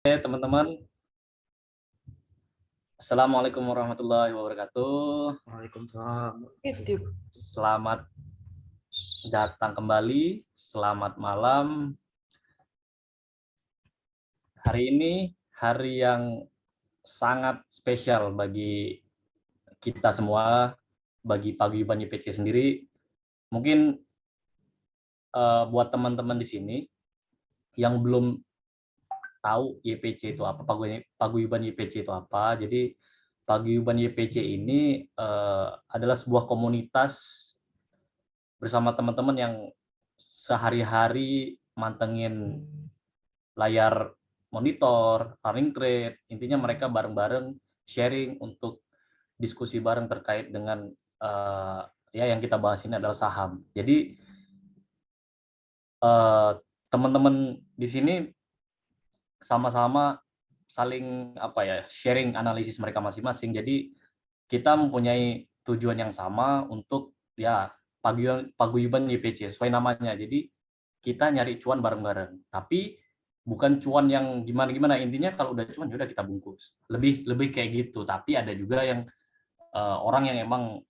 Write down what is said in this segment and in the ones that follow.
Teman-teman, Assalamualaikum warahmatullahi wabarakatuh. Waalaikumsalam. Selamat datang kembali, selamat malam. Hari ini hari yang sangat spesial bagi kita semua, bagi Paguyuban YPC sendiri. Mungkin buat teman-teman di sini yang belum tahu YPC itu apa, Paguyuban YPC itu apa. Jadi Paguyuban YPC ini adalah sebuah komunitas bersama teman-teman yang sehari-hari mantengin layar monitor, running trade, intinya mereka bareng-bareng sharing untuk diskusi bareng terkait dengan ya yang kita bahas ini adalah saham. Jadi teman-teman di sini sama-sama saling apa ya sharing analisis mereka masing-masing. Jadi kita mempunyai tujuan yang sama untuk ya paguyuban YPC sesuai namanya. Jadi kita nyari cuan bareng-bareng. Tapi bukan cuan yang gimana-gimana. Intinya kalau udah cuan ya udah kita bungkus. Lebih kayak gitu. Tapi ada juga yang orang yang emang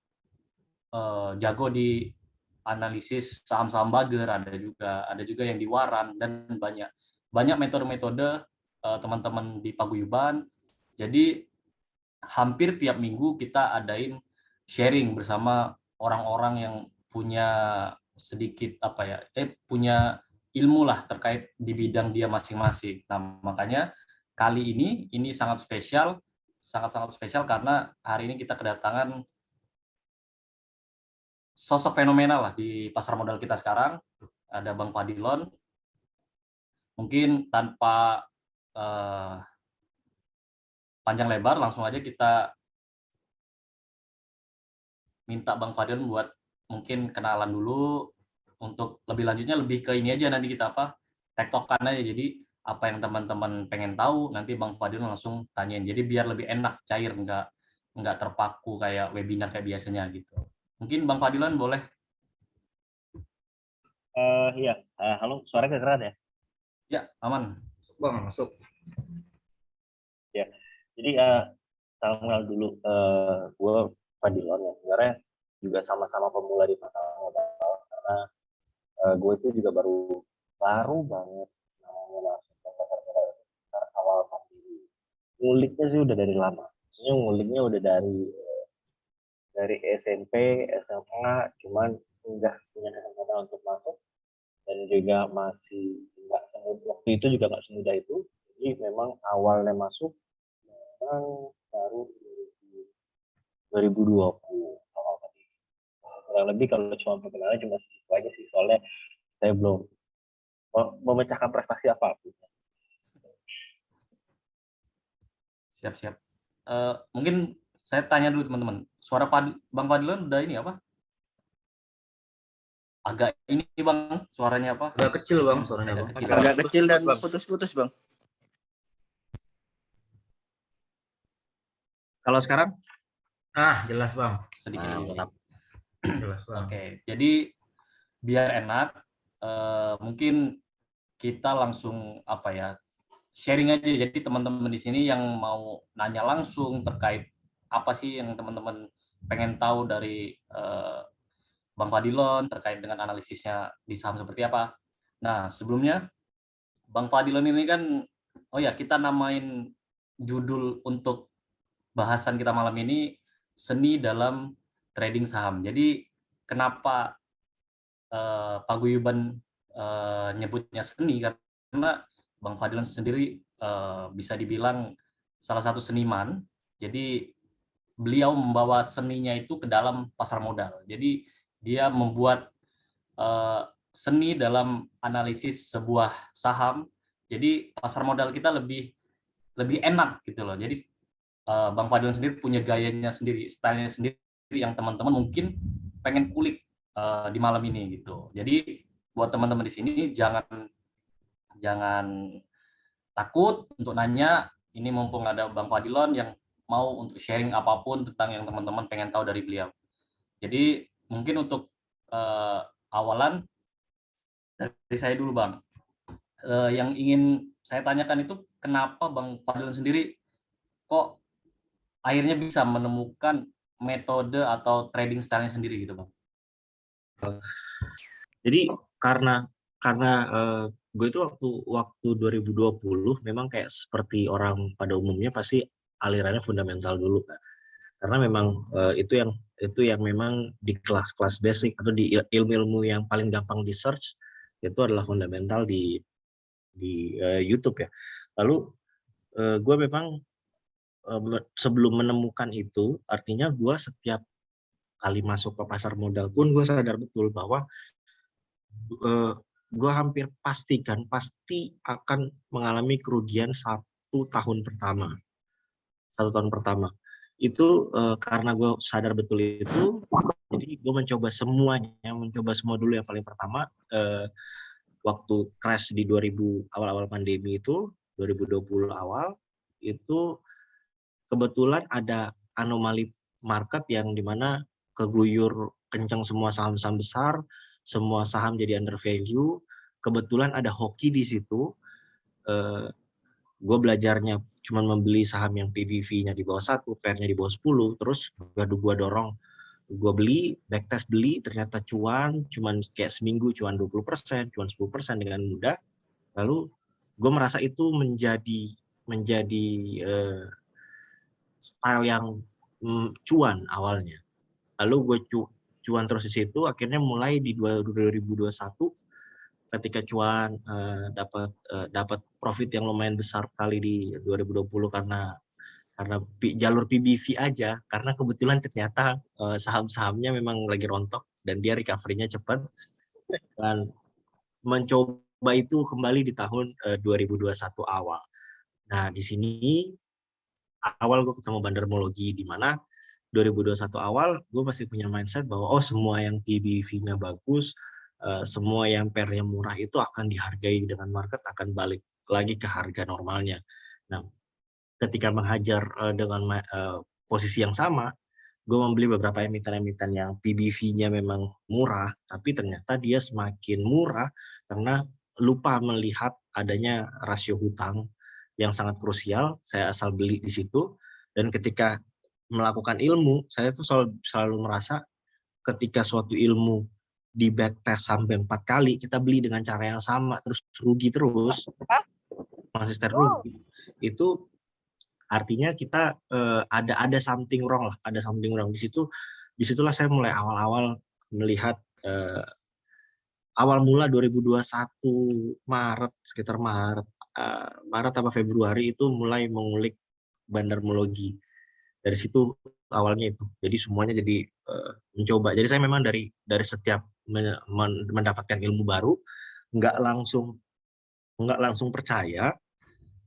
jago di analisis saham-saham bagger, ada juga yang di waran dan banyak metode-metode teman-teman di paguyuban. Jadi hampir tiap minggu kita adain sharing bersama orang-orang yang punya sedikit apa ya punya ilmu lah terkait di bidang dia masing-masing. Nah, makanya kali ini sangat-sangat spesial karena hari ini kita kedatangan sosok fenomenal lah di pasar modal kita sekarang. Ada Bang Fadilon. Mungkin tanpa panjang lebar langsung aja kita minta Bang Fadilon buat mungkin kenalan dulu. Untuk lebih lanjutnya lebih ke ini aja, nanti kita tektokan aja. Jadi apa yang teman-teman pengen tahu nanti Bang Fadilon langsung tanyain. Jadi biar lebih enak, cair, nggak terpaku kayak webinar kayak biasanya gitu. Mungkin Bang Fadilon boleh. Iya, halo, suara kedengeran ya? Ya, aman. Bang, masuk. Ya, jadi salam kenal dulu. Gue Fadilon ya. Sebenarnya juga sama-sama pemula di pasar modal karena gue itu juga baru banget namanya masuk ke pasar modal sekitar awal pandemi. Nguliknya sih udah dari lama. Maksudnya nguliknya udah dari SMP, SMA, cuman nggak punya kesempatan untuk masuk dan juga masih nggak semudah waktu itu juga nggak semudah itu. Jadi memang awalnya masuk memang baru 2020 awal tadi. Kurang lebih kalau cuma perkenalan cuma segitu aja sih, soalnya saya belum memecahkan prestasi apapun. Siap-siap. Mungkin saya tanya dulu teman-teman. Suara Bang Fadilon udah ini apa? Agak ini Bang, suaranya apa? Agak kecil Bang suaranya Agak Bang. kecil. Agak kecil dan putus-putus Bang. Kalau sekarang? Jelas Bang. Sedikit. Mantap. Jelas Bang. Oke, jadi biar enak, mungkin kita langsung apa ya sharing aja. Jadi teman-teman di sini yang mau nanya langsung terkait apa sih yang teman-teman pengen tahu dari Bang Fadilon terkait dengan analisisnya di saham seperti apa. Nah, sebelumnya Bang Fadilon ini kan, oh ya kita namain judul untuk bahasan kita malam ini seni dalam trading saham. Jadi kenapa Paguyuban nyebutnya seni, karena Bang Fadilon sendiri bisa dibilang salah satu seniman. Jadi beliau membawa seninya itu ke dalam pasar modal. Jadi dia membuat seni dalam analisis sebuah saham. Jadi pasar modal kita lebih enak gitu loh. Jadi Bang Fadilon sendiri punya gayanya sendiri, stylenya sendiri yang teman-teman mungkin pengen kulik di malam ini gitu. Jadi buat teman-teman di sini jangan takut untuk nanya. Ini mumpung ada Bang Fadilon yang mau untuk sharing apapun tentang yang teman-teman pengen tahu dari beliau. Jadi mungkin untuk awalan dari saya dulu Bang. Yang ingin saya tanyakan itu kenapa Bang Fadil sendiri kok akhirnya bisa menemukan metode atau trading style-nya sendiri gitu Bang? Jadi karena gue itu waktu 2020 memang kayak seperti orang pada umumnya pasti alirannya fundamental dulu kan. Karena memang itu yang memang di kelas-kelas basic atau di ilmu-ilmu yang paling gampang di search itu adalah fundamental di YouTube ya. Lalu gue memang sebelum menemukan itu, artinya gue setiap kali masuk ke pasar modal pun gue sadar betul bahwa gue hampir pastikan pasti akan mengalami kerugian 1 tahun pertama. 1 tahun pertama. Itu karena gue sadar betul itu, jadi gue mencoba semua dulu yang paling pertama. Waktu crash di 2000 awal-awal pandemi itu, 2020 awal, itu kebetulan ada anomali market yang dimana keguyur kencang semua saham-saham besar, semua saham jadi under value. Kebetulan ada hoki di situ. Gue belajarnya cuma membeli saham yang PBV-nya di bawah 1, PER-nya di bawah 10, terus gue dorong, gue beli, backtest beli, ternyata cuan, cuman kayak seminggu cuan 20%, cuan 10% dengan mudah. Lalu gue merasa itu menjadi style yang cuan awalnya. Lalu gue cuan terus di situ, akhirnya mulai di 2021 ketika cuan dapat profit yang lumayan besar kali di 2020 karena jalur PBV aja, karena kebetulan ternyata saham-sahamnya memang lagi rontok dan dia recovery-nya cepat, dan mencoba itu kembali di tahun 2021 awal. Nah, di sini awal gue ketemu bandermologi, di mana 2021 awal gue masih punya mindset bahwa semua yang PBV-nya bagus, semua yang PER-nya murah itu akan dihargai dengan market, akan balik lagi ke harga normalnya. Nah, ketika menghajar dengan posisi yang sama, gue membeli beberapa emiten-emiten yang PBV-nya memang murah, tapi ternyata dia semakin murah karena lupa melihat adanya rasio hutang yang sangat krusial. Saya asal beli di situ, dan ketika melakukan ilmu, saya tuh selalu merasa ketika suatu ilmu di backtest sampai 4 kali, kita beli dengan cara yang sama, terus rugi terus, konsisten rugi, itu artinya kita ada something wrong lah, ada something wrong di situ. Disitulah saya mulai awal-awal melihat awal mula 2021 Maret, sekitar Maret apa Februari itu mulai mengulik bandermologi. Dari situ awalnya itu. Jadi semuanya jadi mencoba. Jadi saya memang dari setiap mendapatkan ilmu baru nggak langsung percaya,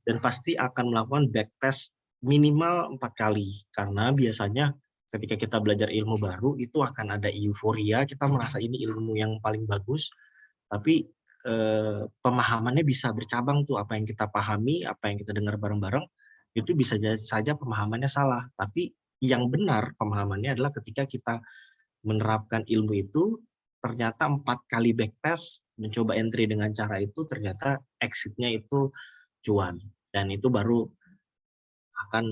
dan pasti akan melakukan backtest minimal 4 kali, karena biasanya ketika kita belajar ilmu baru itu akan ada euforia, kita merasa ini ilmu yang paling bagus, tapi pemahamannya bisa bercabang tuh. Apa yang kita pahami, apa yang kita dengar bareng-bareng itu bisa saja pemahamannya salah, tapi yang benar pemahamannya adalah ketika kita menerapkan ilmu itu, ternyata 4 kali backtest mencoba entry dengan cara itu, ternyata exitnya itu cuan, dan itu baru akan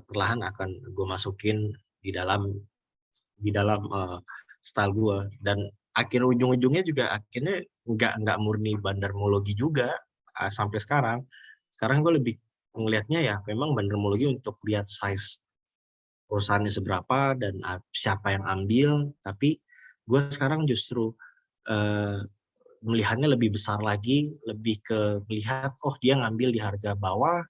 perlahan akan gue masukin di dalam style gue. Dan akhir ujung-ujungnya juga akhirnya nggak murni bandermologi juga sampai sekarang. Sekarang gue lebih ngelihatnya ya memang bandermologi untuk lihat size perusahaannya seberapa dan siapa yang ambil, tapi gue sekarang justru melihatnya lebih besar lagi, lebih ke melihat dia ngambil di harga bawah,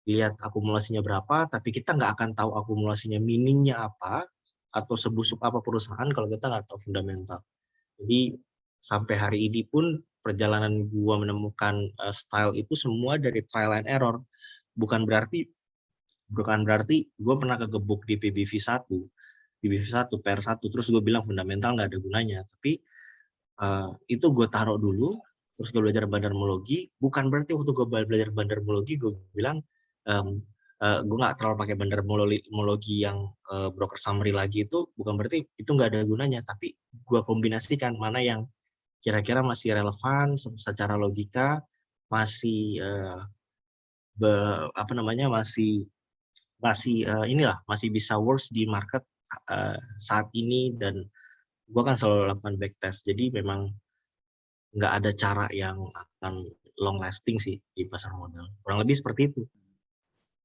lihat akumulasinya berapa, tapi kita nggak akan tahu akumulasinya miningnya apa atau sebusuk apa perusahaan kalau kita nggak tahu fundamental. Jadi sampai hari ini pun perjalanan gua menemukan style itu semua dari trial and error. Bukan berarti gue pernah kegebuk di PBV1, PR1, terus gue bilang fundamental nggak ada gunanya. Tapi itu gue taruh dulu, terus gue belajar bandermologi. Bukan berarti waktu gue belajar bandermologi gue bilang gue nggak terlalu pakai bandermologi yang broker summary lagi, itu bukan berarti itu nggak ada gunanya, tapi gue kombinasikan mana yang kira-kira masih relevan secara logika, masih apa namanya masih masih bisa works di market saat ini, dan gue kan selalu lakukan backtest. Jadi memang nggak ada cara yang akan long lasting sih di pasar modal. Kurang lebih seperti itu.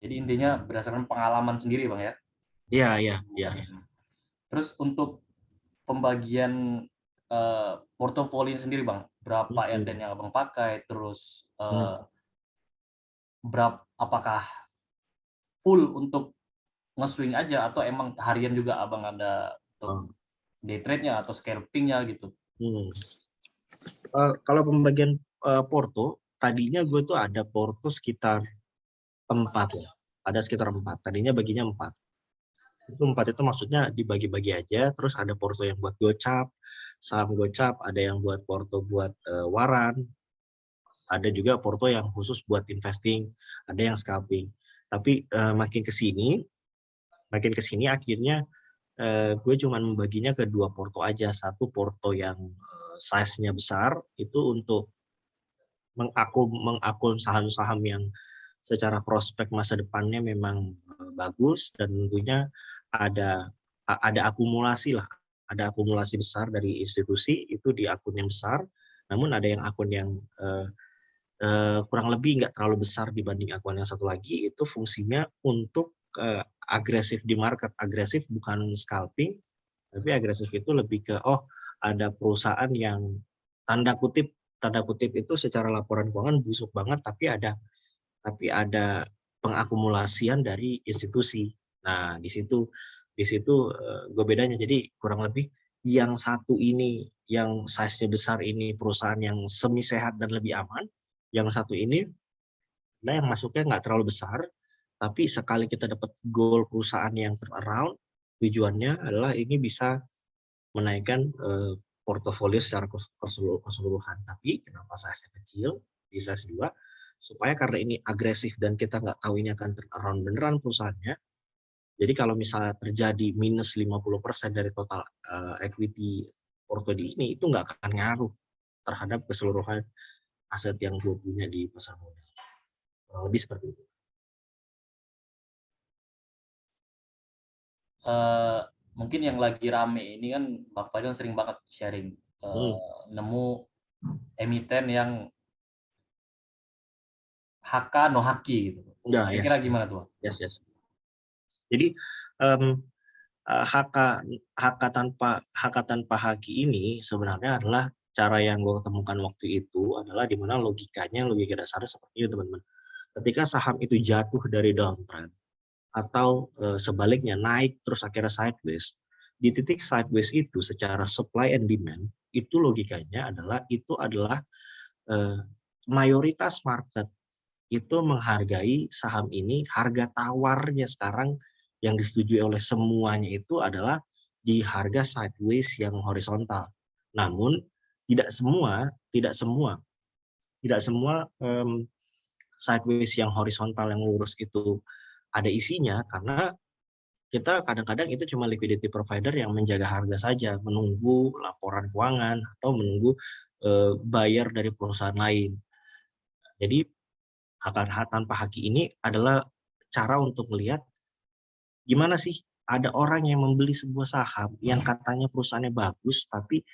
Jadi intinya berdasarkan pengalaman sendiri Bang ya. Iya. Terus untuk pembagian portofolio sendiri Bang, berapa RDN yang Abang pakai, terus apakah full untuk nge-swing aja atau emang harian juga Abang ada untuk day trade-nya atau scalping-nya gitu? Kalau pembagian porto, tadinya gue tuh ada porto sekitar 4 ya. Ada sekitar 4. Tadinya baginya 4. Itu 4 itu maksudnya dibagi-bagi aja, terus ada porto yang buat gocap, saham gocap, ada yang buat porto buat waran, ada juga porto yang khusus buat investing, ada yang scalping. Tapi makin kesini akhirnya gue cuma membaginya ke 2 porto aja. Satu porto yang size-nya besar, itu untuk mengakum saham-saham yang secara prospek masa depannya memang bagus, dan tentunya ada akumulasi besar dari institusi itu di akun yang besar. Namun ada yang akun yang kurang lebih nggak terlalu besar dibanding akun yang satu lagi, itu fungsinya untuk agresif di market. Agresif bukan scalping, tapi agresif itu lebih ke ada perusahaan yang tanda kutip itu secara laporan keuangan busuk banget, tapi ada pengakumulasian dari institusi. Nah, di situ gue bedanya. Jadi kurang lebih yang satu ini, yang size-nya besar ini perusahaan yang semi sehat dan lebih aman. Yang satu ini, nah yang masuknya nggak terlalu besar, tapi sekali kita dapat goal perusahaan yang turnaround, tujuannya adalah ini bisa menaikkan portofolio secara keseluruhan. Tapi kenapa size-nya kecil, di size 2? Supaya karena ini agresif dan kita nggak tahu ini akan turnaround beneran perusahaannya. Jadi kalau misalnya terjadi minus 50% dari total equity porto di ini, itu nggak akan ngaruh terhadap keseluruhan aset yang gue punya di pasar modal. Lebih seperti itu. Mungkin yang lagi rame ini kan Bang Fadil sering banget sharing nemu emiten yang HK no haki gitu. Kira-kira gimana tuh? Yes. Jadi HK tanpa haki ini sebenarnya adalah cara yang gue temukan waktu itu adalah di mana logika dasarnya seperti itu, teman-teman. Ketika saham itu jatuh dari downtrend atau sebaliknya naik terus akhirnya sideways, di titik sideways itu secara supply and demand itu logikanya adalah mayoritas market itu menghargai saham ini, harga tawarnya sekarang yang disetujui oleh semuanya itu adalah di harga sideways yang horizontal. Namun tidak semua sideways yang horizontal yang lurus itu ada isinya, karena kita kadang-kadang itu cuma liquidity provider yang menjaga harga saja, menunggu laporan keuangan atau menunggu buyer dari perusahaan lain. Jadi HK tanpa haki ini adalah cara untuk melihat gimana sih ada orang yang membeli sebuah saham yang katanya perusahaannya bagus, tapi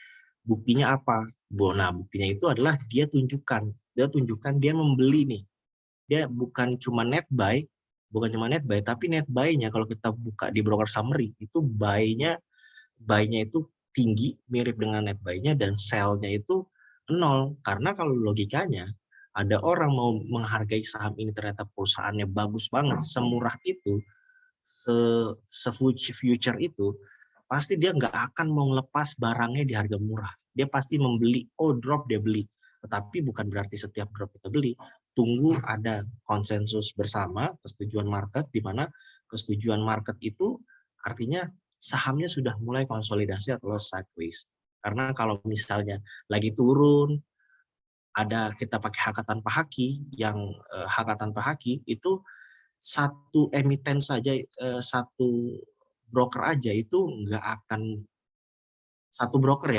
buktinya apa? Nah, buktinya itu adalah dia tunjukkan dia membeli nih. Dia bukan cuma net buy, tapi net buy-nya kalau kita buka di broker summary itu buy-nya itu tinggi mirip dengan net buy-nya, dan sell-nya itu 0. Karena kalau logikanya ada orang mau menghargai saham ini ternyata perusahaannya bagus banget, semurah itu, se-future itu, pasti dia nggak akan mau ngelepas barangnya di harga murah. Dia pasti membeli, drop dia beli. Tetapi bukan berarti setiap drop kita beli. Tunggu ada konsensus bersama, persetujuan market, di mana persetujuan market itu artinya sahamnya sudah mulai konsolidasi atau sideways. Karena kalau misalnya lagi turun, ada kita pakai HK tanpa haki, yang HK tanpa haki itu satu emiten saja, satu broker aja itu nggak akan, satu broker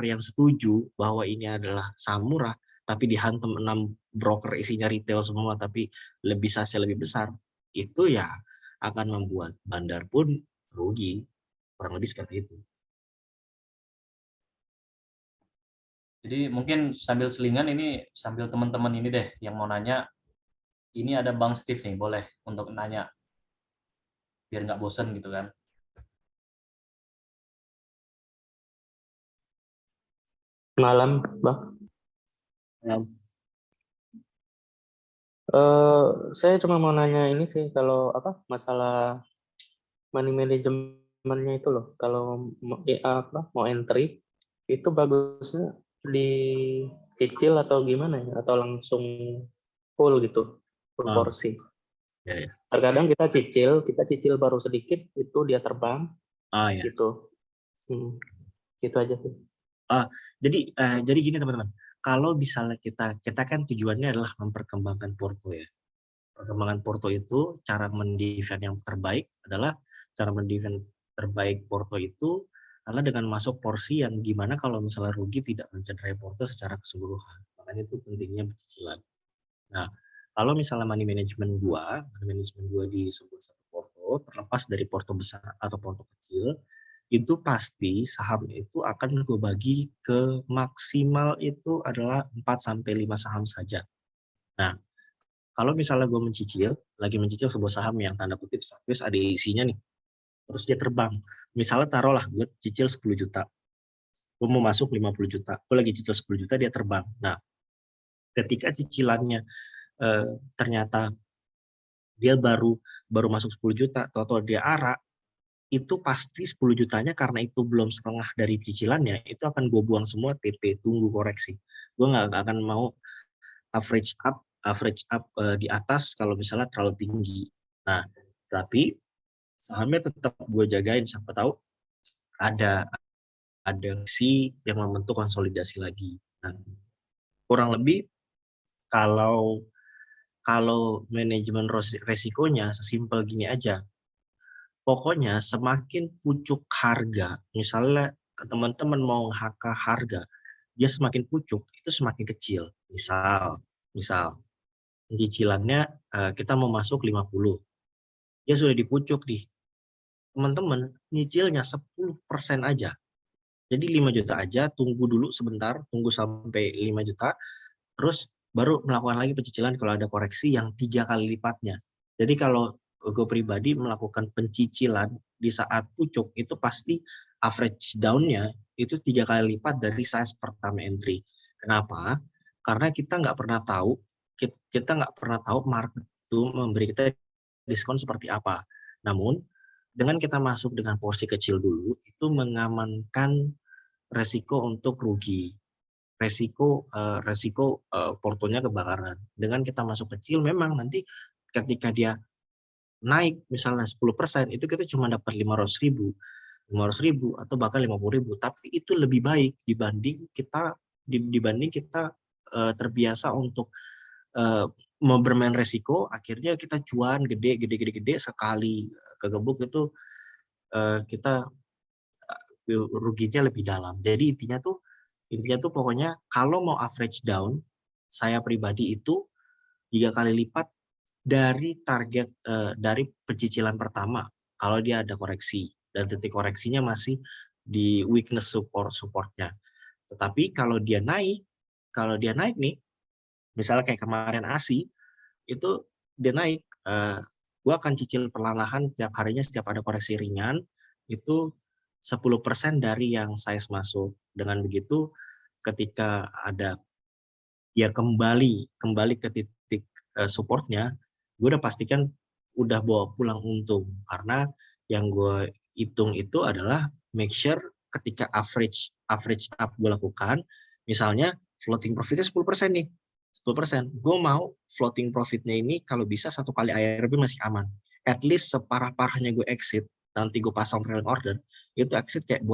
yang setuju bahwa ini adalah saham murah, tapi dihantam 6 broker isinya retail semua, tapi lebih size lebih besar, itu ya akan membuat bandar pun rugi. Kurang lebih seperti itu. Jadi mungkin sambil selingan ini, sambil teman-teman ini deh yang mau nanya, ini ada Bang Steve nih, boleh untuk nanya, biar nggak bosen gitu kan. Malam, Bang. Saya cuma mau nanya ini sih, kalau apa masalah money manajemennya itu loh. Kalau mau entry itu bagusnya dicicil atau gimana ya? Atau langsung full gitu, full porsi. Ya. Terkadang kita cicil baru sedikit itu dia terbang. Ya. Gitu. Gitu aja sih. Jadi gini teman-teman. Kalau misalnya kita kan tujuannya adalah memperkembangkan Porto ya. Perkembangan Porto itu cara mendefend yang terbaik adalah Porto itu adalah dengan masuk porsi yang gimana kalau misalnya rugi tidak mencederai Porto secara keseluruhan. Makanya itu pentingnya cicilan. Nah, kalau misalnya money management gua di sebuah satu Porto, terlepas dari Porto besar atau Porto kecil, itu pasti sahamnya itu akan gue bagi ke maksimal itu adalah 4-5 saham saja. Nah, kalau misalnya gue lagi mencicil sebuah saham yang tanda kutip terus ada isinya nih, terus dia terbang. Misalnya taruhlah gue cicil 10 juta, gue mau masuk 50 juta, gue lagi cicil 10 juta, dia terbang. Nah, ketika cicilannya ternyata dia baru masuk 10 juta, atau dia arak, itu pasti 10 jutanya karena itu belum setengah dari cicilannya, itu akan gue buang semua TP, tunggu koreksi. Gue nggak akan mau average up di atas kalau misalnya terlalu tinggi. Nah, tapi sahamnya tetap gue jagain, siapa tahu ada si yang membentuk konsolidasi lagi. Nah, kurang lebih kalau manajemen resikonya sesimpel gini aja. Pokoknya semakin pucuk harga, misalnya teman-teman mau harga, dia semakin pucuk, itu semakin kecil. Misal cicilannya kita mau masuk 50, dia sudah dipucuk nih. Teman-teman nyicilnya 10% aja. Jadi 5 juta aja, tunggu dulu sebentar, tunggu sampai 5 juta, terus baru melakukan lagi pencicilan kalau ada koreksi yang 3 kali lipatnya. Jadi kalau gue pribadi melakukan pencicilan di saat pucuk, itu pasti average down-nya itu 3 kali lipat dari size pertama entry. Kenapa? Karena kita nggak pernah tahu market itu memberi kita diskon seperti apa. Namun dengan kita masuk dengan porsi kecil dulu, itu mengamankan resiko untuk rugi. Resiko portonya kebakaran. Dengan kita masuk kecil, memang nanti ketika dia naik misalnya 10%, itu kita cuma dapat 500.000 atau bahkan 50.000, tapi itu lebih baik dibanding kita terbiasa untuk bermain resiko, akhirnya kita cuan gede sekali kegebuk itu kita ruginya lebih dalam. Jadi intinya tuh pokoknya kalau mau average down, saya pribadi itu 3 kali lipat dari target dari pencicilan pertama kalau dia ada koreksi dan titik koreksinya masih di weakness supportnya. Tetapi kalau dia naik nih, misalnya kayak kemarin ASI itu dia naik, gua akan cicil perlahan-lahan tiap harinya setiap ada koreksi ringan itu 10% dari yang size masuk. Dengan begitu ketika ada dia kembali ke titik supportnya, gue udah pastikan udah bawa pulang untung, karena yang gue hitung itu adalah make sure ketika average up gue lakukan, misalnya floating profitnya 10% nih, 10%, gue mau floating profitnya ini kalau bisa 1 kali IRB masih aman, at least separah-parahnya gue exit, nanti gue pasang trailing order, itu exit kayak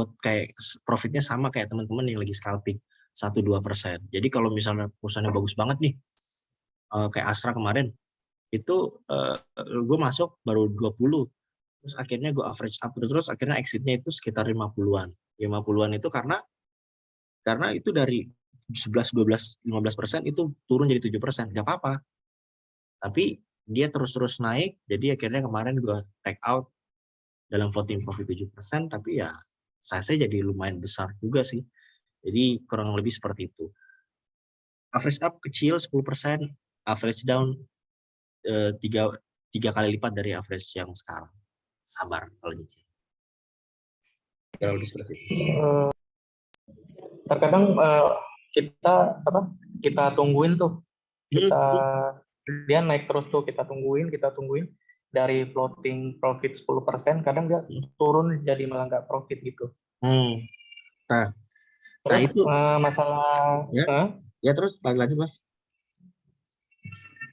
profitnya sama kayak teman-teman yang lagi scalping 1-2%. Jadi kalau misalnya perusahaannya bagus banget nih, kayak Astra kemarin, itu gue masuk baru 20, terus akhirnya gue average up, terus akhirnya exitnya itu sekitar 50-an. 50-an itu karena itu dari 11, 12, 15% itu turun jadi 7%, nggak apa-apa. Tapi dia terus-terus naik, jadi akhirnya kemarin gue take out dalam floating profit 7%, tapi ya size-nya jadi lumayan besar juga sih. Jadi kurang lebih seperti itu. Average up kecil 10%, average down 3 kali lipat dari average yang sekarang. Sabar kalau nyicil. Kurang lebih seperti itu. Terkadang kita tungguin tuh, dia naik terus tuh, kita tungguin dari floating profit 10%, kadang dia turun jadi malah nggak profit gitu. Nah Terus itu masalah ya terus lanjut Mas.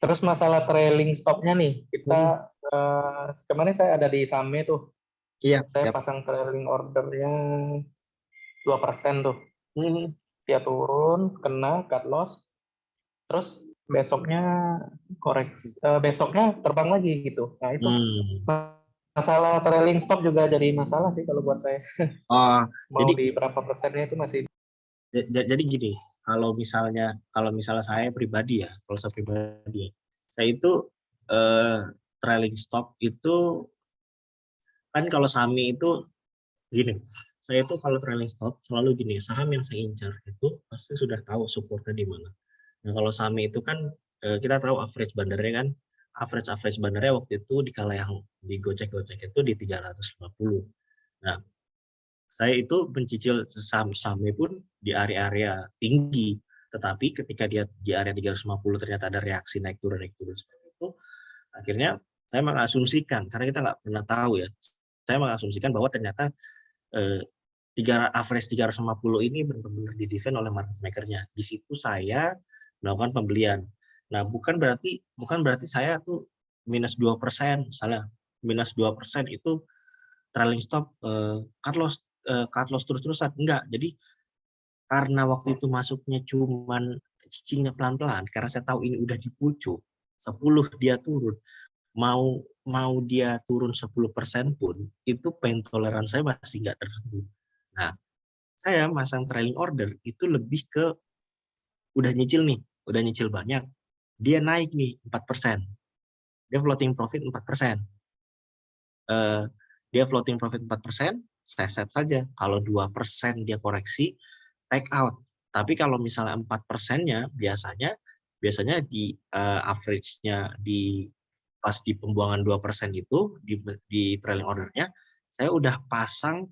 Terus masalah trailing stopnya nih, kita kemarin saya ada di Same tuh, saya pasang trailing ordernya 2% tuh, dia turun, kena cut loss, terus besoknya besoknya terbang lagi gitu. Nah itu masalah trailing stop juga jadi masalah sih kalau buat saya. Mau jadi di berapa persennya itu masih. Jadi gini, kalau misalnya saya pribadi ya, saya itu trailing stop itu kan kalau Sami itu gini, saya itu kalau trailing stop selalu gini, saham yang saya incar itu pasti sudah tahu supportnya di mana. Nah kalau Sami itu kan kita tahu average bandernya kan, average bandernya waktu itu di kala yang digocek-gocek itu di 350. Nah saya itu mencicil saham pun di area-area tinggi, tetapi ketika dia di area 350 ternyata ada reaksi naik turun seperti itu, akhirnya saya mengasumsikan, karena kita nggak pernah tahu ya, saya mengasumsikan bahwa ternyata average 350 ini benar-benar di-defend oleh market maker-nya. Di situ saya melakukan pembelian. Nah, bukan berarti saya tuh minus 2%, misalnya minus 2% itu trailing stop cut loss terus-terusan. Enggak. Jadi karena waktu itu masuknya cuman cicingnya pelan-pelan, karena saya tahu ini udah di pucuk, 10 dia turun, mau dia turun 10% pun, itu pain tolerance saya masih nggak tersentuh. Nah, saya masang trailing order itu lebih ke udah nyicil banyak, dia naik nih 4%, dia floating profit 4%. Dia floating profit 4%, saya set saja. Kalau 2% dia koreksi, take out. Tapi kalau misalnya 4%-nya biasanya di average-nya pas di pembuangan 2% itu di trailing order-nya, saya udah pasang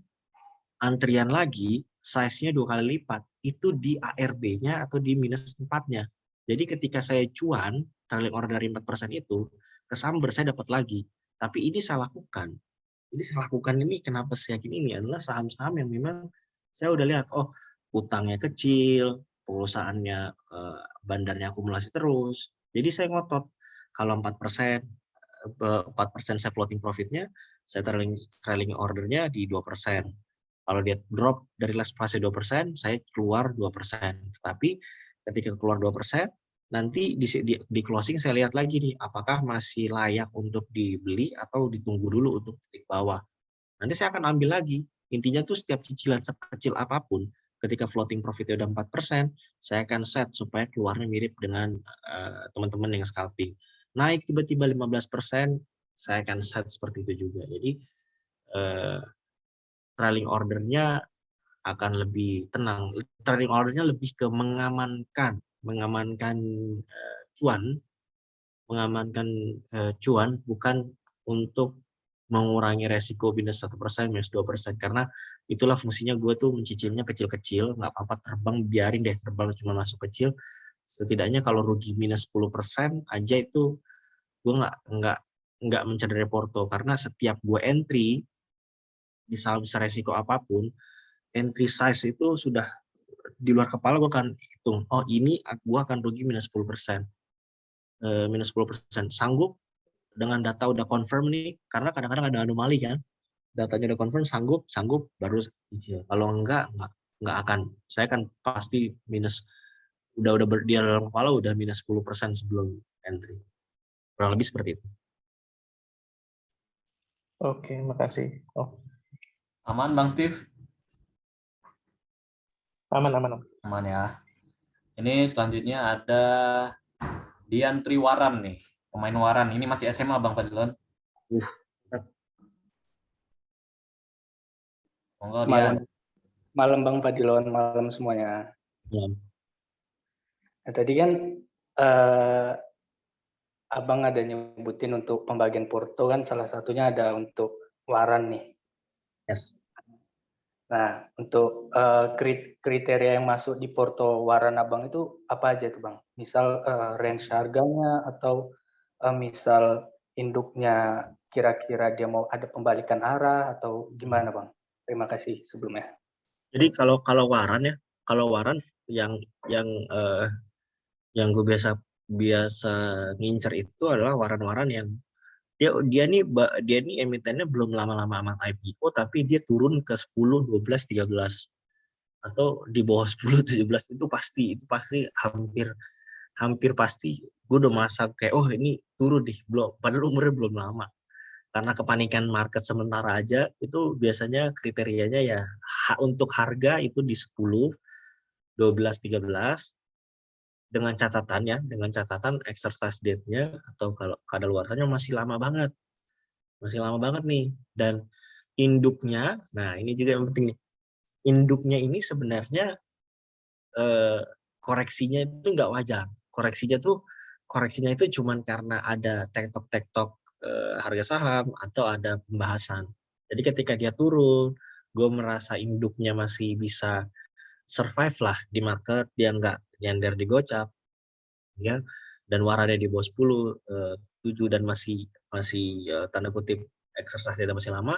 antrian lagi, size-nya 2 kali lipat. Itu di ARB-nya atau di minus 4-nya. Jadi ketika saya cuan, trailing order dari 4% itu, ke Samber saya dapat lagi. Tapi ini saya lakukan. Ini kenapa saya yakin ini adalah saham-saham yang memang saya udah lihat, oh utangnya kecil, perusahaannya bandarnya akumulasi terus. Jadi saya ngotot kalau 4% saya floating profitnya, saya trailing ordernya di 2%. Kalau dia drop dari last price 2%, saya keluar 2%. Tapi ketika keluar 2%, nanti di closing saya lihat lagi nih, apakah masih layak untuk dibeli atau ditunggu dulu untuk titik bawah. Nanti saya akan ambil lagi. Intinya tuh setiap cicilan sekecil apapun, ketika floating profitnya udah 4%, saya akan set supaya keluarnya mirip dengan teman-teman yang scalping. Naik tiba-tiba 15%, saya akan set seperti itu juga. Jadi trailing ordernya akan lebih tenang. Trailing ordernya lebih ke mengamankan cuan, bukan untuk mengurangi resiko minus 1%, minus 2%, karena itulah fungsinya gue tuh mencicilnya kecil-kecil, nggak apa-apa terbang, biarin deh terbang cuma masuk kecil, setidaknya kalau rugi minus 10% aja itu gue nggak mencederai porto, karena setiap gue entry di saham resiko apapun, entry size itu sudah di luar kepala gue akan hitung, oh ini gue akan rugi minus 10%. Minus 10%. Sanggup dengan data udah confirm nih, karena kadang-kadang ada anomali kan, datanya udah confirm, sanggup baru cicil. Kalau enggak akan, saya akan pasti minus, udah di dalam kepala udah minus 10% sebelum entry. Kurang lebih seperti itu. Oke, makasih. Aman Bang Steve? Aman. Aman ya. Ini selanjutnya ada Dian Triwaran nih, pemain Waran. Ini masih SMA Bang Fadilon. Monggo Malam, Dian. malam Bang Fadilon, malam semuanya. Ya. Nah, tadi kan Abang ada nyebutin untuk pembagian Porto kan salah satunya ada untuk Waran nih. Yes. Nah, untuk kriteria yang masuk di Porto Waran Abang itu apa aja tuh Bang? Misal range harganya atau misal induknya kira-kira dia mau ada pembalikan arah atau gimana Bang? Terima kasih sebelumnya. Jadi kalau Waran ya, kalau Waran yang yang gue biasa ngincer itu adalah Waran-Waran yang dia nih emitennya belum lama-lama amat IPO, tapi dia turun ke 10, 12, 13 atau di bawah 10, 17 itu pasti hampir pasti gue udah masa kayak ini turun deh, belum, padahal umurnya belum lama. Karena kepanikan market sementara aja, itu biasanya kriterianya ya untuk harga itu di 10, 12, 13 dengan catatan exercise date-nya atau kalau kadaluarsanya masih lama banget nih. Dan induknya, nah ini juga yang penting nih, induknya ini sebenarnya koreksinya itu nggak wajar. Koreksinya itu cuman karena ada tektok harga saham atau ada pembahasan. Jadi ketika dia turun, gue merasa induknya masih bisa survive lah di market, dia nggak nyender di gocap, ya, dan warannya di bawah 10, 7 dan masih tanda kutip exercise data masih lama,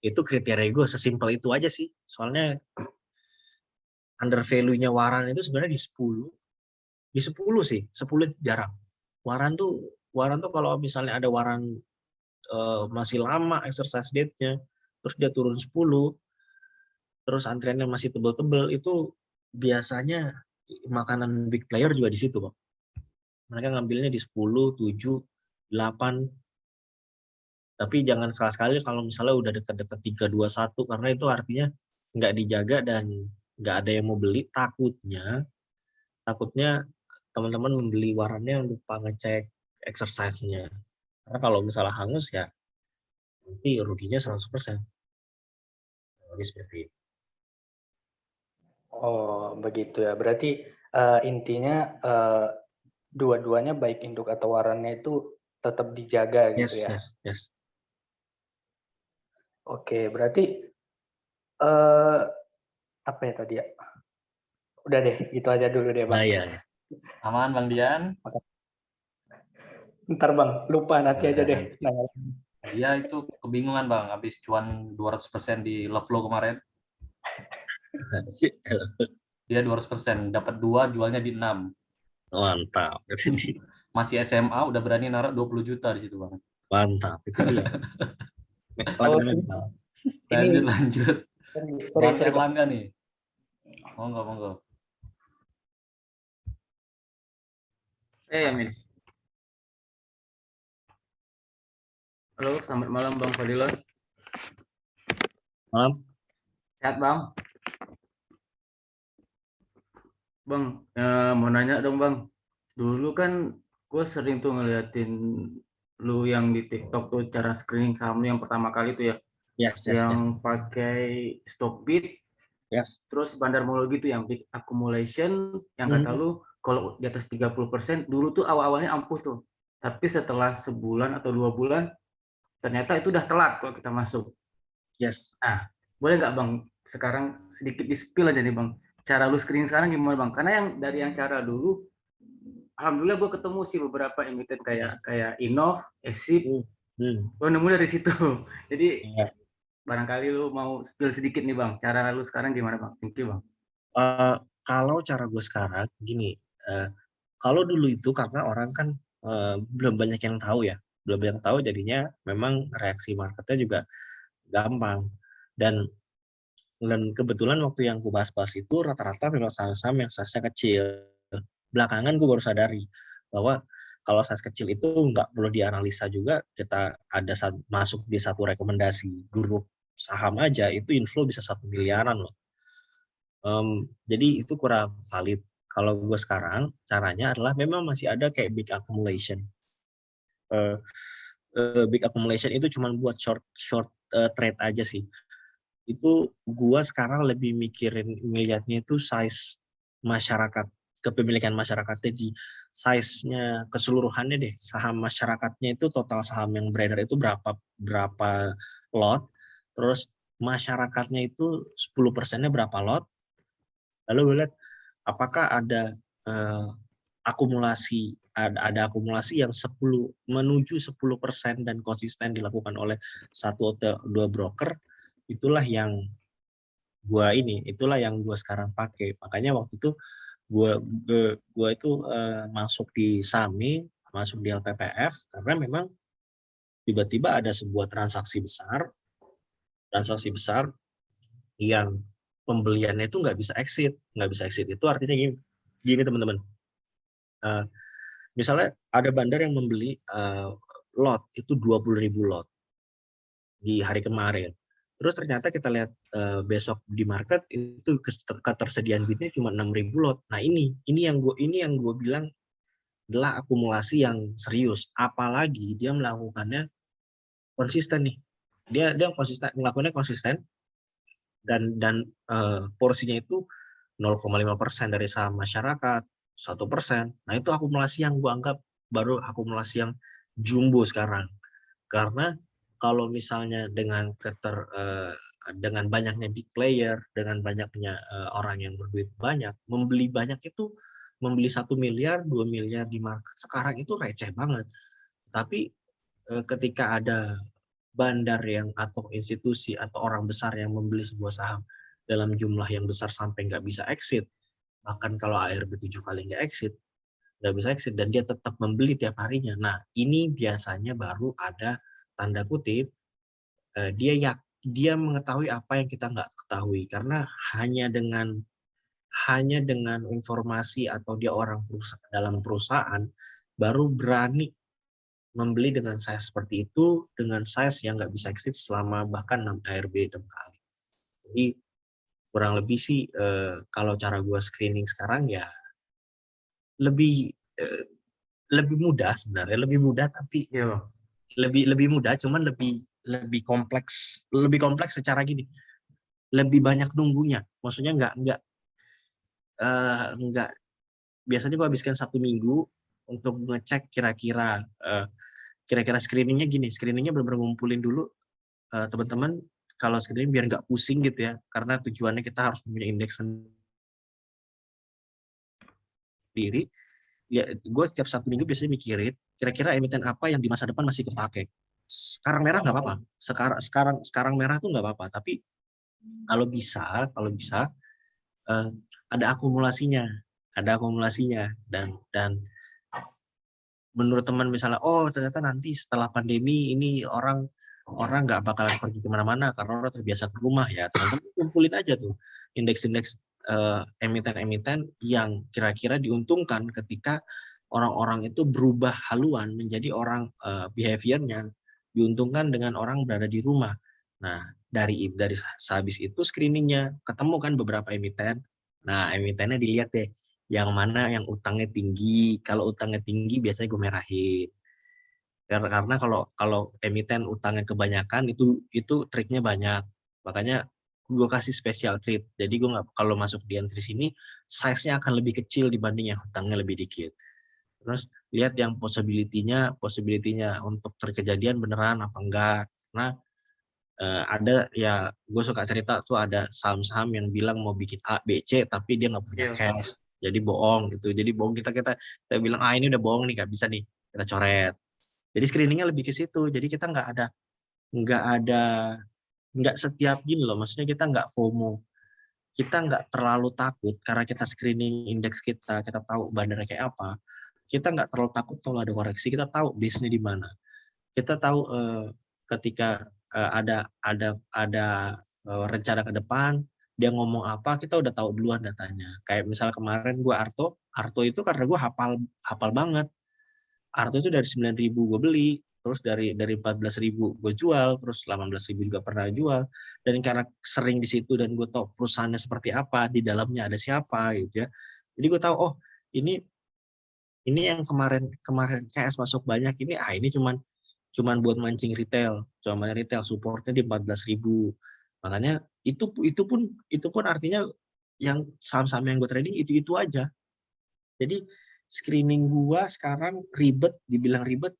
itu kriteria gue sesimpel itu aja sih. Soalnya under value-nya waran itu sebenarnya di 10 sih, 10 itu jarang. Waran tuh kalau misalnya ada waran masih lama exercise date-nya, terus dia turun 10, terus antriannya masih tebel-tebel, itu biasanya makanan big player juga di situ kok. Mereka ngambilnya di 10, 7, 8. Tapi jangan sekali-sekali kalau misalnya udah dekat-dekat 3, 2, 1, karena itu artinya nggak dijaga dan nggak ada yang mau beli. Takutnya teman-teman membeli warannya lupa ngecek exercise-nya. Karena kalau misalnya hangus ya nanti ruginya 100%. Jadi seperti itu. Oh, begitu ya. Berarti intinya dua-duanya baik induk atau warannya itu tetap dijaga gitu ya. Yes. Oke, berarti apa ya tadi ya? Udah deh, gitu aja dulu deh Bang. Nah, ya. Aman Bang Dian? Ntar Bang, lupa nanti aja deh. Dia itu kebingungan Bang, habis cuan 200% di Lovelo kemarin. Dia 200%, dapat 2, jualnya di 6. Mantap. Masih SMA, udah berani naruh 20 juta di situ Bang. Mantap, itu dia. Lanjut. Bang Erlangga nih. Monggo. Amin. Halo, selamat malam Bang Fadilon. Malam. Sehat Bang? Bang, mau nanya dong Bang. Dulu kan gue sering tuh ngeliatin lu yang di TikTok tuh cara screening saham yang pertama kali tuh ya. Yes. Yang pakai stock bid, Yes. terus bandar mulu gitu yang big accumulation, yang kata lu kalau di atas 30%, dulu tuh awal-awalnya ampuh tuh. Tapi setelah sebulan atau 2 bulan, ternyata itu udah telat kalau kita masuk. Yes. Nah, boleh nggak Bang, sekarang sedikit di-spill aja nih Bang, cara lu screening sekarang gimana Bang? Karena yang dari yang cara dulu, alhamdulillah gue ketemu sih beberapa emiten kayak Innov, Esip, gue nemu dari situ. Jadi barangkali lu mau spill sedikit nih Bang, cara lu sekarang gimana Bang? Thank you Bang. Kalau cara gue sekarang gini, kalau dulu itu karena orang kan belum banyak yang tahu ya, jadinya memang reaksi marketnya juga gampang. Dan kebetulan waktu yang gue bahas itu rata-rata memang saham-saham yang size-nya kecil. Belakangan gue baru sadari bahwa kalau size kecil itu nggak perlu dianalisa juga, kita ada masuk di satu rekomendasi grup saham aja itu inflow bisa 1 miliaran loh. Jadi itu kurang valid. Kalau gue sekarang caranya adalah memang masih ada kayak big accumulation. Big accumulation itu cuma buat short trade aja sih. Itu gue sekarang lebih ngelihatnya itu size masyarakat, kepemilikan masyarakatnya di size-nya keseluruhannya deh. Saham masyarakatnya itu total saham yang beredar itu berapa lot, terus masyarakatnya itu 10%-nya berapa lot. Lalu gue lihat apakah ada akumulasi yang 10 menuju 10% dan konsisten dilakukan oleh satu atau dua broker. Itulah yang gua sekarang pakai. Makanya waktu itu gua itu masuk di SAMI, masuk di LPPF karena memang tiba-tiba ada sebuah transaksi besar yang pembeliannya itu nggak bisa exit itu artinya gini teman-teman. Misalnya ada bandar yang membeli lot itu 20.000 lot di hari kemarin. Terus ternyata kita lihat besok di market itu ketersediaan bitnya cuma 6.000 lot. Nah ini yang gue bilang adalah akumulasi yang serius. Apalagi dia melakukannya konsisten nih. Dia melakukannya konsisten dan porsinya itu 0,5% dari saham masyarakat, 1%. Nah itu akumulasi yang gue anggap baru akumulasi yang jumbo sekarang. Karena kalau misalnya dengan banyaknya big player, dengan banyaknya orang yang berduit banyak, membeli banyak itu, membeli 1 miliar, 2 miliar di market sekarang itu receh banget. Tapi ketika ada bandar yang atau institusi atau orang besar yang membeli sebuah saham dalam jumlah yang besar sampai nggak bisa exit, bahkan kalau ARB 7 kali nggak bisa exit dan dia tetap membeli tiap harinya. Nah ini biasanya baru ada tanda kutip dia mengetahui apa yang kita nggak ketahui, karena hanya dengan informasi atau dia orang dalam perusahaan baru berani membeli dengan size seperti itu, dengan size yang nggak bisa exit selama bahkan 6 ARB 6 kali. Jadi kurang lebih sih kalau cara gue screening sekarang ya lebih mudah sebenarnya, lebih mudah tapi lebih mudah, cuman lebih kompleks secara gini, lebih banyak nunggunya. Maksudnya nggak biasanya gue habiskan 1 minggu untuk ngecek kira-kira screeningnya gini, screeningnya benar-benar ngumpulin dulu teman-teman kalau screening biar nggak pusing gitu ya, karena tujuannya kita harus punya indeks sendiri. Ya, gue setiap 1 minggu biasanya mikirin kira-kira emiten apa yang di masa depan masih kepake. Sekarang merah nggak apa-apa, sekarang merah tuh nggak apa-apa, tapi kalau bisa ada akumulasinya dan menurut teman misalnya ternyata nanti setelah pandemi ini orang nggak bakalan pergi kemana-mana karena orang terbiasa ke rumah, ya teman-teman kumpulin aja tuh indeks-indeks emiten-emiten yang kira-kira diuntungkan ketika orang-orang itu berubah haluan menjadi orang behaviornya diuntungkan dengan orang berada di rumah. Nah dari sehabis itu screeningnya ketemu kan beberapa emiten. Nah emitennya dilihat deh yang mana yang utangnya tinggi. Kalau utangnya tinggi biasanya gue merahin. Karena kalau emiten utangnya kebanyakan itu triknya banyak. Makanya gue kasih special treat. Jadi gue nggak, kalau masuk di entry sini size-nya akan lebih kecil dibanding yang utangnya lebih dikit. Terus lihat yang possibility-nya untuk terkejadian beneran apa enggak. Karena ada ya, gue suka cerita tuh ada saham-saham yang bilang mau bikin A, B, C tapi dia nggak punya cash. Jadi bohong gitu. Jadi bohong, kita bilang ini udah bohong nih, nggak bisa nih, kita coret. Jadi screeningnya lebih ke situ. Jadi kita nggak setiap gini loh. Maksudnya kita nggak FOMO. Kita nggak terlalu takut karena kita screening indeks kita tahu bandarnya kayak apa. Kita nggak terlalu takut kalau ada koreksi. Kita tahu base-nya di mana. Kita tahu ketika ada rencana ke depan, dia ngomong apa, kita udah tahu duluan datanya. Kayak misalnya kemarin gue Arto itu karena gue hafal banget. Arto itu dari 9.000 gue beli, terus dari 14.000 gue jual, terus 18.000 juga pernah jual. Dan karena sering di situ dan gue tahu perusahaannya seperti apa, di dalamnya ada siapa gitu ya. Jadi gue tahu, oh ini yang kemarin CS masuk banyak ini, ini cuman buat mancing retail, supportnya di 14.000. Makanya itu pun artinya yang saham-saham yang gue trading itu aja. Jadi screening gua sekarang dibilang ribet,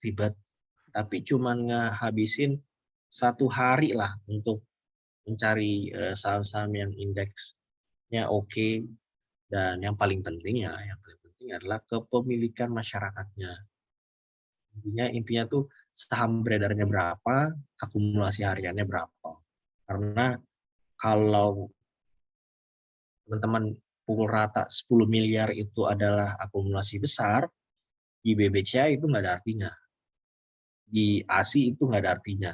tapi cuman ngehabisin 1 hari lah untuk mencari saham-saham yang indeksnya oke, dan yang paling penting adalah kepemilikan masyarakatnya. Intinya tuh saham beredarnya berapa, akumulasi hariannya berapa. Karena kalau teman-teman pukul rata 10 miliar itu adalah akumulasi besar, di BBCA itu nggak ada artinya. Di ASI itu nggak ada artinya.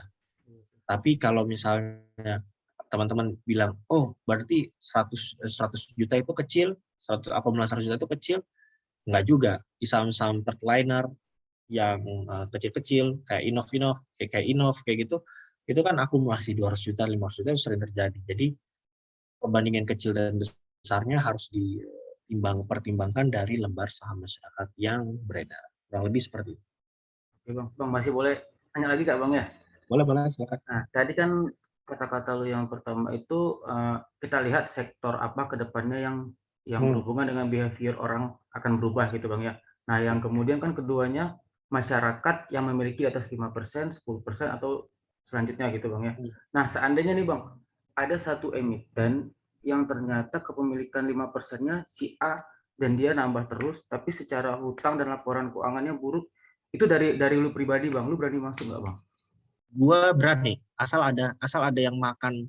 Tapi kalau misalnya teman-teman bilang, oh berarti 100 juta itu kecil, akumulasi 100 juta itu kecil, nggak juga. Di saham-saham third liner yang kecil-kecil, kayak Innov, kayak gitu, itu kan akumulasi 200 juta, 500 juta itu sering terjadi. Jadi perbandingan kecil dan besarnya harus dipertimbangkan dari lembar saham masyarakat yang beredar. Kurang lebih seperti itu. Oke Bang, masih boleh tanya lagi Kak Bang ya? Boleh, silakan. Nah, tadi kan kata-kata lu yang pertama itu kita lihat sektor apa ke depannya yang berhubungan dengan behavior orang akan berubah gitu Bang ya. Nah, yang kemudian kan keduanya masyarakat yang memiliki di atas 5%, 10% atau selanjutnya gitu Bang ya. Nah, seandainya nih Bang, ada satu emiten yang ternyata kepemilikan 5%-nya si A dan dia nambah terus, tapi secara hutang dan laporan keuangannya buruk. Itu dari lu pribadi Bang, lu berani masuk nggak Bang? Gua berani, asal ada yang makan,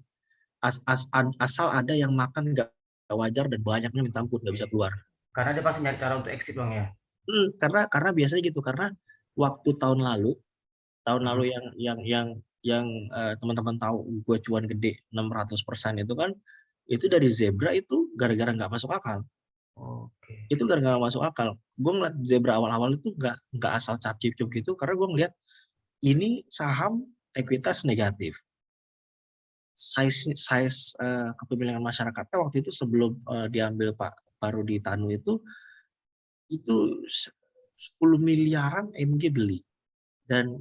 asal ada yang makan nggak wajar dan banyaknya minta ampun, nggak bisa keluar. Karena dia pasti nyari cara untuk exit Bang ya. Karena biasanya gitu, karena waktu tahun lalu yang teman-teman tahu gue cuan gede 600% itu kan, itu dari Zebra itu gara-gara nggak masuk akal. Oke. Itu gara-gara masuk akal. Gue ngeliat Zebra awal-awal itu nggak asal cap-cip gitu, karena gue ngeliat ini saham ekuitas negatif. Size kepemilikan masyarakatnya waktu itu sebelum diambil Pak Rudi Tanu itu 10 miliaran MG beli. Dan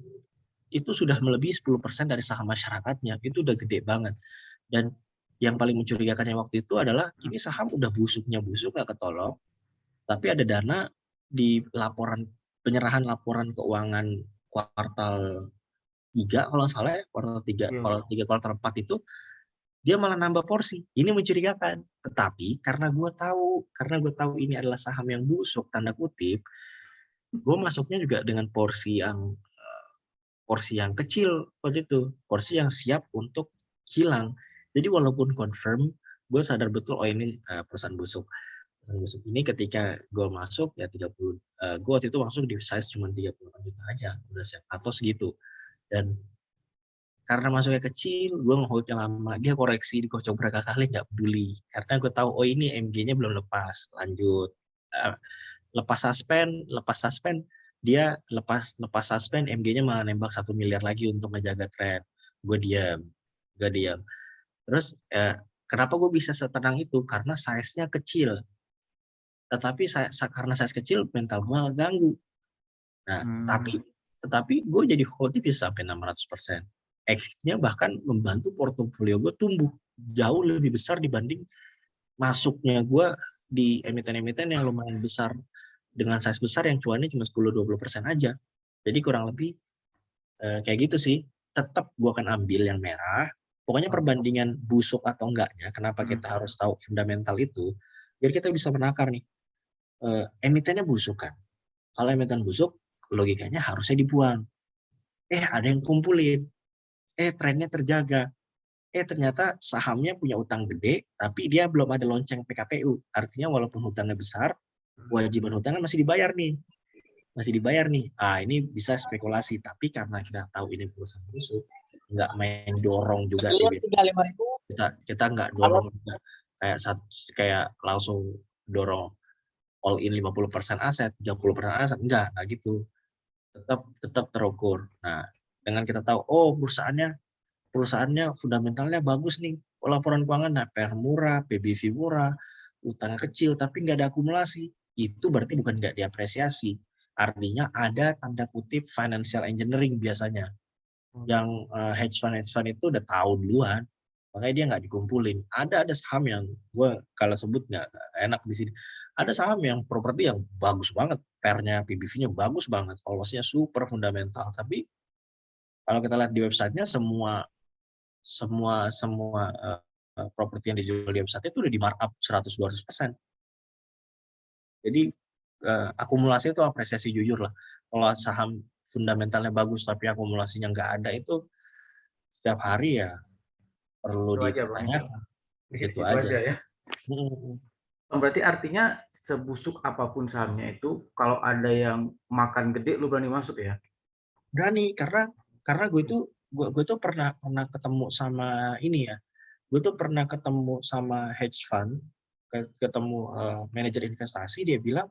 itu sudah melebihi 10% dari saham masyarakatnya. Itu udah gede banget. Dan yang paling mencurigakannya waktu itu adalah ini saham udah busuk nggak ketolong, tapi ada dana di penyerahan laporan keuangan kuartal 3 kalau salah ya, kuartal 4 itu dia malah nambah porsi. Ini mencurigakan. Tetapi karena gue tahu ini adalah saham yang busuk tanda kutip, gue masuknya juga dengan porsi yang kecil waktu itu, porsi yang siap untuk hilang. Jadi walaupun confirm, gue sadar betul ini perusahaan busuk. Ini ketika gue masuk ya 30, gue waktu itu masuk di size cuma 38 juta aja, udah siap atau segitu. Dan karena masuknya kecil, gue ngeholdnya lama, dia koreksi di kocok berapa kali nggak peduli, karena gue tahu ini MG-nya belum lepas, lanjut. Lepas suspend, dia lepas suspend, MG-nya malah nembak 1 miliar lagi untuk ngejaga tren. Gue diam. Terus kenapa gue bisa setenang itu? Karena size-nya kecil. Tetapi karena size kecil, mental gue ganggu. Nah, tetapi gue jadi holdnya bisa sampai 600%. Exit-nya bahkan membantu portofolio gue tumbuh jauh lebih besar dibanding masuknya gue di emiten-emiten yang lumayan besar dengan size besar yang cuannya cuma 10-20% aja. Jadi kurang lebih kayak gitu sih. Tetap gue akan ambil yang merah. Pokoknya perbandingan busuk atau enggaknya, kenapa kita harus tahu fundamental itu, biar kita bisa menakar nih. Emitennya busuk kan. Kalau emiten busuk, logikanya harusnya dibuang. Ada yang kumpulin. Trennya terjaga. Ternyata sahamnya punya utang gede, tapi dia belum ada lonceng PKPU. Artinya walaupun hutangnya besar, kewajiban hutangnya masih dibayar nih. Ini bisa spekulasi. Tapi karena kita tahu ini perusahaan busuk, nggak main dorong juga. Kita nggak dorong juga. Kayak langsung dorong all in 50% aset, 30% aset. Enggak gitu. Tetap terukur. Nah, dengan kita tahu, perusahaannya fundamentalnya bagus nih, laporan keuangan PR murah, PBV murah, utangnya kecil tapi nggak ada akumulasi, itu berarti bukan nggak diapresiasi. Artinya ada tanda kutip financial engineering biasanya. Yang hedge fund itu udah tahu duluan, makanya dia nggak dikumpulin. Ada saham yang gue kalau sebut nggak enak di sini. Ada saham yang properti yang bagus banget, PER-nya, PBV-nya bagus banget, valuasinya super fundamental. Tapi kalau kita lihat di websitenya semua properti yang dijual di website itu udah di markup 100-200%. Jadi akumulasi itu apresiasi jujur lah. Kalau saham fundamentalnya bagus tapi akumulasinya nggak ada, itu setiap hari ya perlu dipertanyakan. Di Gitu situ aja. aja ya. Berarti artinya sebusuk apapun sahamnya itu, kalau ada yang makan gede, lu berani masuk ya? Berani, karena gue tuh pernah ketemu sama ini ya. Gue tuh pernah ketemu sama hedge fund, ketemu manajer investasi, dia bilang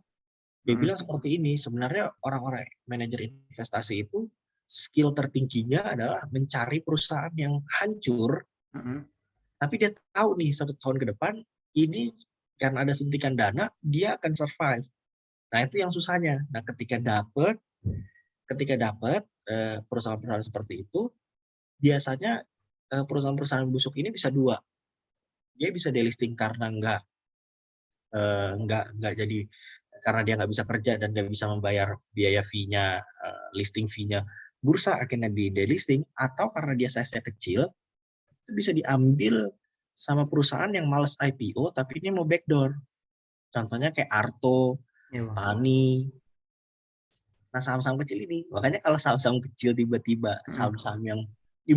seperti ini, sebenarnya orang-orang manajer investasi itu skill tertingginya adalah mencari perusahaan yang hancur, tapi dia tahu nih 1 tahun ke depan ini karena ada suntikan dana dia akan survive. Nah itu yang susahnya. Nah ketika dapat perusahaan-perusahaan seperti itu, biasanya perusahaan-perusahaan busuk ini bisa dua. Dia bisa delisting karena nggak jadi, karena dia nggak bisa kerja dan nggak bisa membayar biaya fee-nya, listing fee-nya, bursa akhirnya di delisting, atau karena dia size-nya kecil, itu bisa diambil sama perusahaan yang males IPO tapi ini mau backdoor. Contohnya kayak Arto, Pani. Nah saham-saham kecil ini, makanya kalau saham-saham kecil tiba-tiba saham-saham yang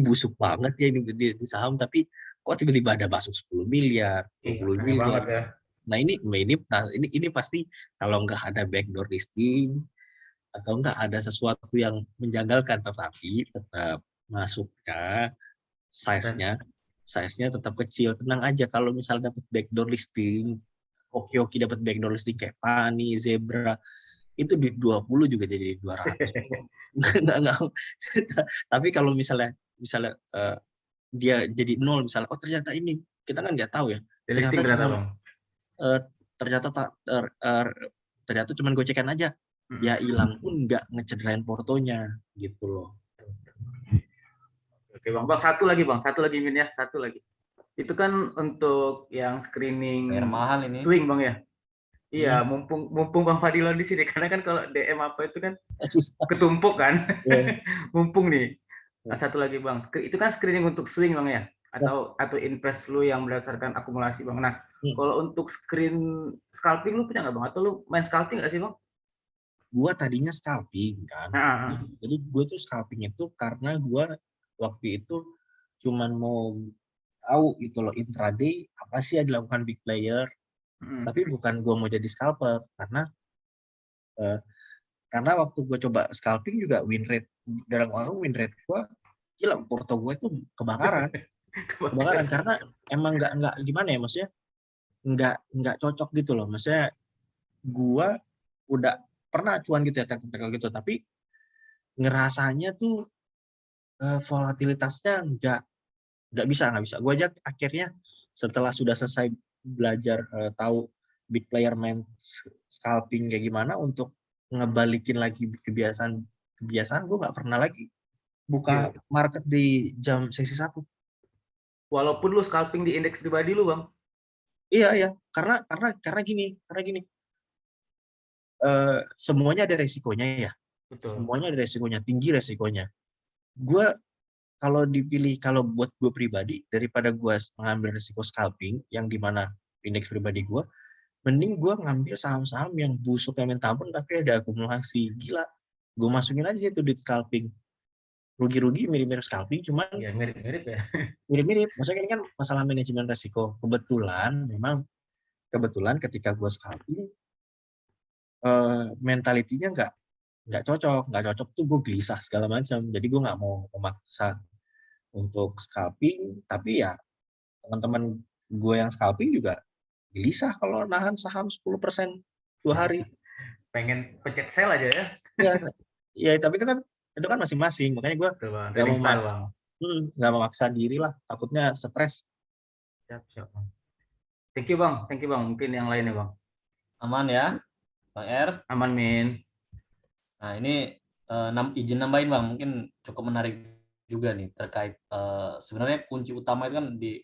busuk banget ya di saham, tapi kok tiba-tiba ada masuk 10 miliar, 20 miliar. Ya. Nah ini pasti kalau nggak ada backdoor listing atau nggak ada sesuatu yang menjanggalkan, tetapi tetap masuknya size-nya tetap kecil. Tenang aja kalau misal dapat backdoor listing, Oke dapat backdoor listing kayak Pani, Zebra, itu di 20 juga jadi 200. Enggak. Tapi kalau misalnya dia jadi 0 misalnya, oh ternyata ini, kita kan nggak tahu ya. Ternyata cuma gocekan aja. Ya hilang pun nggak ngecederain portonya gitu loh. Oke Bang, satu lagi Min ya, satu lagi. Itu kan untuk yang screening mahal ini. Swing Bang ya. Iya, mumpung Bang Fadilon di sini, karena kan kalau DM apa itu kan ketumpuk kan. Mumpung nih. Nah, satu lagi Bang, itu kan screening untuk swing Bang ya, atau invest lu yang berdasarkan akumulasi Bang. Nah, kalau untuk screen scalping lu punya nggak Bang? Atau lu main scalping nggak sih Bang? Gua tadinya scalping kan. Jadi gue tuh scalping itu karena gue waktu itu cuman mau tahu gitu loh, intraday apa sih yang dilakukan big player. Tapi bukan gue mau jadi scalper, karena waktu gue coba scalping juga win rate gue gila, porto gue itu kebakaran karena emang nggak gimana ya, maksudnya nggak cocok gitu loh. Maksudnya gue udah pernah cuan gitu ya, teknikal gitu, tapi ngerasanya tuh volatilitasnya nggak bisa. Gue aja akhirnya setelah sudah selesai belajar tahu big player main scalping kayak gimana, untuk ngebalikin lagi kebiasaan gue nggak pernah lagi buka market di jam sesi 1. Walaupun lu scalping di indeks pribadi lu Bang. Iya, karena gini. Semuanya ada resikonya ya. Betul. Semuanya ada resikonya, tinggi resikonya. Gue kalau buat gue pribadi, daripada gue mengambil resiko scalping yang dimana indeks pribadi gue, mending gue ngambil saham-saham yang busuknya mentabung tapi ada akumulasi. Gila, gue masukin aja itu di scalping. Rugi-rugi mirip-mirip scalping, cuman ya mirip-mirip ya. Mirip-mirip, maksudnya ini kan masalah manajemen resiko. Kebetulan ketika gue scalping, mentalitinya nggak cocok tuh, gue gelisah segala macam. Jadi gue nggak mau memaksa untuk scalping, tapi ya teman-teman gue yang scalping juga gelisah kalau nahan saham 10% 2 hari. Pengen pencet sell aja ya. Ya tapi itu kan masing-masing, makanya gue nggak mau memaksa diri lah, takutnya stres. Siap. Thank you Bang. Mungkin yang lainnya Bang. Aman ya, Bang R? Aman Min. Nah, ini izin nambahin Bang, mungkin cukup menarik juga nih terkait sebenarnya kunci utama itu kan di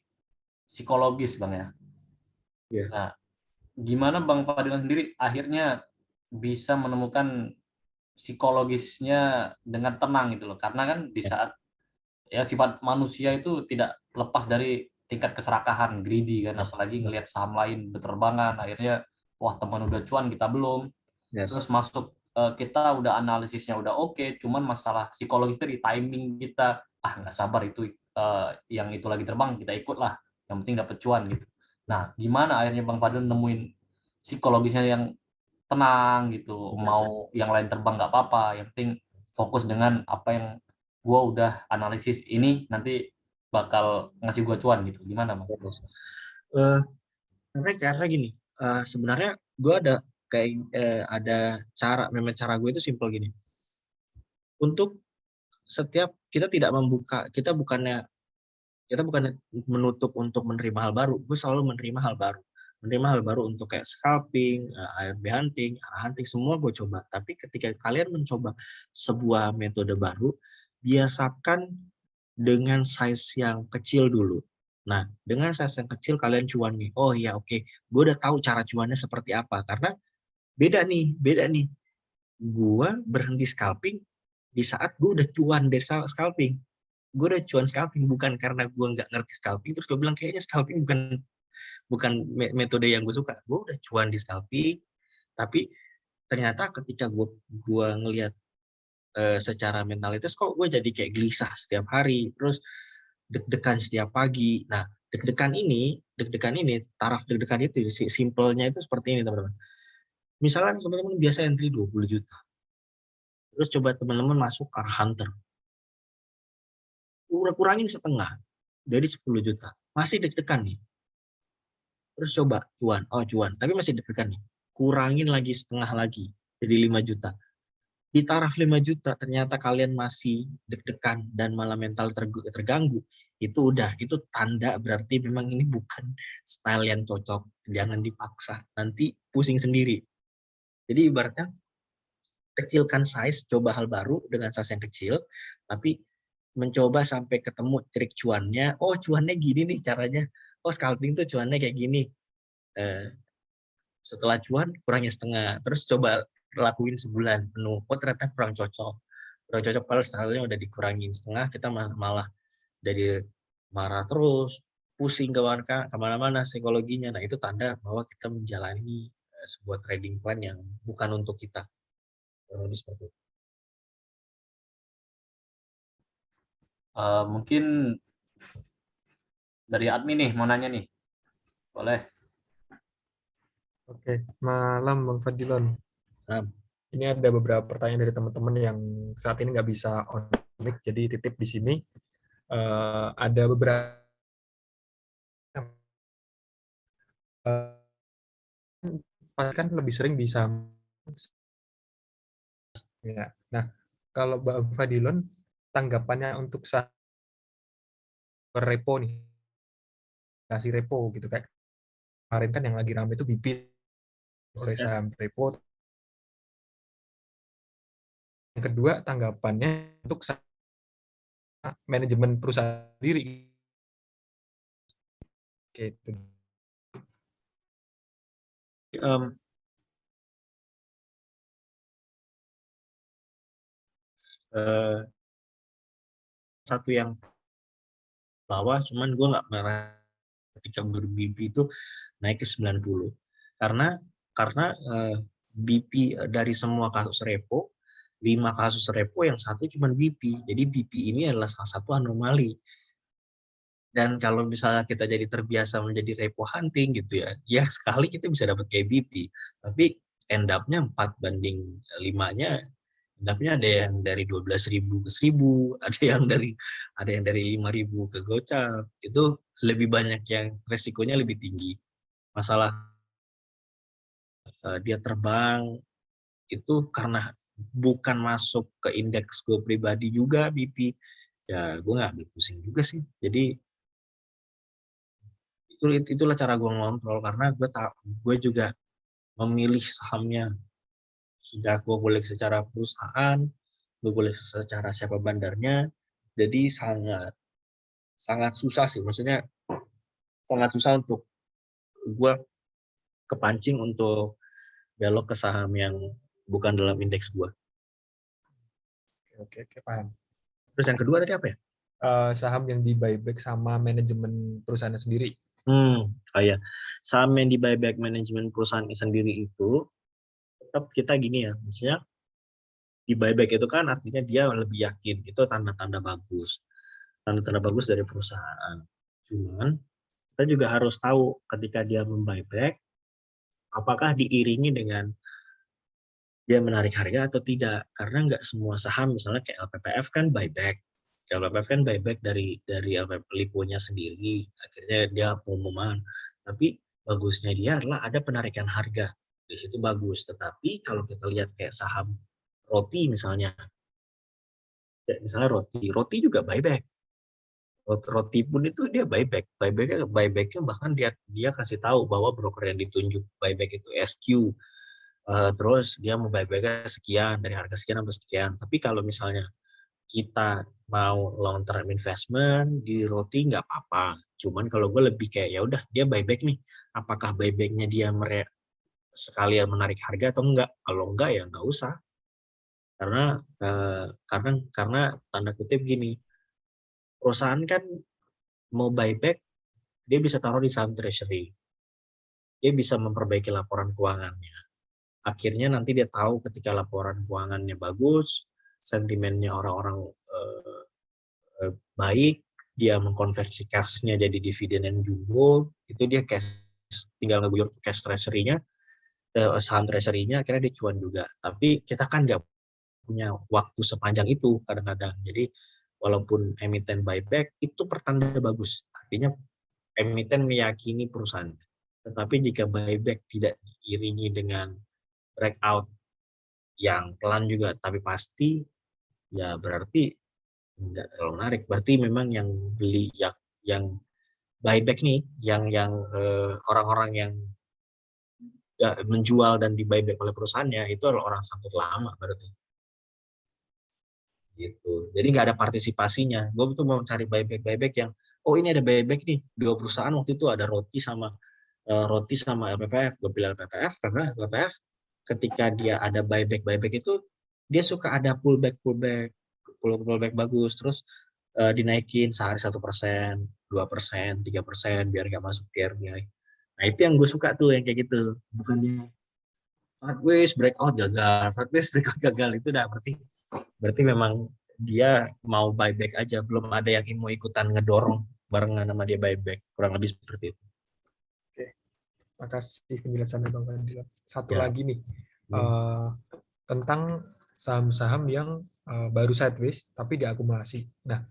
psikologis Bang ya. Iya. Nah, gimana Bang Fadilan sendiri akhirnya bisa menemukan psikologisnya dengan tenang gitu loh. Karena kan di saat ya sifat manusia itu tidak lepas dari tingkat keserakahan, greedy kan, Yes. apalagi ngelihat saham lain berterbangan, akhirnya wah teman udah cuan kita belum. Yes. Terus masuk kita udah analisisnya udah oke, cuman masalah psikologisnya di timing kita nggak sabar itu yang itu lagi terbang kita ikut lah, yang penting dapat cuan gitu. Nah gimana akhirnya Bang Fadil nemuin psikologisnya yang tenang gitu, Yes. mau yang lain terbang nggak apa-apa, yang penting fokus dengan apa yang gua udah analisis ini nanti bakal ngasih gua cuan gitu. Gimana Bang? Yes. Karena gini, sebenarnya gue ada ada cara gue itu simple gini. Untuk setiap kita tidak membuka, kita bukannya menutup untuk menerima hal baru. Gue selalu menerima hal baru untuk kayak scalping, ARB hunting, arah hunting, semua gue coba. Tapi ketika kalian mencoba sebuah metode baru, biasakan dengan size yang kecil dulu. Nah, dengan size yang kecil kalian cuan nih. Oh iya, oke. Gue udah tahu cara cuannya seperti apa. Karena beda nih. Gue berhenti scalping di saat gue udah cuan dari scalping. Gue udah cuan scalping bukan karena gue nggak ngerti scalping. Terus gue bilang kayaknya scalping bukan metode yang gue suka. Gue udah cuan di scalping, tapi ternyata ketika gue ngelihat secara mentalitas kok gue jadi kayak gelisah setiap hari, terus deg-degan setiap pagi. Nah, deg-degan ini, taraf deg-degan itu, simpelnya itu seperti ini teman-teman. Misalnya teman-teman biasa entry 20 juta, terus coba teman-teman masuk ke hunter, kurangin setengah, jadi 10 juta, masih deg-degan nih. Terus coba cuan, tapi masih deg-degan nih, kurangin lagi setengah lagi, jadi 5 juta. Di taraf 5 juta ternyata kalian masih deg-degan dan malah mental terganggu, itu tanda berarti memang ini bukan style yang cocok. Jangan dipaksa, nanti pusing sendiri. Jadi ibaratnya kecilkan size, coba hal baru dengan size yang kecil, tapi mencoba sampai ketemu trik cuannya. Oh, cuannya gini nih caranya. Oh, scalping tuh cuannya kayak gini. Setelah cuan kurangnya setengah, terus coba lakuin sebulan penuh. Oh, ternyata kurang cocok kalau stylenya udah dikurangin setengah, kita malah jadi marah terus, pusing kemana-mana psikologinya. Nah, itu tanda bahwa kita menjalani sebuah trading plan yang bukan untuk kita. Lebih seperti itu. Mungkin dari admin nih mau nanya nih, boleh? Oke, malam Bang Fadilon. Ini ada beberapa pertanyaan dari teman-teman yang saat ini nggak bisa on mic, jadi titip di sini. Ada beberapa kan lebih sering bisa. Ya. Nah, kalau Bang Fadilon tanggapannya untuk repo nih, kasih repo gitu kayak kemarin kan yang lagi ramai itu BP oleh saham repo. Yang kedua, tanggapannya untuk manajemen perusahaan sendiri. Gitu. Satu yang bawah, cuman gue nggak merah ketika BP itu naik ke 90. Karena BP dari semua kasus repo, 5 kasus repo yang satu cuma BP. Jadi BP ini adalah salah satu anomali. Dan kalau misalnya kita jadi terbiasa menjadi repo hunting gitu ya sekali kita bisa dapat kayak BP. Tapi end up-nya 4:5-nya, end up-nya ada yang dari 12.000 ke 1.000, ada yang dari 5.000 ke gocap. Itu lebih banyak yang resikonya lebih tinggi. Masalah dia terbang itu karena bukan masuk ke indeks gue pribadi juga BP. Ya gue nggak ambil pusing juga sih. Jadi itulah cara gue ngontrol, karena gue juga memilih sahamnya. Sudah gue boleh secara perusahaan, gue boleh secara siapa bandarnya, jadi sangat susah sih, maksudnya sangat susah untuk gue kepancing untuk belok ke saham yang bukan dalam indeks gue. Oke, paham. Terus yang kedua tadi apa ya? Saham yang di buyback sama manajemen perusahaannya sendiri. Iya. Saham yang di buyback manajemen perusahaan sendiri itu tetap kita gini ya, maksudnya di buyback itu kan artinya dia lebih yakin, itu tanda-tanda bagus dari perusahaan. Cuman kita juga harus tahu ketika dia membuyback, apakah diiringi dengan dia menarik harga atau tidak, karena nggak semua saham misalnya kayak LPPF kan buyback. LPPF kan buyback dari LPPF Lipo-nya sendiri, akhirnya dia pengumuman. Tapi bagusnya dia adalah ada penarikan harga, di situ bagus. Tetapi kalau kita lihat kayak saham roti misalnya, kayak misalnya roti juga buyback. Roti pun itu dia buybacknya bahkan dia kasih tahu bahwa broker yang ditunjuk buyback itu SQ. Terus dia mau buyback sekian, dari harga sekian sampai sekian. Tapi kalau misalnya kita mau long term investment di roti nggak apa-apa. Cuman kalau gue lebih kayak ya udah dia buyback nih, apakah buybacknya dia sekalian menarik harga atau enggak? Kalau enggak ya nggak usah. Karena tanda kutip gini, perusahaan kan mau buyback, dia bisa taruh di saham treasury, dia bisa memperbaiki laporan keuangannya. Akhirnya nanti dia tahu ketika laporan keuangannya bagus, sentimennya orang-orang baik, dia mengkonversi cash-nya jadi dividen yang jumbo, itu dia tinggal ngeguyur cash treasury-nya, saham treasury-nya, akhirnya dia cuan juga. Tapi kita kan nggak punya waktu sepanjang itu kadang-kadang. Jadi walaupun emiten buyback, itu pertanda bagus. Artinya emiten meyakini perusahaan. Tetapi jika buyback tidak diiringi dengan breakout yang pelan juga tapi pasti, ya berarti nggak terlalu menarik. Berarti memang yang beli yang buyback nih, yang orang-orang yang menjual dan di buyback oleh perusahaannya itu adalah orang sangkut lama berarti. Gitu. Jadi nggak ada partisipasinya. Gue tuh mau cari buyback yang ini ada buyback nih, 2 perusahaan waktu itu ada roti sama LPPF. Gue pilih LPPF karena LPPF ketika dia ada buyback itu dia suka ada pullback bagus, terus dinaikin sehari 1%, 2%, 3% biar nggak masuk RBI. Nah itu yang gue suka tuh yang kayak gitu, bukannya sideways breakout gagal, itu udah berarti memang dia mau buyback aja, belum ada yang mau ikutan ngedorong barengan sama dia buyback, kurang lebih seperti itu. Makasih penjelasannya Bang Fadil. Satu Ya. lagi nih, tentang saham-saham yang baru sideways tapi diakumulasi. Nah,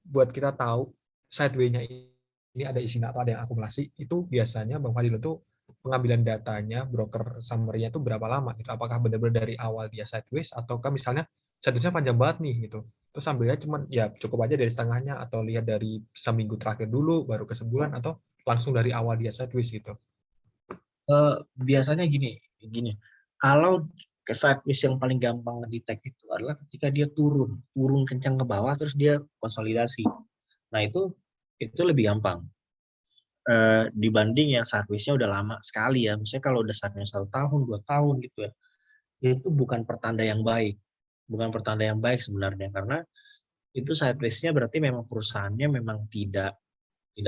buat kita tahu sideways-nya ini ada isi atau ada yang akumulasi, itu biasanya Bang Fadil itu pengambilan datanya, broker summary-nya itu berapa lama? Gitu. Apakah benar-benar dari awal dia sideways, ataukah misalnya sideways-nya panjang banget nih, gitu. Terus ambilnya cuman, ya cukup aja dari setengahnya, atau lihat dari seminggu terakhir dulu, baru ke sebulan, atau langsung dari awal dia sideways gitu. Biasanya gini, kalau ke sideways yang paling gampang detect itu adalah ketika dia turun kencang ke bawah terus dia konsolidasi. Nah itu lebih gampang dibanding yang sideways-nya udah lama sekali ya. Misalnya kalau udah sideways 1 tahun, 2 tahun gitu ya, itu bukan pertanda yang baik. Sebenarnya, karena itu sideways-nya berarti memang perusahaannya memang tidak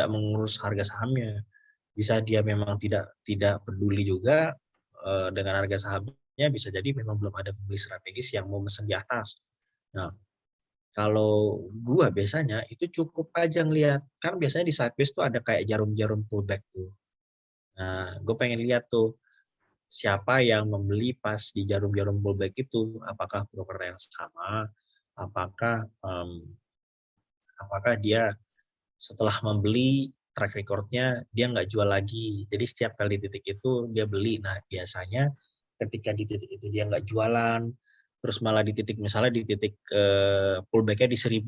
mengurus harga sahamnya. Bisa dia memang tidak peduli juga dengan harga sahamnya, bisa jadi memang belum ada pembeli strategis yang mau mesen di atas. Nah, kalau gua biasanya itu cukup aja ngeliat, kan biasanya di sideways tuh ada kayak jarum-jarum pullback tuh. Nah, gue pengen lihat tuh siapa yang membeli pas di jarum-jarum pullback itu, apakah broker yang sama, apakah dia setelah membeli track record-nya dia nggak jual lagi. Jadi setiap kali di titik itu dia beli. Nah biasanya ketika di titik itu dia nggak jualan, terus malah di titik misalnya di titik pullback-nya di 1000,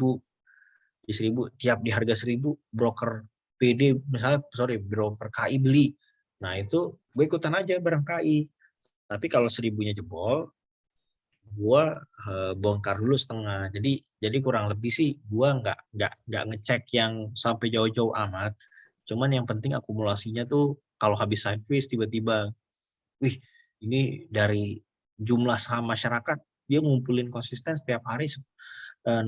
tiap di harga 1000 broker PD misalnya, broker KI beli. Nah itu gue ikutan aja bareng KI. Tapi kalau 1000-nya jebol, gue bongkar dulu setengah. Jadi kurang lebih sih gue nggak ngecek yang sampai jauh-jauh amat. Cuman yang penting akumulasinya tuh kalau habis sideways tiba-tiba, wih ini dari jumlah saham masyarakat dia ngumpulin konsisten setiap hari 0,5%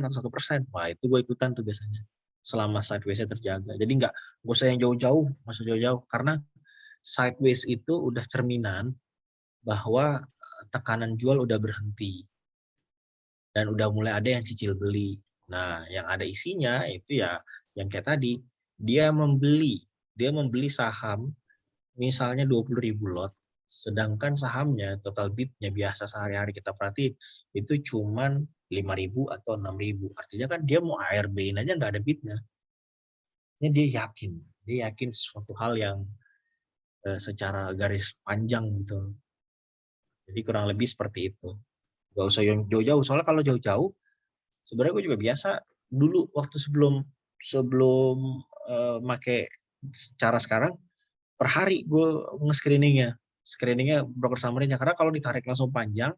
atau 1%. Wah itu gue ikutan tuh biasanya selama sideways-nya terjaga. Jadi nggak usah yang jauh-jauh, masuk jauh-jauh karena sideways itu udah cerminan bahwa tekanan jual udah berhenti dan udah mulai ada yang cicil beli. Nah, yang ada isinya itu ya yang kayak tadi, dia membeli saham misalnya 20.000 lot, sedangkan sahamnya total bidnya biasa sehari-hari kita perhatiin itu cuman 5.000 atau 6.000. Artinya kan dia mau ARB-in aja nggak ada bidnya. Ini dia yakin sesuatu hal yang secara garis panjang gitu. Jadi kurang lebih seperti itu. Gak usah yang jauh-jauh, soalnya kalau jauh-jauh sebenarnya gue juga biasa dulu waktu sebelum make cara sekarang per hari gue screeningnya broker summary-nya, karena kalau ditarik langsung panjang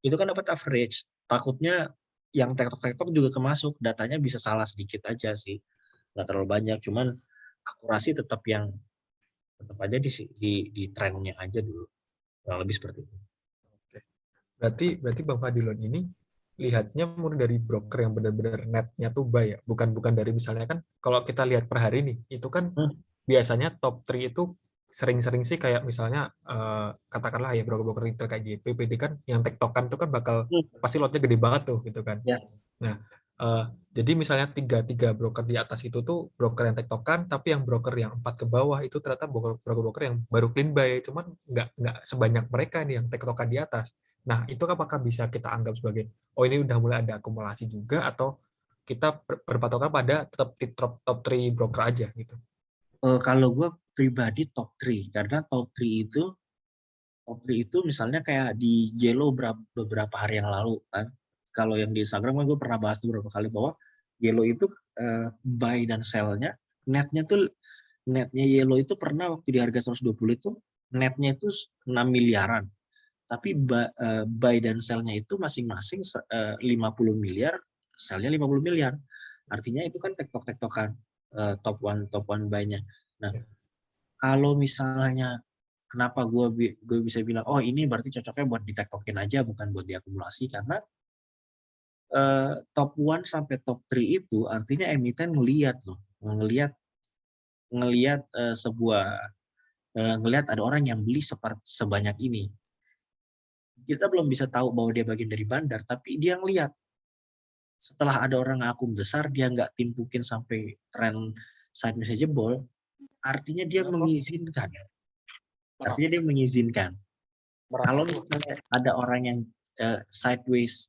itu kan dapat average, takutnya yang tektok juga kemasuk, datanya bisa salah sedikit aja sih, nggak terlalu banyak, cuman akurasi tetap aja di trennya aja dulu, kurang lebih seperti itu. Berarti Bang Fadilon ini lihatnya murni dari broker yang benar-benar netnya tuh buy ya, bukan dari misalnya kan kalau kita lihat per hari nih, itu kan biasanya top 3 itu sering-sering sih kayak misalnya katakanlah ya broker-broker retail kayak JP, PD kan yang tektokan tuh kan bakal pasti lotnya gede banget tuh gitu kan. Ya. Nah, jadi misalnya tiga broker di atas itu tuh broker yang tektokan, tapi yang broker yang 4 ke bawah itu ternyata broker-broker yang baru clean buy, cuman nggak sebanyak mereka nih yang tektokan di atas. Nah, itu apakah bisa kita anggap sebagai, oh ini udah mulai ada akumulasi juga, atau kita berpatokan pada tetap di top 3 broker aja gitu? Kalau gue pribadi top 3, karena top 3 itu misalnya kayak di Yellow beberapa hari yang lalu kan. Kalau yang di Instagram kan gue pernah bahas beberapa kali bahwa Yellow itu buy dan sell-nya, netnya Yellow itu pernah waktu di harga 120 itu netnya itu 6 miliaran. Tapi buy dan sell-nya itu masing-masing 50 miliar, sell-nya 50 miliar. Artinya itu kan tektok-tektokan top one buy-nya. Nah, kalau misalnya kenapa gue bisa bilang oh ini berarti cocoknya buat ditektokin aja bukan buat diakumulasi, karena top 1 sampai top 3 itu artinya emiten ngelihat ngelihat ada orang yang beli sebanyak ini. Kita belum bisa tahu bahwa dia bagian dari bandar, tapi dia ngelihat setelah ada orang ngakum besar, dia nggak timpukin sampai tren sideways jebol, artinya dia mengizinkan. Kalau misalnya ada orang yang sideways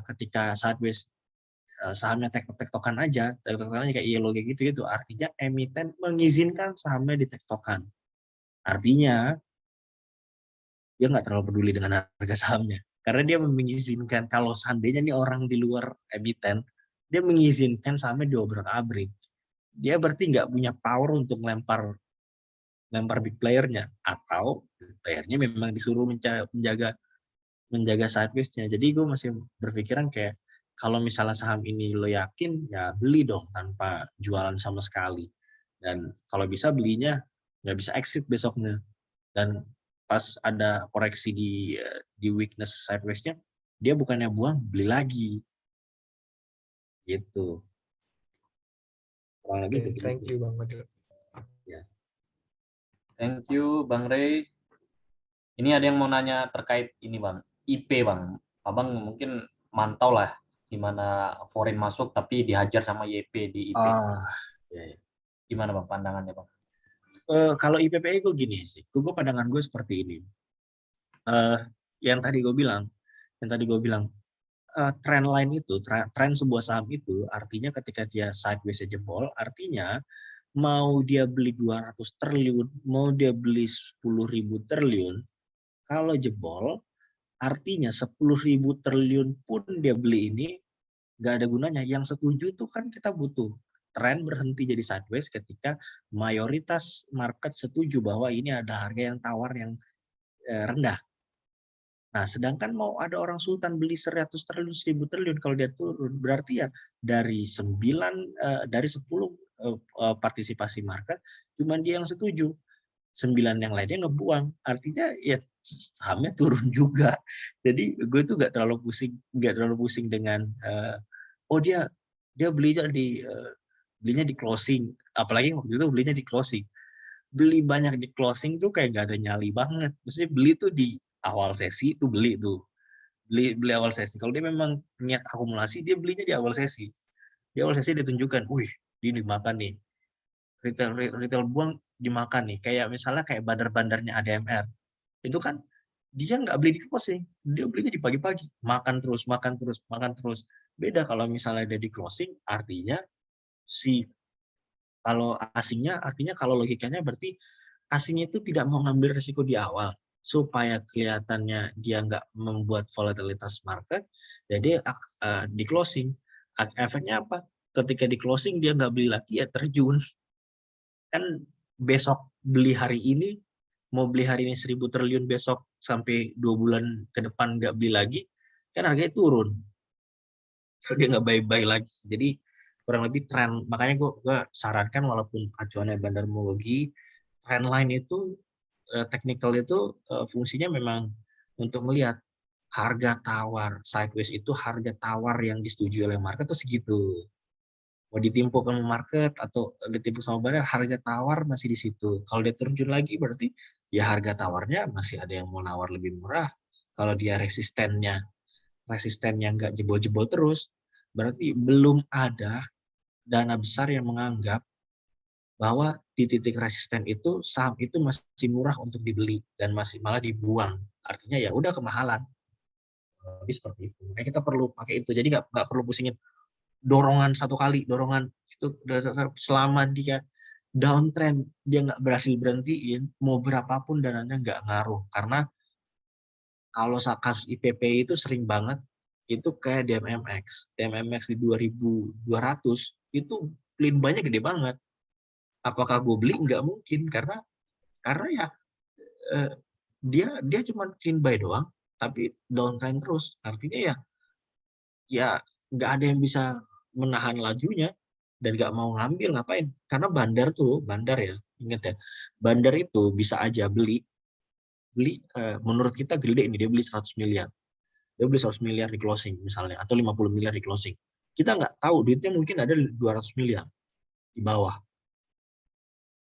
ketika sideways sahamnya tektokan aja kayak Yellow kayak gitu, artinya emiten mengizinkan sahamnya ditektokan. Artinya dia nggak terlalu peduli dengan harga sahamnya, karena dia mengizinkan. Kalau seandainya nih orang di luar emiten, dia mengizinkan sahamnya diobrak-abrik, dia berarti nggak punya power untuk lempar big player-nya, atau big player-nya memang disuruh menjaga sideways-nya. Jadi gue masih berpikiran kayak kalau misalnya saham ini lo yakin, ya beli dong tanpa jualan sama sekali. Dan kalau bisa belinya nggak bisa exit besoknya. Dan pas ada koreksi di weakness sideways-nya, dia bukannya buang, beli lagi. Gitu. Kurang lebih begitu. Thank you Bang Fadilon. Ya. Thank you Bang Rey. Ini ada yang mau nanya terkait ini Bang, IP Bang. Abang mungkin mantau lah di mana foreign masuk tapi dihajar sama YP di IP. Ya. Gimana Bang pandangannya Bang? Kalau IPPI gue gini sih, gue pandangan gue seperti ini. Yang tadi gue bilang, trend line itu, tren sebuah saham itu, artinya ketika dia sideways jebol, artinya mau dia beli 200 triliun, mau dia beli 10.000 triliun, kalau jebol, artinya 10.000 triliun pun dia beli ini, nggak ada gunanya. Yang setuju tuh kan kita butuh tren berhenti jadi sideways ketika mayoritas market setuju bahwa ini ada harga yang tawar yang rendah. Nah, sedangkan mau ada orang sultan beli 100 triliun, 1000 triliun, kalau dia turun, berarti ya dari 10 partisipasi market, cuma dia yang setuju. 9 yang lainnya ngebuang. Artinya ya sahamnya turun juga. Jadi gue tuh nggak terlalu pusing dengan oh dia belinya di closing. Apalagi waktu itu belinya di closing. Beli banyak di closing tuh kayak gak ada nyali banget. Maksudnya beli tuh di awal sesi tuh beli tuh. Beli awal sesi. Kalau dia memang niat akumulasi, dia belinya di awal sesi. Di awal sesi dia tunjukkan, wih, ini dimakan nih. Retail buang dimakan nih. Kayak misalnya kayak bandar-bandarnya ADMR. Itu kan dia nggak beli di closing. Dia belinya di pagi-pagi. Makan terus. Beda kalau misalnya dia di closing, artinya kalau asingnya, artinya kalau logikanya berarti asingnya itu tidak mau ngambil risiko di awal supaya kelihatannya dia nggak membuat volatilitas market, jadi di closing. Efeknya apa? Ketika di closing dia nggak beli lagi, ya terjun. Kan besok beli hari ini, mau beli hari ini 1000 triliun, besok sampai 2 bulan ke depan nggak beli lagi, kan harganya turun. Dia nggak buy lagi. Jadi kurang lebih tren, makanya gue sarankan walaupun acuannya bandarmologi, trend line itu technical itu fungsinya memang untuk melihat harga tawar sideways itu, harga tawar yang disetujui oleh market itu segitu. Mau ditimpuk sama market atau ditimpuk sama bandar, harga tawar masih di situ. Kalau dia terjun lagi berarti ya harga tawarnya masih ada yang mau nawar lebih murah. Kalau dia resistennya nggak jebol-jebol terus, berarti belum ada dana besar yang menganggap bahwa di titik resisten itu saham itu masih murah untuk dibeli dan masih malah dibuang. Artinya ya udah kemahalan. Jadi seperti itu. Makanya kita perlu pakai itu. Jadi nggak perlu pusingin dorongan satu kali, dorongan itu selama dia downtrend dia nggak berhasil berhentiin, mau berapapun dananya nggak ngaruh. Karena kalau kasus IPP itu sering banget itu kayak DMMX. DMMX di 2200 itu clean buy-nya gede banget. Apakah gue beli? Nggak mungkin, karena ya dia cuma clean buy doang, tapi downtrend terus. Artinya ya nggak ada yang bisa menahan lajunya dan nggak mau ngambil, ngapain? Karena bandar ya, ingat ya, bandar itu bisa aja beli menurut kita gede ini, dia beli 100 miliar. Dia beli 100 miliar di closing misalnya, atau 50 miliar di closing. Kita nggak tahu, duitnya mungkin ada 200 miliar di bawah.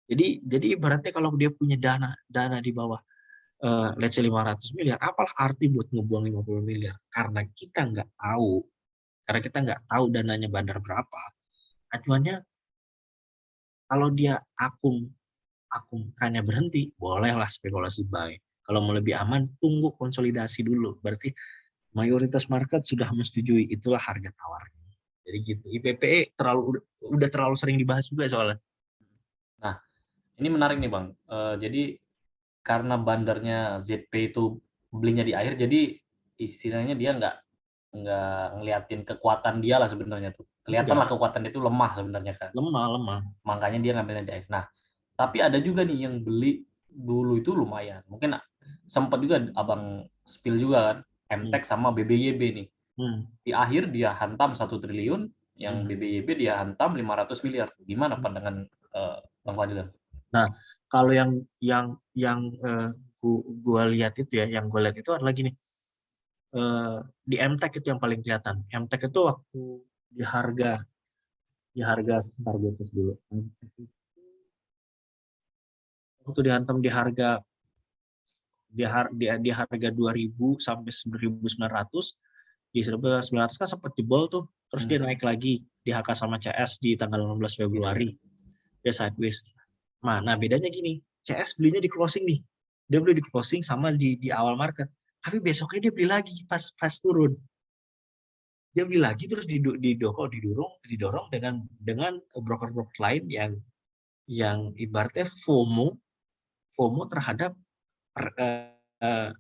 Jadi ibaratnya kalau dia punya dana di bawah, let's say 500 miliar, apalah arti buat ngebuang 50 miliar? Karena kita nggak tahu dananya bandar berapa. Acuannya kalau dia trennya berhenti, bolehlah spekulasi buy. Kalau mau lebih aman, tunggu konsolidasi dulu. Berarti mayoritas market sudah menyetujui itulah harga tawarnya. Jadi gitu. IPPE udah terlalu sering dibahas juga soalnya. Nah, ini menarik nih Bang. Jadi karena bandarnya ZP itu belinya di akhir, jadi istilahnya dia nggak ngeliatin kekuatan dia lah sebenarnya tuh. Kelihatan lah kekuatan dia itu lemah sebenarnya kan. Lemah. Makanya dia ngambilnya di akhir. Nah, tapi ada juga nih yang beli dulu itu lumayan. Mungkin sempat juga Abang spill juga kan, MTEK sama BBYB nih. Di akhir dia hantam 1 triliun, yang BBYB dia hantam 500 miliar. Gimana pandangan Bang Fadilan? Nah, kalau yang gue lihat itu ya, adalah gini. Di MTEK itu yang paling kelihatan. MTEK itu waktu di harga sebentar gue tes dulu. Waktu dihantam di harga 2000 sampai 1900, di 1900 kan sempat jebol tuh, terus dia naik lagi di HK sama CS di tanggal 16 Februari. Dia sideways. Nah, bedanya gini, CS belinya di closing nih. Dia beli di closing sama di awal market. Tapi besoknya dia beli lagi pas turun. Dia beli lagi terus didorong dengan broker-broker lain yang ibaratnya FOMO terhadap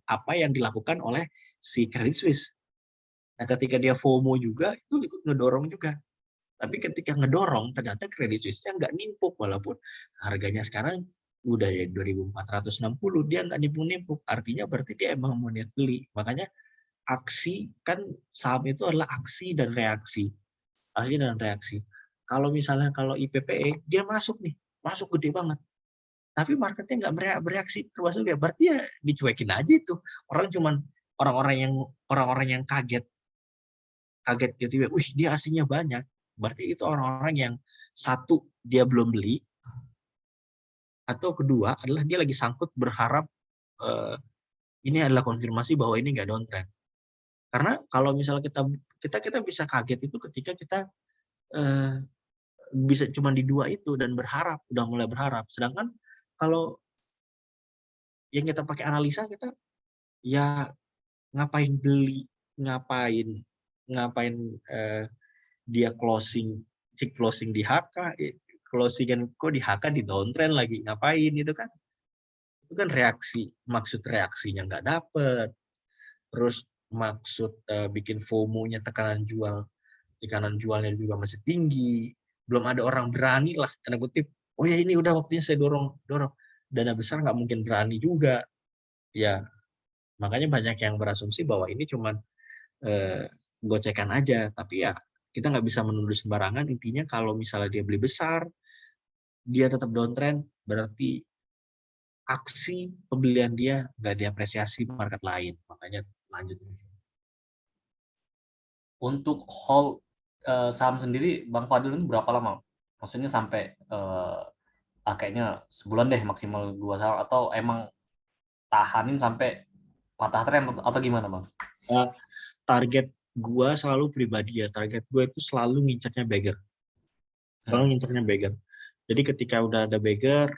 apa yang dilakukan oleh si Credit Suisse. Nah, ketika dia FOMO juga, itu ngedorong juga. Tapi ketika ngedorong, ternyata Credit Suisse-nya nggak nimpuk, walaupun harganya sekarang udah ya 2.460, dia nggak nimpuk-nimpuk. Artinya berarti dia emang mau niat beli. Makanya aksi, kan saham itu adalah aksi dan reaksi. Aksi dan reaksi. Kalau misalnya kalau IPPE, dia masuk nih, masuk gede banget. Tapi marketnya nggak bereaksi, termasuk ya, berarti ya dicuekin aja itu. Orang-orang yang kaget gitu, wih dia aslinya banyak. Berarti itu orang-orang yang satu dia belum beli, atau kedua adalah dia lagi sangkut berharap ini adalah konfirmasi bahwa ini nggak downtrend. Karena kalau misalnya kita bisa kaget itu ketika kita bisa cuma di dua itu dan berharap, udah mulai berharap. Sedangkan kalau yang kita pakai analisa, kita ya ngapain beli, ngapain dia closing di HK, closingan kok di HK di downtrend lagi, ngapain itu kan? Itu kan reaksi, maksud reaksinya nggak dapet, terus maksud bikin FOMO-nya tekanan jualnya juga masih tinggi, belum ada orang berani lah, tanda kutip, oh ya ini udah waktunya saya dorong, dana besar nggak mungkin berani juga, ya makanya banyak yang berasumsi bahwa ini cuman gocekan aja, tapi ya kita nggak bisa menuduh sembarangan. Intinya kalau misalnya dia beli besar, dia tetap downtrend, berarti aksi pembelian dia nggak diapresiasi market lain. Makanya lanjut. Untuk hold saham sendiri, Bang Fadil itu berapa lama? Maksudnya sampai kayaknya sebulan deh maksimal 2 saham, atau emang tahanin sampai patah tren atau gimana, Bang? Target gua selalu pribadi ya, target gua itu selalu ngincernya beggar. Selalu ngincernya beggar. Jadi ketika udah ada beggar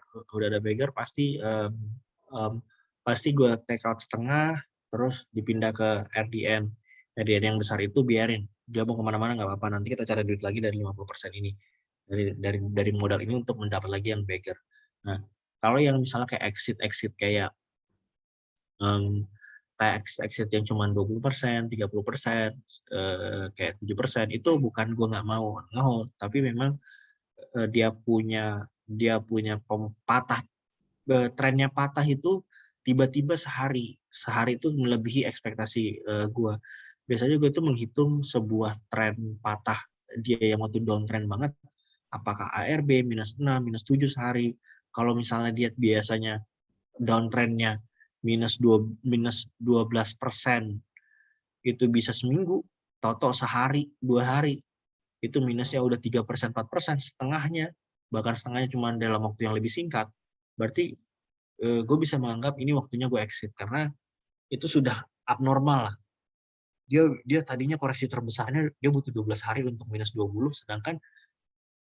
pasti pasti gue take out setengah, terus dipindah ke RDN. RDN yang besar itu biarin, dia mau kemana-mana nggak apa-apa, nanti kita cari duit lagi dari 50% ini, dari modal ini untuk mendapat lagi yang beggar. Nah, kalau yang misalnya kayak exit kayak exit yang cuma 20%, 30%, kayak 7%, itu bukan gue nggak mau, tapi memang dia punya patah, trennya patah itu tiba-tiba sehari itu melebihi ekspektasi gue. Biasanya gue itu menghitung sebuah tren patah dia yang waktu downtrend banget, apakah ARB -6, -7 sehari. Kalau misalnya dia biasanya downtrendnya -12%, itu bisa seminggu, tahu-tahu sehari, 2 hari, itu minusnya udah 3%, 4%, setengahnya, bahkan setengahnya cuma dalam waktu yang lebih singkat. Berarti gue bisa menganggap ini waktunya gue exit, karena itu sudah abnormal lah. Dia tadinya koreksi terbesarnya dia butuh 12 hari untuk -20, sedangkan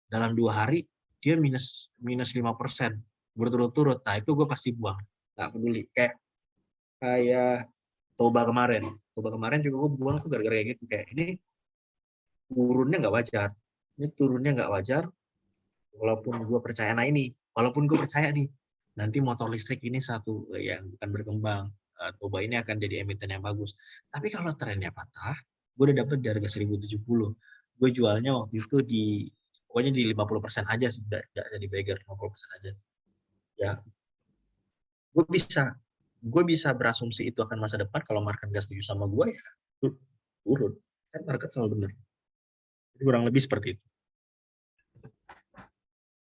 dalam 2 hari dia minus 5% berturut-turut. Nah itu gue pasti buang, nggak peduli. Kayak Toba kemarin juga gue buang tuh gara-gara kayak gitu. Kayak ini turunnya nggak wajar, walaupun gue percaya nih nanti motor listrik ini satu yang bukan berkembang, Toba ini akan jadi emiten yang bagus. Tapi kalau trennya patah, gue udah dapet di harga 1070. Gue jualnya waktu itu pokoknya di 50% aja sih, udah jadi beggar 50% aja. Ya, gue bisa berasumsi itu akan masa depan. Kalau market nggak setuju sama gue, ya turun. Kan market selalu benar. Kurang lebih seperti itu.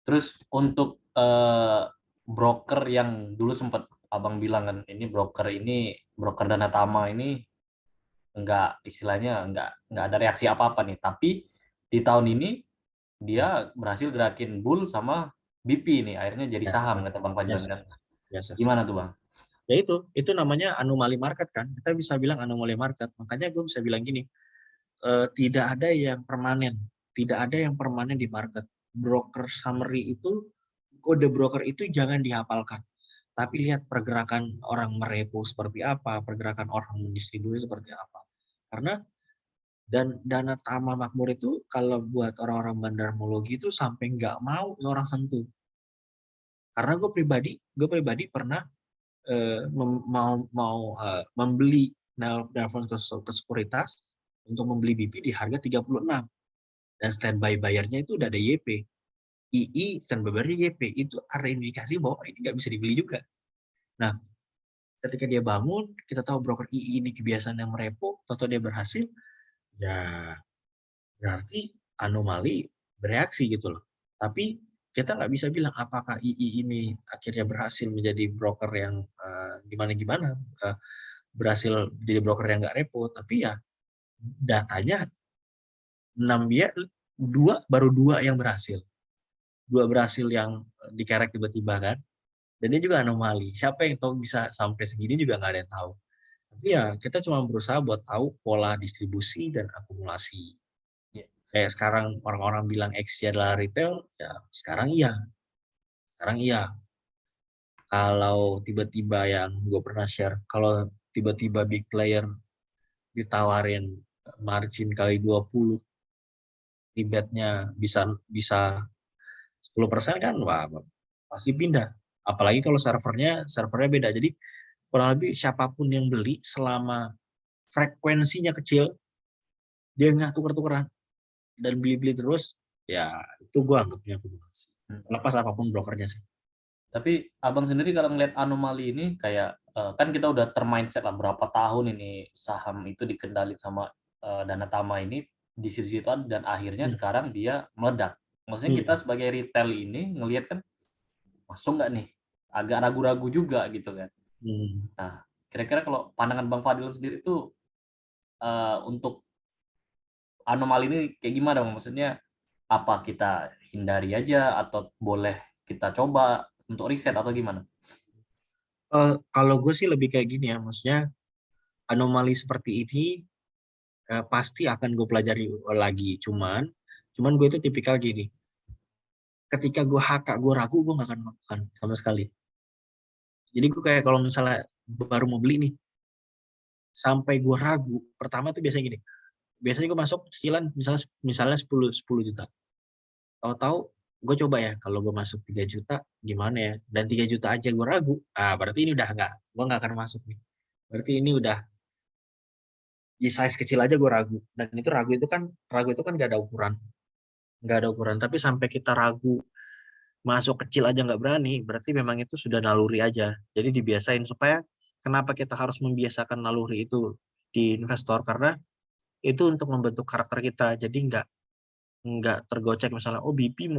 Terus untuk broker yang dulu sempat Abang bilang kan, ini broker Dana Tama ini istilahnya nggak ada reaksi apa-apa nih, tapi di tahun ini dia berhasil gerakin bull sama BP nih, akhirnya jadi saham, kata Bang Fadlan kan. Gimana tuh, Bang? Ya itu namanya anomali market kan. Kita bisa bilang anomali market. Makanya gue bisa bilang gini, tidak ada yang permanen di market. Broker summary itu, kode broker itu jangan dihafalkan. Tapi lihat pergerakan orang merepo seperti apa, pergerakan orang mendistribusi seperti apa. Karena Dana Tama Makmur itu kalau buat orang-orang bandarmologi itu sampai nggak mau orang sentuh. Karena gue pribadi pernah mau membeli nelpon ke sekuritas, untuk membeli BP di harga 36. Dan standby bayarnya itu udah ada YP. II standby bayarnya YP. Itu ada indikasi bahwa ini nggak bisa dibeli juga. Nah, ketika dia bangun, kita tahu broker II ini kebiasaan yang merepo, atau dia berhasil, ya berarti anomali bereaksi gitu loh. Tapi kita nggak bisa bilang apakah II ini akhirnya berhasil menjadi broker yang gimana-gimana, berhasil jadi broker yang nggak repo, tapi ya datanya 6 dia, baru dua yang berhasil. 2 berhasil yang dikerek tiba-tiba kan. Dan dia juga anomali. Siapa yang tahu bisa sampai segini juga nggak ada yang tahu. Tapi ya kita cuma berusaha buat tahu pola distribusi dan akumulasi. Kayak sekarang orang-orang bilang XY adalah retail, ya sekarang iya. Sekarang iya. Kalau tiba-tiba yang gue pernah share, kalau tiba-tiba big player ditawarin margin kali 20, ribetnya bisa 10% kan, wah pasti pindah. Apalagi kalau servernya beda. Jadi kurang lebih siapapun yang beli selama frekuensinya kecil, dia nggak tuker-tukeran dan beli-beli terus, ya itu gue anggapnya akumulasi. Lepas apapun brokernya sih. Tapi abang sendiri kalau ngeliat anomali ini kayak kan kita udah termindset lah berapa tahun ini saham itu dikendali sama Dana Tama ini di situ dan akhirnya sekarang dia meledak. Maksudnya kita sebagai retail ini ngelihat kan masuk nggak nih, agak ragu-ragu juga gitu kan. Nah, kira-kira kalau pandangan Bang Fadil sendiri itu untuk anomali ini kayak gimana Bang? Maksudnya apa kita hindari aja atau boleh kita coba untuk riset atau gimana? Kalau gue sih lebih kayak gini ya, maksudnya anomali seperti ini pasti akan gue pelajari lagi. Cuman gue itu tipikal gini. Ketika gue gue ragu, gue nggak akan melakukan sama sekali. Jadi gue kayak kalau misalnya baru mau beli nih, sampai gue ragu, pertama tuh biasanya gini. Biasanya gue masuk cicilan misalnya 10 juta. Tahu-tahu gue coba ya, kalau gue masuk 3 juta gimana ya, dan 3 juta aja gue ragu, berarti ini udah gue nggak akan masuk nih. Berarti ini udah di size kecil aja gue ragu, dan itu ragu itu kan nggak ada ukuran, tapi sampai kita ragu masuk kecil aja nggak berani, berarti memang itu sudah naluri aja. Jadi dibiasain. Supaya kenapa kita harus membiasakan naluri itu di investor, karena itu untuk membentuk karakter kita. Jadi nggak tergocek misalnya BP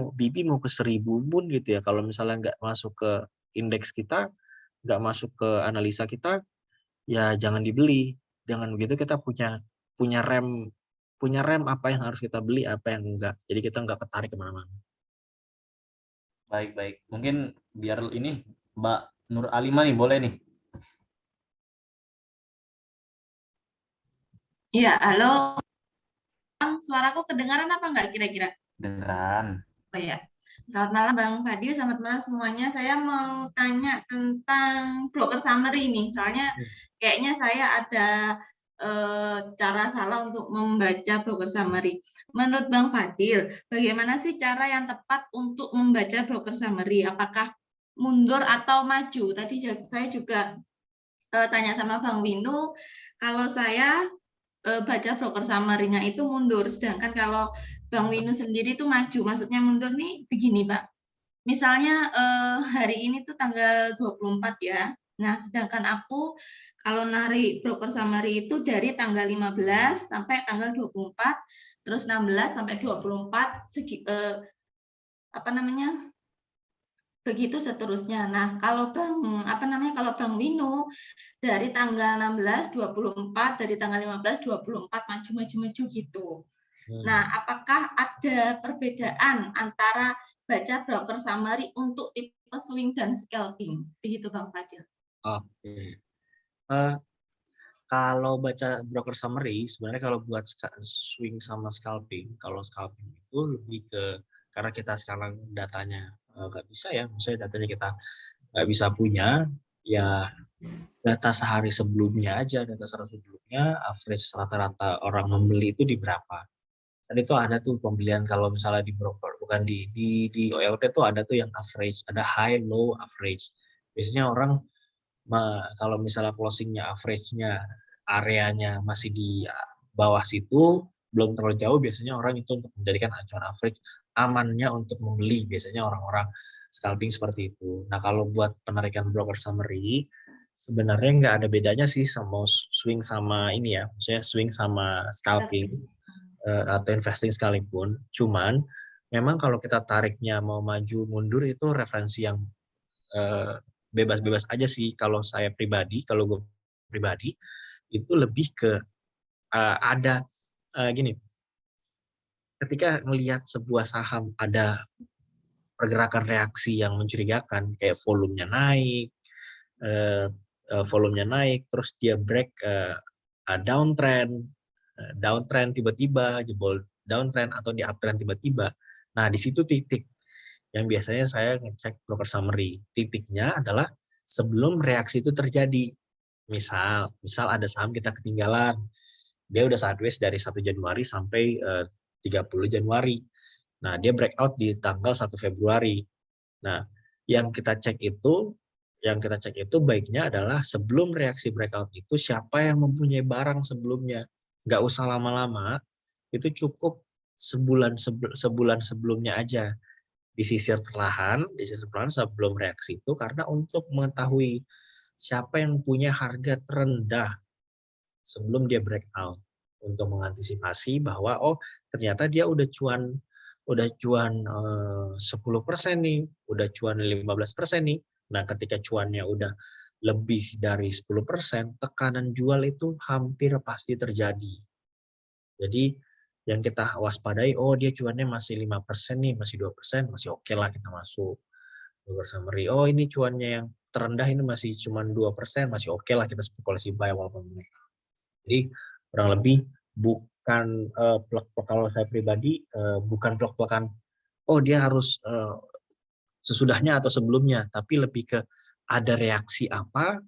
mau ke 1000 pun gitu ya, kalau misalnya nggak masuk ke indeks kita, nggak masuk ke analisa kita, ya jangan dibeli. Jangan begitu, kita punya rem apa yang harus kita beli, apa yang enggak. Jadi kita nggak ketarik kemana-mana. Baik. Mungkin biar ini Mbak Nur Alima nih boleh nih. Iya, halo. Suaraku kedengaran apa enggak kira-kira? Dengeran. Oh ya. Selamat malam Bang Fadil, selamat malam semuanya. Saya mau tanya tentang broker summary ini. Soalnya kayaknya saya ada cara salah untuk membaca broker summary. Menurut Bang Fadil, bagaimana sih cara yang tepat untuk membaca broker summary? Apakah mundur atau maju? Tadi saya juga tanya sama Bang Winu, kalau saya baca broker summary-nya itu mundur, sedangkan kalau Bang Winu sendiri itu maju. Maksudnya mundur nih begini, Pak. Misalnya hari ini tuh tanggal 24 ya. Nah, sedangkan aku kalau narik broker summary itu dari tanggal 15 sampai tanggal 24, terus 16 sampai 24 begitu seterusnya. Nah, kalau Bang Winu dari tanggal 16 24, dari tanggal 15 24 maju gitu. Nah, apakah ada perbedaan antara baca broker summary untuk tipe swing dan scalping? Begitu Bang Fadil. Oke. Kalau baca broker summary, sebenarnya kalau buat swing sama scalping, kalau scalping itu lebih ke, karena kita sekarang datanya nggak bisa ya, maksudnya datanya kita nggak bisa punya, ya data sehari sebelumnya aja, average rata-rata orang membeli itu di berapa. Dan itu ada tuh pembelian, kalau misalnya di broker, bukan di OLT tuh ada tuh yang average, ada high, low, average. Biasanya orang kalau misalnya closingnya average-nya areanya masih di bawah situ belum terlalu jauh, biasanya orang itu untuk menjadikan acuan average, amannya untuk membeli biasanya orang-orang scalping seperti itu. Nah kalau buat penarikan broker summary sebenarnya nggak ada bedanya sih sama swing sama ini ya, maksudnya swing sama scalping atau investing sekalipun. Cuman memang kalau kita tariknya mau maju mundur itu referensi yang bebas-bebas aja sih. Kalau saya pribadi, kalau gue pribadi itu lebih ke ada gini, ketika melihat sebuah saham ada pergerakan reaksi yang mencurigakan, kayak volumenya naik, terus dia break downtrend tiba-tiba, jebol downtrend atau di uptrend tiba-tiba. Nah, di situ titik yang biasanya saya ngecek broker summary. Titiknya adalah sebelum reaksi itu terjadi. Misal ada saham kita ketinggalan, dia udah sideways dari 1 Januari sampai 30 Januari. Nah, dia breakout di tanggal 1 Februari. Nah, yang kita cek itu baiknya adalah sebelum reaksi breakout itu siapa yang mempunyai barang sebelumnya. Nggak usah lama-lama, itu cukup sebulan sebelumnya aja. Disisir perlahan sebelum reaksi itu, karena untuk mengetahui siapa yang punya harga terendah sebelum dia breakout, untuk mengantisipasi bahwa oh ternyata dia udah cuan 10% nih, udah cuan 15% nih. Nah, ketika cuannya udah lebih dari 10%, tekanan jual itu hampir pasti terjadi. Jadi yang kita waspadai, oh dia cuannya masih 5% nih, masih 2%, masih oke lah kita masuk. Broker summary, oh ini cuannya yang terendah ini masih cuma 2%, masih oke lah kita spekulasi buy walaupun naik. Jadi kurang lebih bukan plek-plek, kalau saya pribadi bukan plek-plekan, oh dia harus sesudahnya atau sebelumnya, tapi lebih ke ada reaksi apa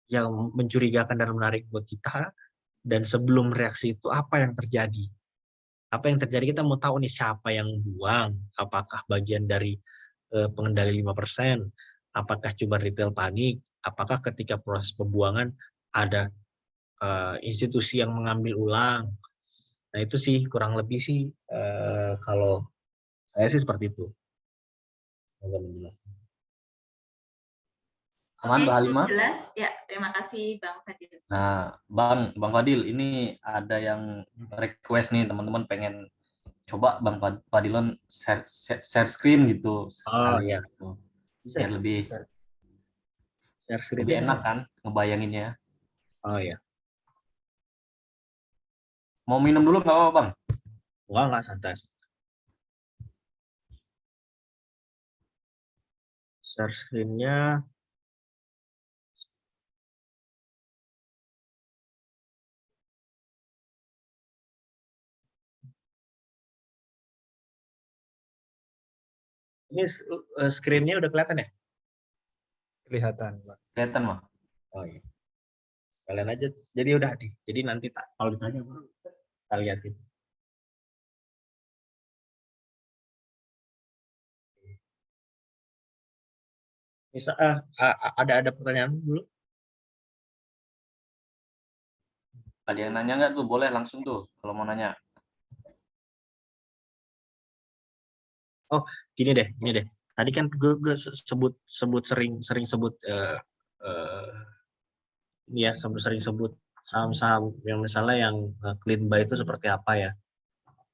yang mencurigakan dan menarik buat kita, dan sebelum reaksi itu apa yang terjadi. Apa yang terjadi, kita mau tahu nih siapa yang buang, apakah bagian dari pengendali 5%, apakah cuma retail panik, apakah ketika proses pembuangan ada institusi yang mengambil ulang. Nah itu sih kurang lebih sih kalau saya sih seperti itu. Semoga menjelaskan. Aman, Mbak Halimah? Jelas. Ya, terima kasih Bang Fadil. Nah, Bang Fadil, ini ada yang request nih, teman-teman pengen coba Bang Fadilon share screen gitu. Oh iya. Gitu. Biar lebih share screen lebih enak kan ngebayanginnya. Oh iya. Mau minum dulu nggak apa-apa, Bang? Wah, nggak, santai. Share screen-nya ini screen-nya udah kelihatan ya? Kelihatan, Pak. Kelihatan, Bang. Oh iya. Kalian aja. Jadi udah nih. Jadi nanti kalau ditanya kita liatin. Misal ada pertanyaan dulu? Ada yang nanya nggak tuh? Boleh langsung tuh kalau mau nanya. Oh, gini deh. Tadi kan gue sebut sering sebut ini ya, sering sebut saham-saham yang misalnya yang clean buy itu seperti apa ya.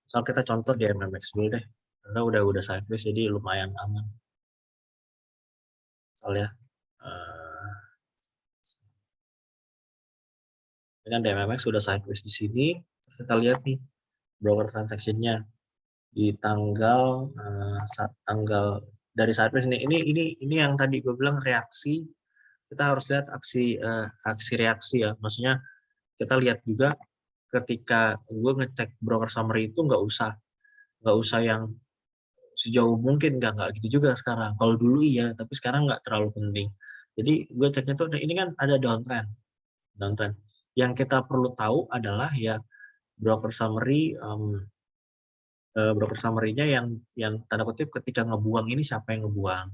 Misal kita contoh di MMX dulu deh. Karena udah sideways jadi lumayan aman. Misalnya dengan DMMX sudah sideways di sini, kita lihat nih broker transaction-nya di tanggal dari sideways ini yang tadi gue bilang reaksi. Kita harus lihat aksi reaksi ya, maksudnya kita lihat juga ketika gue ngecek broker summary itu nggak usah yang sejauh mungkin, nggak gitu juga sekarang. Kalau dulu iya, tapi sekarang nggak terlalu penting. Jadi gue ceknya tuh ini kan ada downtrend. Yang kita perlu tahu adalah ya broker summary-nya yang tanda kutip ketika ngebuang ini siapa yang ngebuang,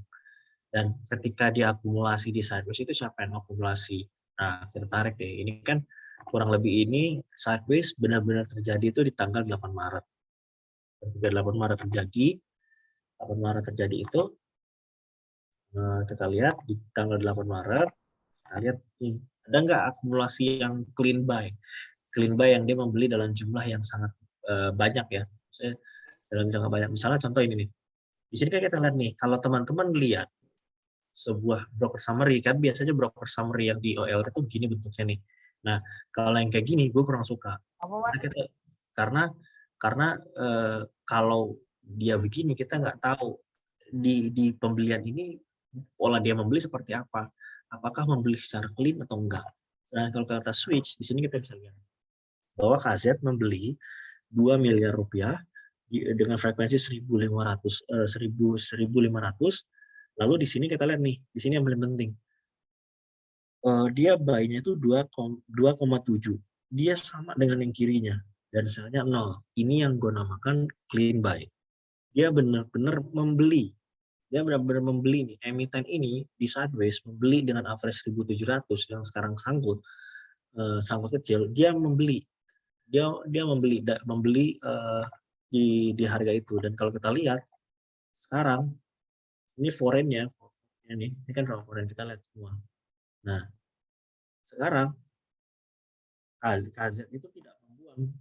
dan ketika diakumulasi di sideways itu siapa yang akumulasi. Nah, kita tarik deh. Ini kan kurang lebih ini sideways benar-benar terjadi itu di tanggal 8 Maret. Ketika 8 Maret terjadi, 8 Maret terjadi itu, kita lihat di tanggal 8 Maret, kita lihat ada nggak akumulasi yang clean buy. Clean buy yang dia membeli dalam jumlah yang sangat banyak ya. Saya dalam jumlah banyak. Misalnya contoh ini nih. Di sini kan kita lihat nih, kalau teman-teman lihat sebuah broker summary, kan biasanya broker summary yang di OLR itu begini bentuknya nih. Nah, kalau yang kayak gini gue kurang suka. Karena kalau dia begini kita nggak tahu di pembelian ini pola dia membeli seperti apa. Apakah membeli secara clean atau enggak. Sedangkan kalau kita switch, di sini kita bisa lihat bahwa KZ membeli 2 miliar rupiah dengan frekuensi 1.500. Lalu di sini kita lihat nih, di sini yang paling penting. Dia buy-nya itu 2,7. Dia sama dengan yang kirinya dan selnya 0. Ini yang gue namakan clean buy. Dia benar-benar membeli. Dia benar-benar membeli nih. Emiten ini di sideways membeli dengan average 1.700 yang sekarang sangkut kecil. Dia membeli. Dia membeli di harga itu. Dan kalau kita lihat sekarang ini foreign-nya ini kan foreign kita lihat semua. Nah, sekarang KZ itu tidak membuang.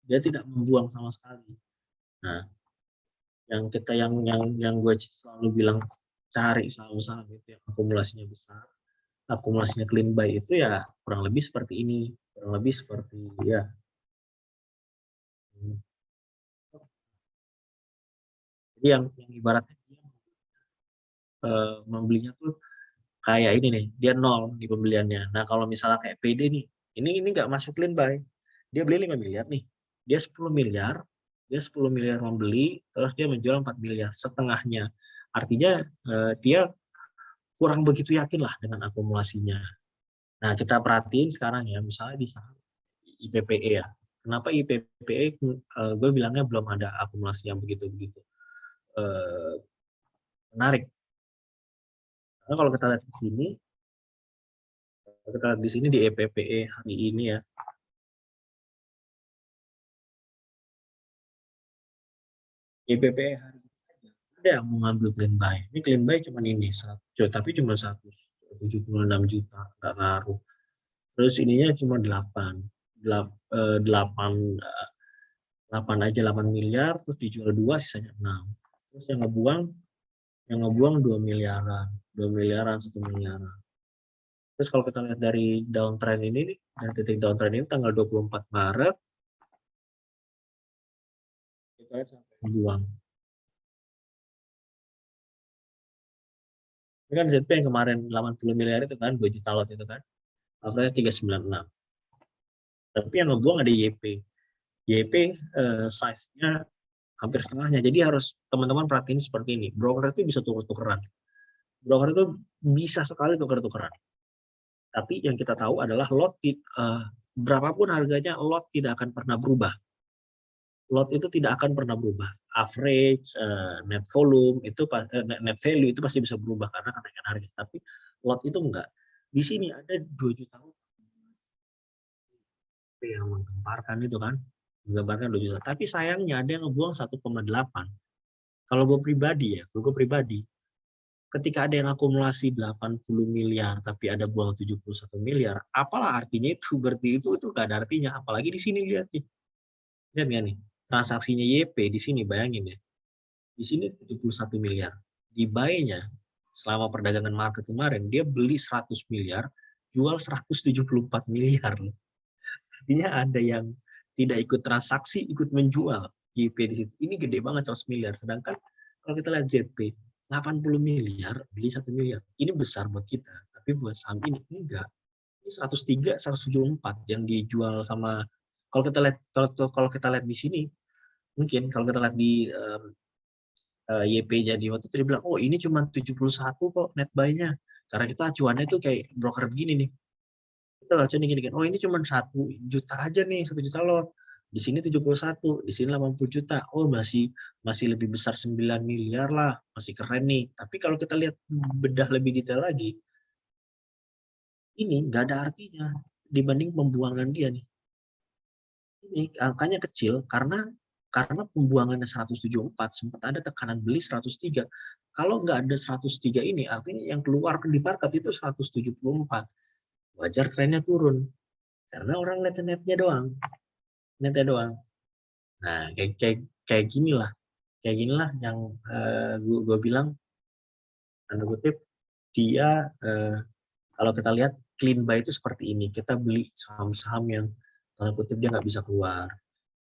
Dia tidak membuang sama sekali. Nah, yang gue selalu bilang cari saham-saham itu yang akumulasinya besar, akumulasinya clean buy itu ya kurang lebih seperti ini, kurang lebih seperti ya. Jadi yang ibaratnya membelinya tuh kayak ini nih, dia 0 di pembeliannya. Nah, kalau misalnya kayak PD nih, ini nggak masuk clean buy. Dia beli 5 miliar nih. Dia 10 miliar membeli, terus dia menjual 4 miliar, setengahnya. Artinya dia kurang begitu yakin lah dengan akumulasinya. Nah, kita perhatiin sekarang ya, misalnya di saham IPPE ya. Kenapa IPPE gue bilangnya belum ada akumulasi yang begitu-begitu menarik. Karena kalau kita lihat di sini, di IPPE hari ini ya, IPPE hari ini ada yang mau ngambil clean buy. Ini clean buy cuma ini, tapi cuma 176 juta, nggak ngaruh. Terus ininya cuma 8 aja, 8 miliar, terus dijual 2, sisanya 6. Terus yang ngebuang 2 miliaran, 1 miliaran. Terus kalau kita lihat dari downtrend ini nih, dari titik downtrend ini tanggal 24 Maret, kita lihat sampai buang. Ini kan ZP yang kemarin 80 miliar itu kan, 2 juta lot itu kan, average 396. Tapi yang ngebuang ada YP. YP size-nya hampir setengahnya. Jadi harus teman-teman perhatiin seperti ini. Broker itu bisa tuker-tukeran. Broker itu bisa sekali tuker-tukeran. Tapi yang kita tahu adalah lot berapapun harganya, lot tidak akan pernah berubah. Lot itu tidak akan pernah berubah. Average, net volume itu net value itu pasti bisa berubah karena kenaikan harga. Tapi lot itu enggak. Di sini ada 2 juta lot yang menggemparkan itu kan, menggambarkan 2 juta. Tapi sayangnya ada yang ngebuang 1,8. Kalau gue pribadi, ketika ada yang akumulasi 80 miliar tapi ada buang 71 miliar, apalah artinya itu? Berarti itu gak ada artinya. Apalagi di sini lihat nih. Lihat nggak nih? Transaksinya YP di sini, bayangin ya. Di sini 71 miliar. Di buy-nya selama perdagangan market kemarin dia beli 100 miliar, jual 174 miliar. Artinya ada yang tidak ikut transaksi, ikut menjual YP di situ. Ini gede banget 100 miliar. Sedangkan kalau kita lihat ZP, 80 miliar, beli 1 miliar. Ini besar buat kita. Tapi buat saham ini, enggak. Ini 103, 174 yang dijual sama, kalau kita lihat di sini, mungkin kalau kita lihat di YP-nya di waktu itu dia bilang, oh ini cuma 71 kok net buy-nya. Cara kita acuannya itu kayak broker begini nih. Kita baca nih gini, oh ini cuma 1 juta aja nih, 1 juta lot. Di sini 71, di sini 80 juta. Oh masih lebih besar 9 miliar lah, masih keren nih. Tapi kalau kita lihat bedah lebih detail lagi, ini nggak ada artinya. dibanding pembuangan dia nih. Ini angkanya kecil karena pembuangannya 174, sempat ada tekanan beli 103. Kalau nggak ada 103 ini, artinya yang keluar di market itu 174. Wajar trennya turun. Karena orang lihat netnya doang. Nah, kayak ginilah. Kayak ginilah yang gue bilang, tanda kutip, dia kalau kita lihat clean buy itu seperti ini. Kita beli saham-saham yang tanda kutip dia nggak bisa keluar.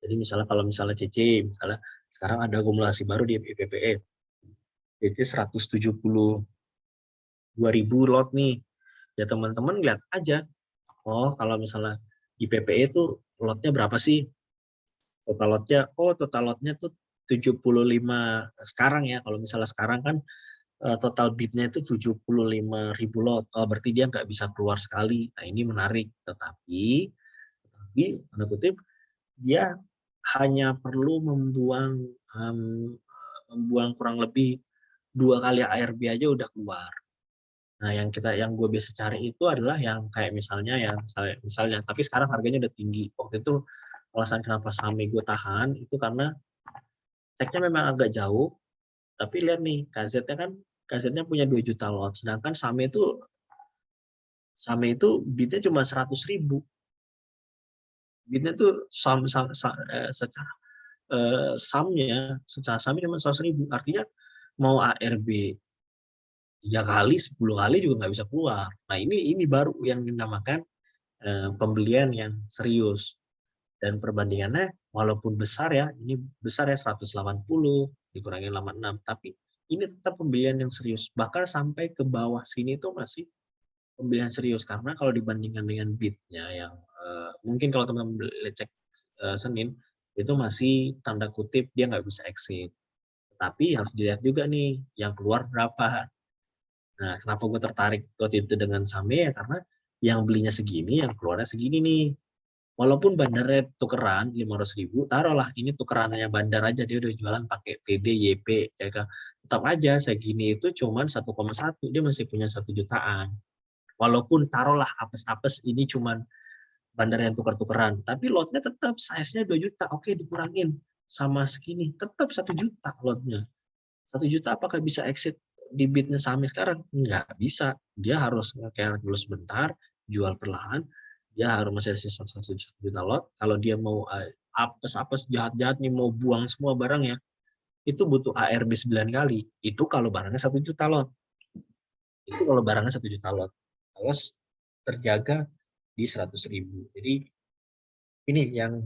Jadi kalau misalnya CC, misalnya sekarang ada akumulasi baru di IPPE. CC 172.000 lot nih. Ya teman-teman lihat aja. Oh, kalau misalnya IPPE itu lotnya berapa sih? Total lotnya tuh 75 sekarang ya. Kalau misalnya sekarang kan total bidnya itu 75.000 lot. Oh, berarti dia nggak bisa keluar sekali. Nah, ini menarik. Tetapi tanda kutip, dia hanya perlu membuang kurang lebih 2 kali ARB aja udah keluar. Nah, yang gue biasa cari itu adalah yang kayak misalnya tapi sekarang harganya udah tinggi. Waktu itu alasan kenapa SAME gue tahan itu karena ceknya memang agak jauh, tapi lihat nih KZ-nya punya 2 juta lot, sedangkan SAME itu bidnya cuma 100.000. Bidnya tuh secara SAME cuma 100.000. Artinya mau ARB 3 kali, 10 kali juga nggak bisa keluar. Nah, ini baru yang dinamakan pembelian yang serius. Dan perbandingannya walaupun besar ya, ini besar ya 180 dikurangin 86, tapi ini tetap pembelian yang serius. Bahkan sampai ke bawah sini tuh masih pembelian serius, karena kalau dibandingkan dengan bidnya yang mungkin kalau teman-teman cek Senin itu masih tanda kutip dia nggak bisa exit. Tapi harus dilihat juga nih yang keluar berapa. Nah, kenapa gue tertarik waktu itu dengan SAME ya karena yang belinya segini, yang keluarnya segini nih. Walaupun bandarnya tukeran 500.000, taruhlah ini tukerannya bandar aja, dia udah jualan pakai PD, YP, tetap aja segini itu cuman 1,1, dia masih punya 1 jutaan. Walaupun taruhlah apes-apes ini cuman bandar yang tuker-tukeran, tapi lotnya tetap size-nya 2 juta, oke dikurangin sama segini, tetap 1 juta lotnya. 1 juta apakah bisa exit di bidnya SAME sekarang? Nggak bisa, dia harus kayak dulu sebentar, jual perlahan, dia harus masih sisa 1 juta lot. Kalau dia mau apes-apes jahat-jahat nih mau buang semua barangnya, itu butuh ARB 9 kali. Itu kalau barangnya 1 juta lot. Terus terjaga di 100.000. Jadi ini yang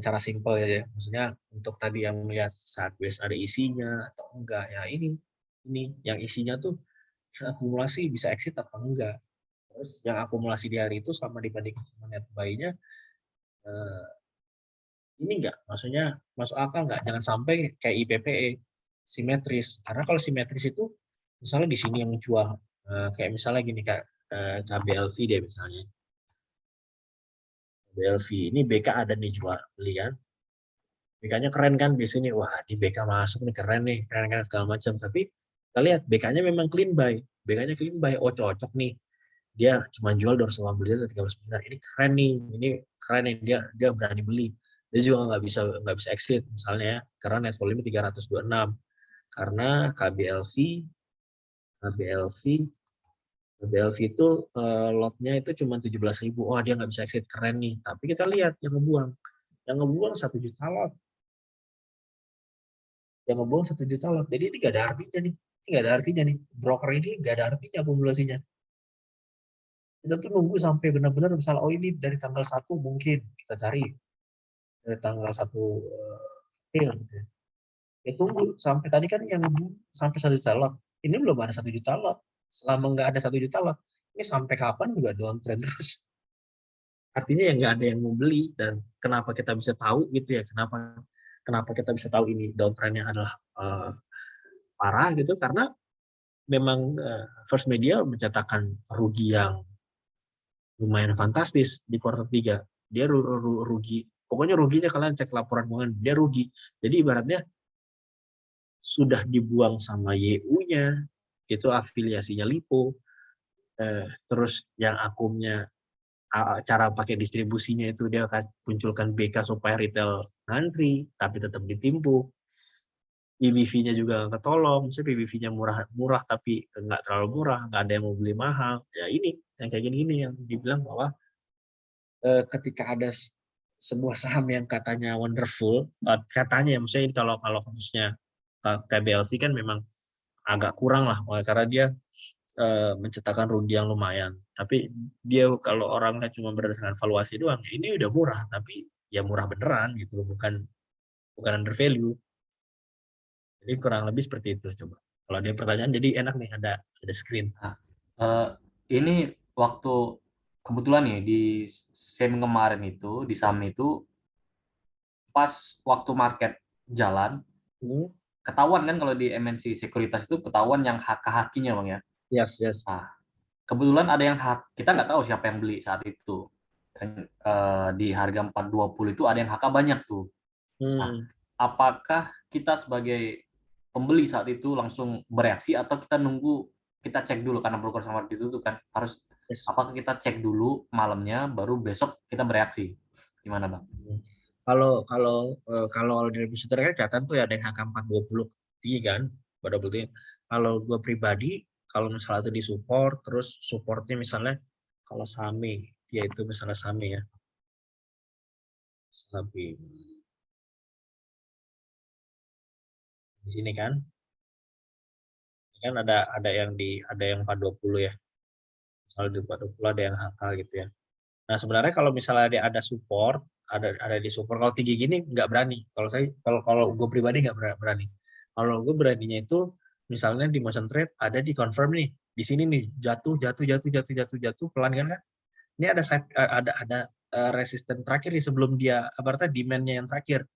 cara simpel ya. Maksudnya untuk tadi yang melihat sideways ada isinya atau enggak ya, ini yang isinya tuh akumulasi bisa exit atau enggak. Terus yang akumulasi di hari itu sama dibandingkan sama net buy-nya, ini enggak, maksudnya masuk akal enggak? Jangan sampai kayak IPPE simetris, karena kalau simetris itu misalnya di sini yang menjual kayak misalnya gini, kayak KBLV deh misalnya. KBLV ini BK ada nih jual belian, BK-nya keren kan biasanya, wah di BK masuk nih keren segala macam, tapi kita lihat BK-nya memang clean buy, oh cocok nih, dia cuma jual 280 beli 13 besar, ini keren nih, dia berani beli, dia juga nggak bisa exit misalnya ya, karena net volume 326, karena KBLV itu lotnya itu cuma 17.000, oh dia nggak bisa exit, keren nih, tapi kita lihat yang ngebuang 1 juta lot, jadi ini nggak ada artinya nih, broker ini nggak ada artinya akumulasinya. Kita tuh nunggu sampai benar-benar misalnya, oh ini dari tanggal 1 mungkin kita cari dari tanggal 1 April gitu ya. Ya tunggu sampai tadi kan yang sampai 1 juta lot, ini belum ada 1 juta lot. Selama nggak ada 1 juta lot, ini sampai kapan juga downtrend terus. Artinya ya nggak ada yang mau beli. Dan kenapa kita bisa tahu gitu ya, kenapa kita bisa tahu ini downtrendnya adalah parah gitu, karena memang First Media mencatatkan rugi yang lumayan fantastis di kuartal 3. Dia rugi. Pokoknya ruginya kalian cek laporan keuangan, dia rugi. Jadi ibaratnya sudah dibuang sama YU-nya, itu afiliasinya LIPO. Terus yang akumnya cara pakai distribusinya itu dia munculkan BK supaya retail ngantri, tapi tetap ditimpuk. PBV-nya juga ketolong, misalnya PBV-nya murah tapi nggak terlalu murah, nggak ada yang mau beli mahal. Ya ini, yang kayak gini-gini yang dibilang bahwa ketika ada sebuah saham yang katanya wonderful, katanya ya, misalnya kalau khususnya KBLV kan memang agak kurang lah, karena dia mencetakkan rugi yang lumayan. Tapi dia kalau orangnya cuma berdasarkan valuasi doang, ini udah murah, tapi ya murah beneran gitu, bukan under value. Jadi kurang lebih seperti itu coba. Kalau ada pertanyaan, jadi enak nih ada screen. Nah, ini waktu kebetulan nih di SEM kemarin itu di saham itu pas waktu market jalan ketahuan kan kalau di MNC sekuritas itu ketahuan yang hak-hakinya bang ya. Yes. Nah, kebetulan ada yang kita nggak tahu siapa yang beli saat itu. Dan di harga 420 itu ada yang HK banyak tuh. Nah, apakah kita sebagai pembeli saat itu langsung bereaksi atau kita nunggu, kita cek dulu karena broker sama itu tuh kan harus apakah kita cek dulu malamnya baru besok kita bereaksi? Gimana bang? Kalau dari depositor kan kelihatan tuh ya ada yang HK 420 tinggi kan, pada bukti. Kalau gue pribadi, kalau misalnya itu di support, terus supportnya misalnya kalau SAME, dia itu misalnya SAME ya, SAME di sini kan ada yang 420 ya, misalnya di 420 ada yang HK gitu ya. Nah sebenarnya kalau misalnya ada support, ada di support, kalau tinggi gini nggak berani. Kalau gue pribadi nggak berani. Kalau gue beraninya itu misalnya di motion trade ada di confirm nih, di sini nih jatuh pelan kan? Ini ada resisten terakhir nih sebelum dia berarti demand-nya yang terakhir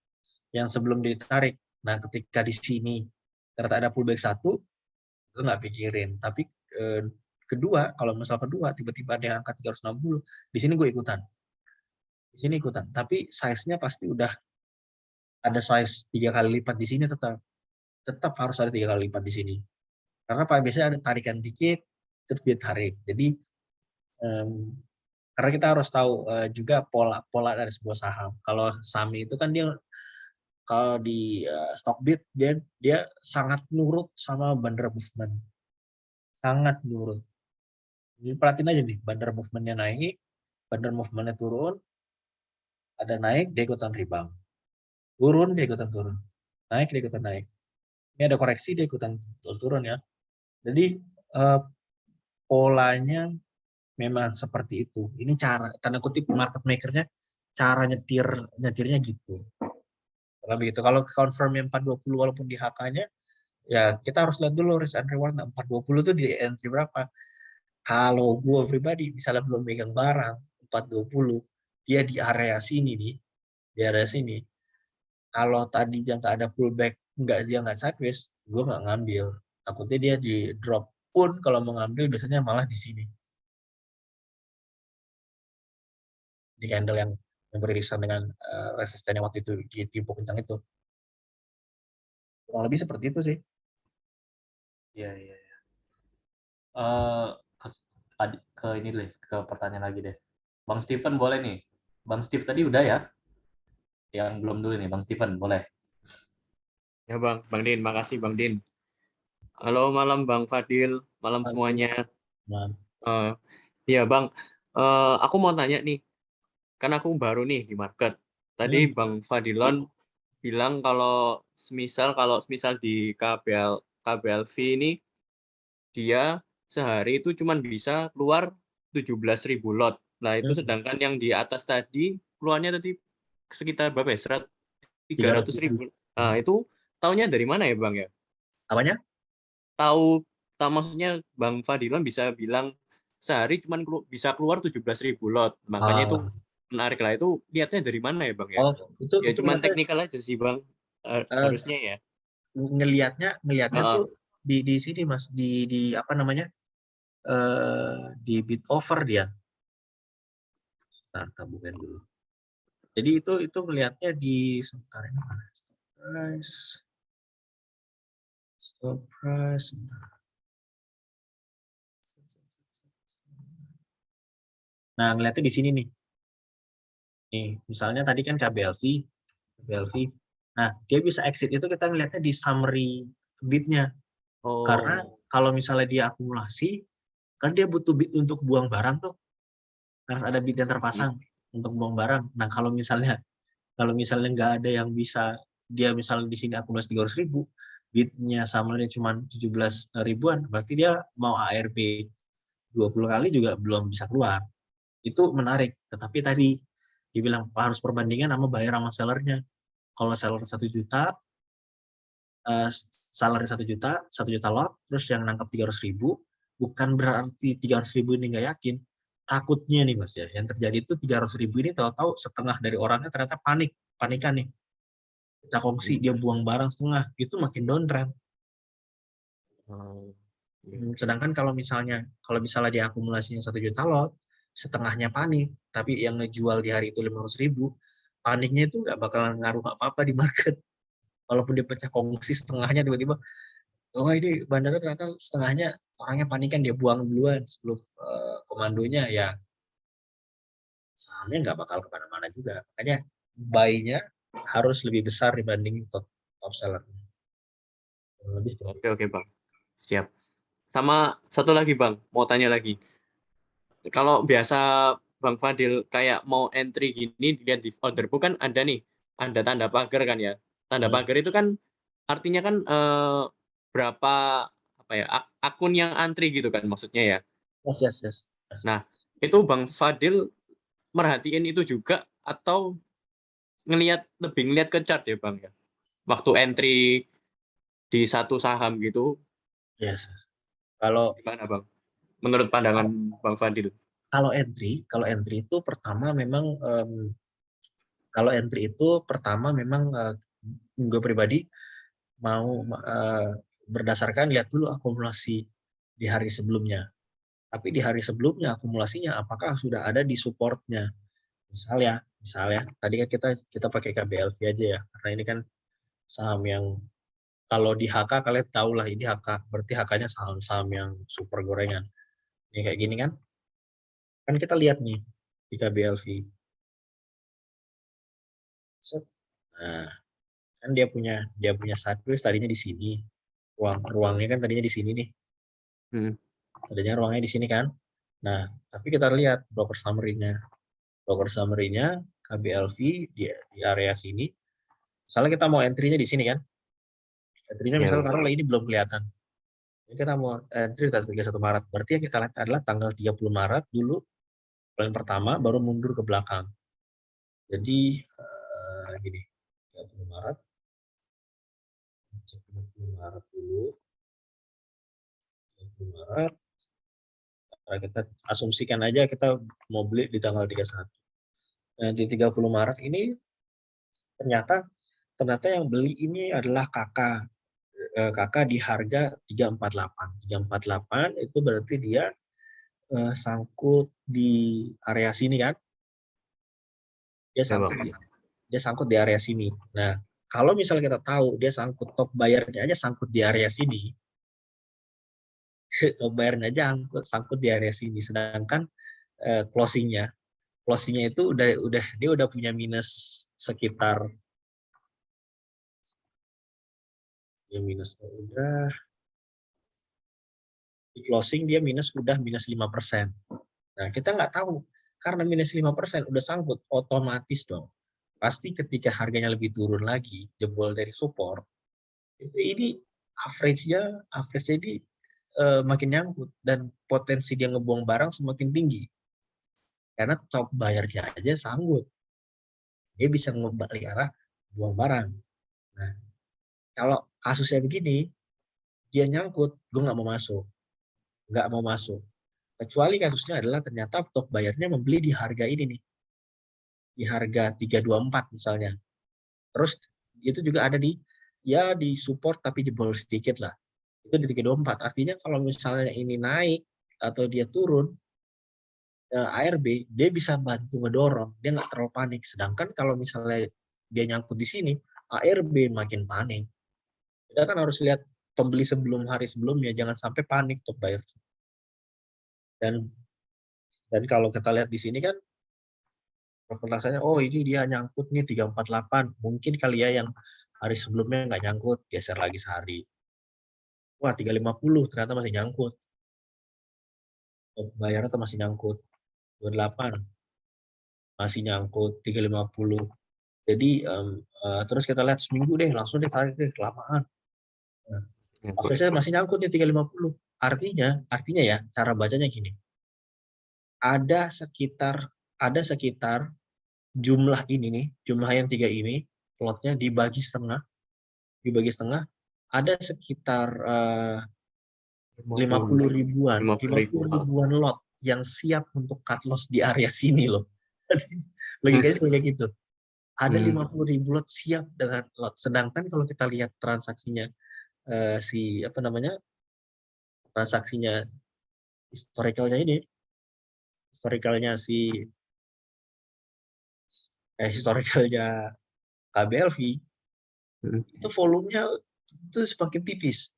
yang sebelum ditarik. Nah ketika di sini ternyata ada pullback satu, gue nggak pikirin. Tapi kedua, kalau misal kedua tiba-tiba ada yang angka 360, di sini gue ikutan. Di sini ikutan. Tapi size-nya pasti udah ada size 3 kali lipat di sini, tetap harus ada 3 kali lipat di sini. Karena biasanya ada tarikan dikit, terus dia tarik. Jadi karena kita harus tahu juga pola dari sebuah saham. Kalau SAMI itu kan dia kalau di Stockbit dia sangat nurut sama bandar movement. Sangat nurut. Jadi perhatiin aja nih, bandar movementnya naik, bandar movementnya turun, ada naik, dia ikutan rebound. Turun, dia ikutan turun. Naik, dia ikutan naik. Ini ada koreksi, dia ikutan turun ya. Jadi polanya memang seperti itu. Ini cara, tanda kutip market maker-nya, cara nyetirnya gitu. Kalau begitu, kalau confirm yang 420 walaupun di HK-nya, ya kita harus lihat dulu risk and reward. 420 itu di entry berapa. Kalau gue pribadi, misalnya belum megang barang, 420, dia di area sini nih, di area sini. Kalau tadi dia nggak ada pullback, dia nggak sideways, gue nggak ngambil. Takutnya dia di drop pun kalau mau ngambil biasanya malah di sini. Di candle yang beririsan dengan resisten yang waktu itu ditimpuk kencang itu. Kurang lebih seperti itu sih. Iya. Ke ini deh, ke pertanyaan lagi deh. Bang Steven boleh nih. Bang Steve tadi udah ya? Yang belum dulu nih, Bang Steven boleh. Ya Bang Din, makasih Bang Din. Halo malam Bang Fadil, malam semuanya. Iya Bang, aku mau tanya nih, kan aku baru nih di market. Tadi Bang Fadilon bilang kalau semisal di KBLV ini dia sehari itu cuma bisa keluar 17.000 lot. Nah itu sedangkan yang di atas tadi keluarnya tadi sekitar berapa ya? 300.000. Nah itu taunya dari mana ya Bang ya? Apanya? Tahu maksudnya Bang Fadilon bisa bilang sehari cuma bisa keluar 17.000 lot. Makanya itu menarik lah. Itu lihatnya dari mana ya Bang ya? Ya cuma teknikal aja sih Bang. Harusnya ya. Ngelihatnya tuh di sini Mas, di apa namanya? Di bid over dia. Nah, tabungan dulu. Jadi itu ngelihatnya di sebentar ini mana? Stop price. Nah, ngeliatnya di sini nih. Nih, misalnya tadi kan KBLV. Nah, dia bisa exit itu kita ngeliatnya di summary bidnya. Karena Oh, kalau misalnya dia akumulasi, kan dia butuh bid untuk buang barang tuh. Harus ada bid yang terpasang untuk buang barang. Nah, kalau misalnya nggak ada yang bisa, dia misalnya di sini akumulasi 300.000, bidnya summary cuma 17 ribuan, berarti dia mau ARB 20 kali juga belum bisa keluar. Itu menarik. Tetapi tadi dibilang harus perbandingan sama buyer sama sellernya. Kalau seller 1 juta, salary 1 juta lot, terus yang nangkap 300.000, bukan berarti 300.000 ini nggak yakin. Takutnya nih Mas ya, yang terjadi itu 300.000 ini tahu-tahu setengah dari orangnya ternyata panikan nih. Pecah kongsi, dia buang barang setengah, itu makin downtrend. Sedangkan kalau misalnya dia akumulasinya 1 juta lot, setengahnya panik, tapi yang ngejual di hari itu 500.000, paniknya itu nggak bakalan ngaruh apa-apa di market. Walaupun dia pecah kongsi setengahnya, tiba-tiba, oh ini bandara ternyata setengahnya orangnya panikan, dia buang duluan sebelum komandonya, ya sahamnya nggak bakal kemana-mana juga. Makanya buy-nya harus lebih besar dibanding top seller. Lebih oke Bang. Siap. Sama satu lagi Bang, mau tanya lagi. Kalau biasa Bang Fadil kayak mau entry gini, dilihat di order book kan ada nih, ada tanda pagar kan ya. Tanda pagar itu kan artinya kan berapa apa ya, akun yang antri gitu kan maksudnya ya. yes. Nah, itu Bang Fadil merhatiin itu juga atau lebih ngeliat ke chart ya Bang ya? Waktu entry di satu saham gitu, Yes. Kalau gimana Bang? Menurut pandangan Bang Fadil? kalau entry itu pertama memang gue pribadi mau berdasarkan lihat dulu akumulasi di hari sebelumnya. Tapi di hari sebelumnya akumulasinya apakah sudah ada di supportnya? Misalnya tadi kan kita pakai KBLV aja ya, karena ini kan saham yang kalau di HK kalian tahu lah, ini HK, berarti HK-nya saham-saham yang super gorengan. Ini kayak gini kan? Kan kita lihat nih di KBLV. Nah, kan dia punya sideways tadinya di sini. Ruangnya kan tadinya di sini nih. Tadinya ruangnya di sini kan. Nah, tapi kita lihat broker summary-nya. Broker summary-nya KBLV di area sini. Misalnya kita mau entry-nya di sini kan. Entry-nya misalnya taruhlah ini belum kelihatan. Ini kita mau entry 31 Maret. Berarti yang kita lihat adalah tanggal 30 Maret dulu paling pertama, baru mundur ke belakang. Jadi gini, 30 Maret. Cek 30 Maret dulu. 30 Maret. Nah, kita asumsikan aja kita mau beli di tanggal 31. Nah, di 30 Maret ini ternyata yang beli ini adalah kakak di harga 348. 348 itu berarti dia sangkut di area sini kan? Dia sangkut di area sini. Nah, kalau misalnya kita tahu dia sangkut, top buyer-nya aja sangkut di area sini. Top buyer-nya aja sangkut di area sini, sedangkan closing-nya itu dia udah punya minus sekitar di closing dia udah minus 5%. Nah, kita nggak tahu karena minus 5% udah sangkut, otomatis dong. Pasti ketika harganya lebih turun lagi, jebol dari support, ini average-nya ini makin nyangkut dan potensi dia ngebuang barang semakin tinggi. Karena top buyer-nya aja sanggup. Dia bisa ngebalik arah buang barang. Nah, kalau kasusnya begini, dia nyangkut, gue nggak mau masuk. Kecuali kasusnya adalah ternyata top buyer-nya membeli di harga ini nih. Di harga 324 misalnya. Terus itu juga ada di support tapi jebol sedikit lah. Itu di 324. Artinya kalau misalnya ini naik atau dia turun, ARB, dia bisa bantu ngedorong. Dia nggak terlalu panik. Sedangkan kalau misalnya dia nyangkut di sini, ARB makin panik. Kita kan harus lihat pembeli hari sebelumnya, jangan sampai panik top buyer. Dan Dan kalau kita lihat di sini kan profil laksanya, oh ini dia nyangkut nih 348. Mungkin kali ya yang hari sebelumnya nggak nyangkut, geser lagi sehari. Wah 350 ternyata masih nyangkut. Bayarnya tuh masih nyangkut. 28 masih nyangkut 350. Jadi terus kita lihat seminggu deh, langsung deh tarik deh, kelamaan. Nah, akhirnya masih nyangkut nih 350. Artinya ya cara bacanya gini. Ada sekitar jumlah ini nih, jumlah yang 3 ini, lotnya dibagi setengah, ada sekitar 50 ribuan lot yang siap untuk cut loss di area sini loh. Logikanya kayak gitu. Ada 50.000 lot siap dengan lot. Sedangkan kalau kita lihat transaksinya transaksinya historicalnya KBLV itu volumenya itu semakin tipis.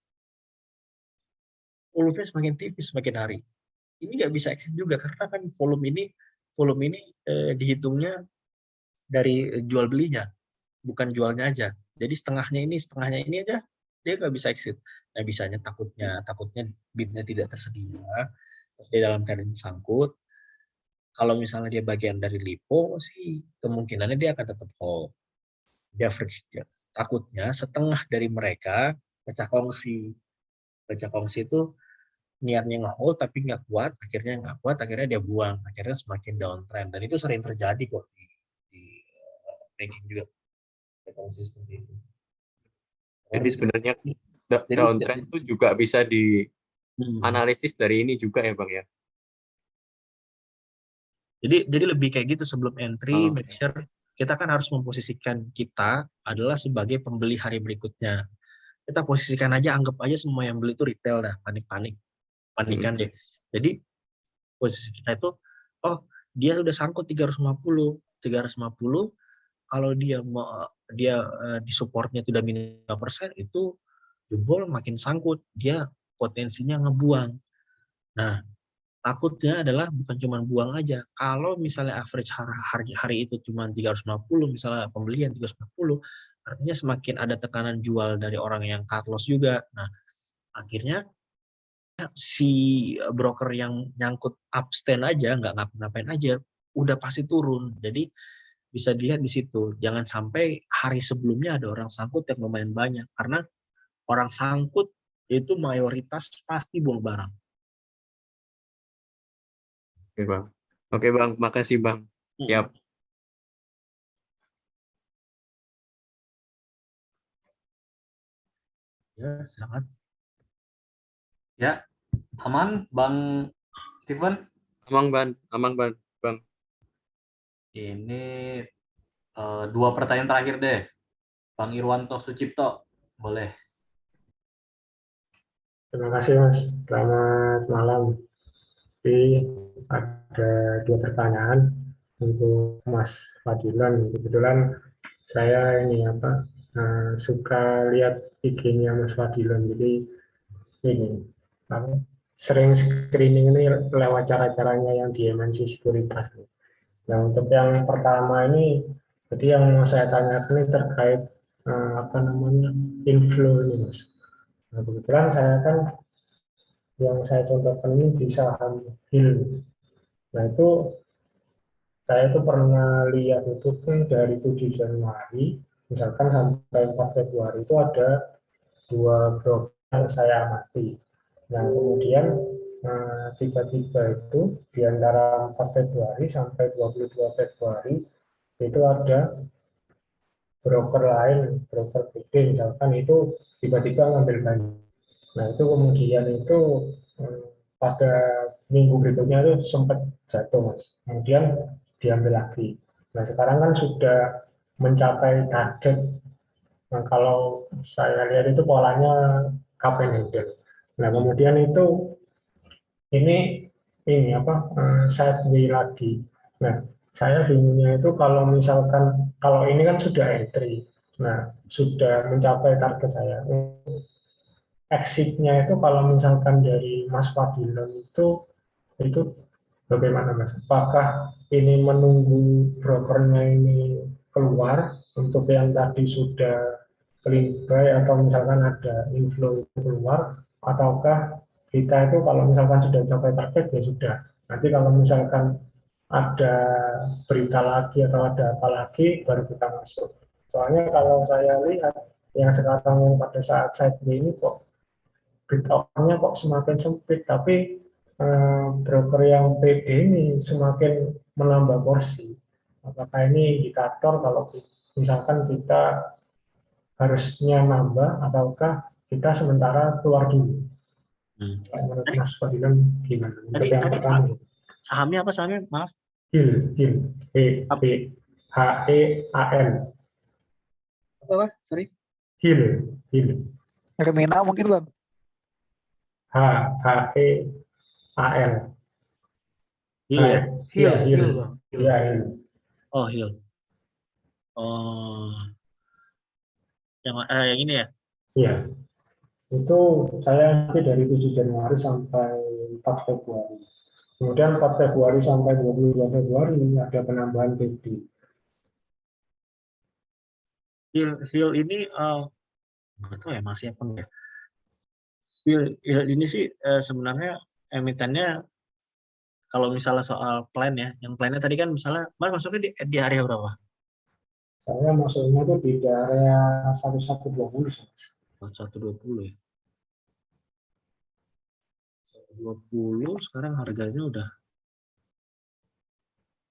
Volumenya semakin tipis semakin hari. Ini nggak bisa exit juga karena kan volume ini dihitungnya dari jual belinya, bukan jualnya aja. Jadi setengahnya ini aja dia nggak bisa exit. Nah bisanya takutnya bidnya tidak tersedia, terus dia dalam keadaan sangkut. Kalau misalnya dia bagian dari LIPO sih kemungkinannya dia akan tetap hold. Dia average dia. Takutnya setengah dari mereka pecah kongsi. Pecah kongsi itu niatnya nge-hold tapi nggak kuat, akhirnya dia buang, akhirnya semakin downtrend. Dan itu sering terjadi kok di banking juga. Kongsi seperti itu. Jadi sebenarnya downtrend itu juga bisa dianalisis dari ini juga ya Bang ya? Jadi lebih kayak gitu sebelum entry, make sure kita kan harus memposisikan kita adalah sebagai pembeli hari berikutnya. Kita posisikan aja, anggap aja semua yang beli itu retail dah, panikan deh. Jadi posisi kita itu, oh dia udah sangkut 350, kalau dia di supportnya itu udah minus 5%, itu jebol makin sangkut, dia potensinya ngebuang. Nah, takutnya adalah bukan cuma buang aja. Kalau misalnya average hari itu cuma 350, misalnya pembelian 350, artinya semakin ada tekanan jual dari orang yang cut loss juga. Nah, akhirnya si broker yang nyangkut abstain aja, nggak ngapa-ngapain aja, udah pasti turun. Jadi bisa dilihat di situ. Jangan sampai hari sebelumnya ada orang sangkut yang lumayan banyak. Karena orang sangkut itu mayoritas pasti buang barang. Oke Bang, makasih Bang. Siap. Ya, silakan. Ya, aman Bang Steven? Aman Bang. Ini 2 pertanyaan terakhir deh. Bang Irwanto Sucipto, boleh. Terima kasih Mas, selamat malam. Jadi ada 2 pertanyaan untuk Mas Fadilan. Kebetulan saya suka lihat IG-nya Mas Fadilan. Jadi ini sering screening ini lewat cara-caranya yang di MNC Sekuritas. Nah untuk yang pertama ini, jadi yang saya tanyakan ini terkait inflow ini Mas. Nah kebetulan saya kan yang saya contohkan ini di saham HIL. Nah itu saya itu pernah lihat itu dari 7 Januari misalkan sampai 4 Februari itu ada 2 broker yang saya amati. Nah kemudian tiba-tiba itu di antara 4 Februari sampai 22 Februari itu ada broker lain, broker gede misalkan itu tiba-tiba ngambil banyak. Nah itu kemudian itu pada minggu berikutnya itu sempat jatuh Mas. Kemudian diambil lagi. Nah sekarang kan sudah mencapai target. Nah kalau saya lihat itu polanya cup and handle. Nah kemudian itu ini sideway lagi. Nah saya bingungnya itu kalau misalkan kalau ini kan sudah entry. Nah sudah mencapai target saya. Exitnya itu kalau misalkan dari Mas Fadilan itu bagaimana Mas? Apakah ini menunggu brokernya ini keluar untuk yang tadi sudah clean buy atau misalkan ada inflow itu keluar, ataukah kita itu kalau misalkan sudah capai target ya sudah. Nanti kalau misalkan ada berita lagi atau ada apa lagi baru kita masuk. Soalnya kalau saya lihat yang sekarang pada saat sideways ini kok bid offer-nya kok semakin sempit, tapi broker yang PD ini semakin menambah porsi. Apakah ini indikator kalau misalkan kita harusnya nambah ataukah kita sementara keluar dulu? Menurut Mas Fadilan gimana? Untuk yang pertama. Sahamnya apa sahamnya? Maaf. HIL, HEAL. Apa? Sorry. HIL. Terminal mungkin Bang. HEAL. HIL ya? HIL. Oh, HIL. Oh. Yang ini ya? Iya. Itu saya nanti dari 7 Januari sampai 4 Februari. Kemudian 4 Februari sampai 22 Februari ada penambahan TD. HIL ini nggak tahu ya masih apa enggak. HIL ini sih sebenarnya emitennya kalau misalnya soal plan ya, yang plannya tadi kan misalnya Mas masuknya di area berapa? Saya masuknya tuh di area 1120. 120 ya. 120 sekarang harganya udah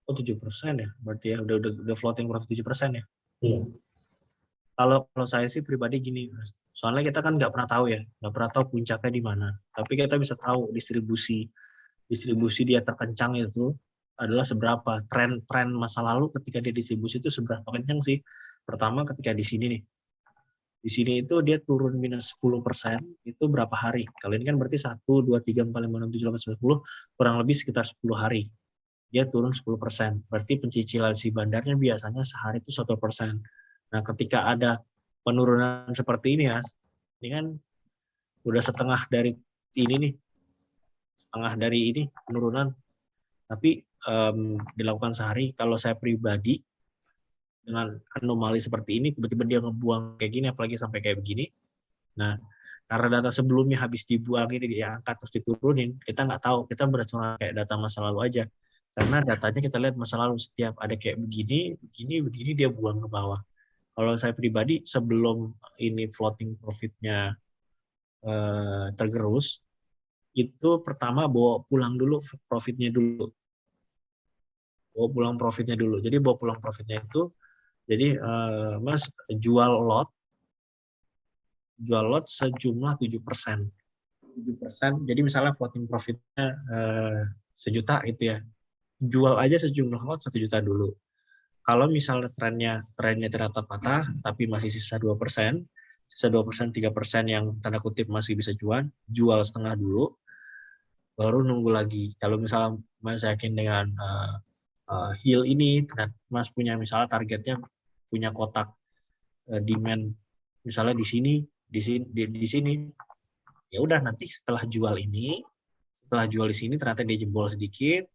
7% ya. Berarti ya udah floating profit 7% ya. Iya. Kalau saya sih pribadi gini, Mas. Soalnya kita kan nggak pernah tahu ya, nggak pernah tahu puncaknya di mana. Tapi kita bisa tahu distribusi dia terkencang itu adalah seberapa. Tren masa lalu ketika dia distribusi itu seberapa kencang sih. Pertama ketika di sini nih. Di sini itu dia turun minus 10%, itu berapa hari? Kalau ini kan berarti 1, 2, 3, 4, 5, 6, 7, 8, 9, 10, kurang lebih sekitar 10 hari. Dia turun 10%. Berarti pencicilan si bandarnya biasanya sehari itu 1%. Nah, ketika ada penurunan seperti ini ya, ini kan udah setengah dari ini nih, setengah dari ini penurunan. Tapi dilakukan sehari, kalau saya pribadi, dengan anomali seperti ini, tiba-tiba dia ngebuang kayak gini, apalagi sampai kayak begini. Nah, karena data sebelumnya habis dibuang ini diangkat terus diturunin, kita nggak tahu, kita berdasarkan kayak data masa lalu aja. Karena datanya kita lihat masa lalu, setiap ada kayak begini, dia buang ke bawah. Kalau saya pribadi, sebelum ini floating profit-nya tergerus, itu pertama bawa pulang dulu profitnya dulu. Jadi bawa pulang profitnya itu, jadi Mas jual lot sejumlah 7%. 7%, jadi misalnya floating profitnya 1 juta gitu ya. Jual aja sejumlah lot 1 juta dulu. Kalau misalnya trennya ternyata patah, tapi masih sisa 2%, 3% yang tanda kutip masih bisa jual setengah dulu, baru nunggu lagi. Kalau misalnya Mas yakin dengan HIL ini, Mas punya misalnya targetnya punya kotak demand misalnya di sini, ya udah nanti setelah jual di sini ternyata dia jebol sedikit,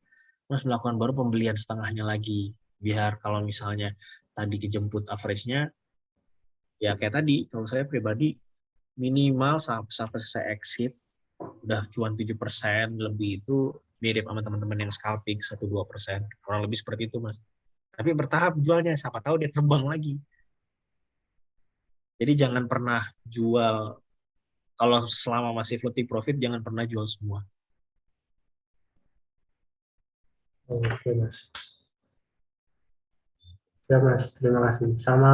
Mas melakukan baru pembelian setengahnya lagi, biar kalau misalnya tadi kejemput average-nya, ya kayak tadi, kalau saya pribadi minimal sampai saya exit udah cuan 7% lebih, itu mirip sama teman-teman yang scalping 1-2%, kurang lebih seperti itu Mas. Tapi bertahap jualnya, siapa tahu dia terbang lagi. Jadi jangan pernah jual, kalau selama masih floating profit, jangan pernah jual semua. Oke Mas. Ya Mas, terima kasih. Sama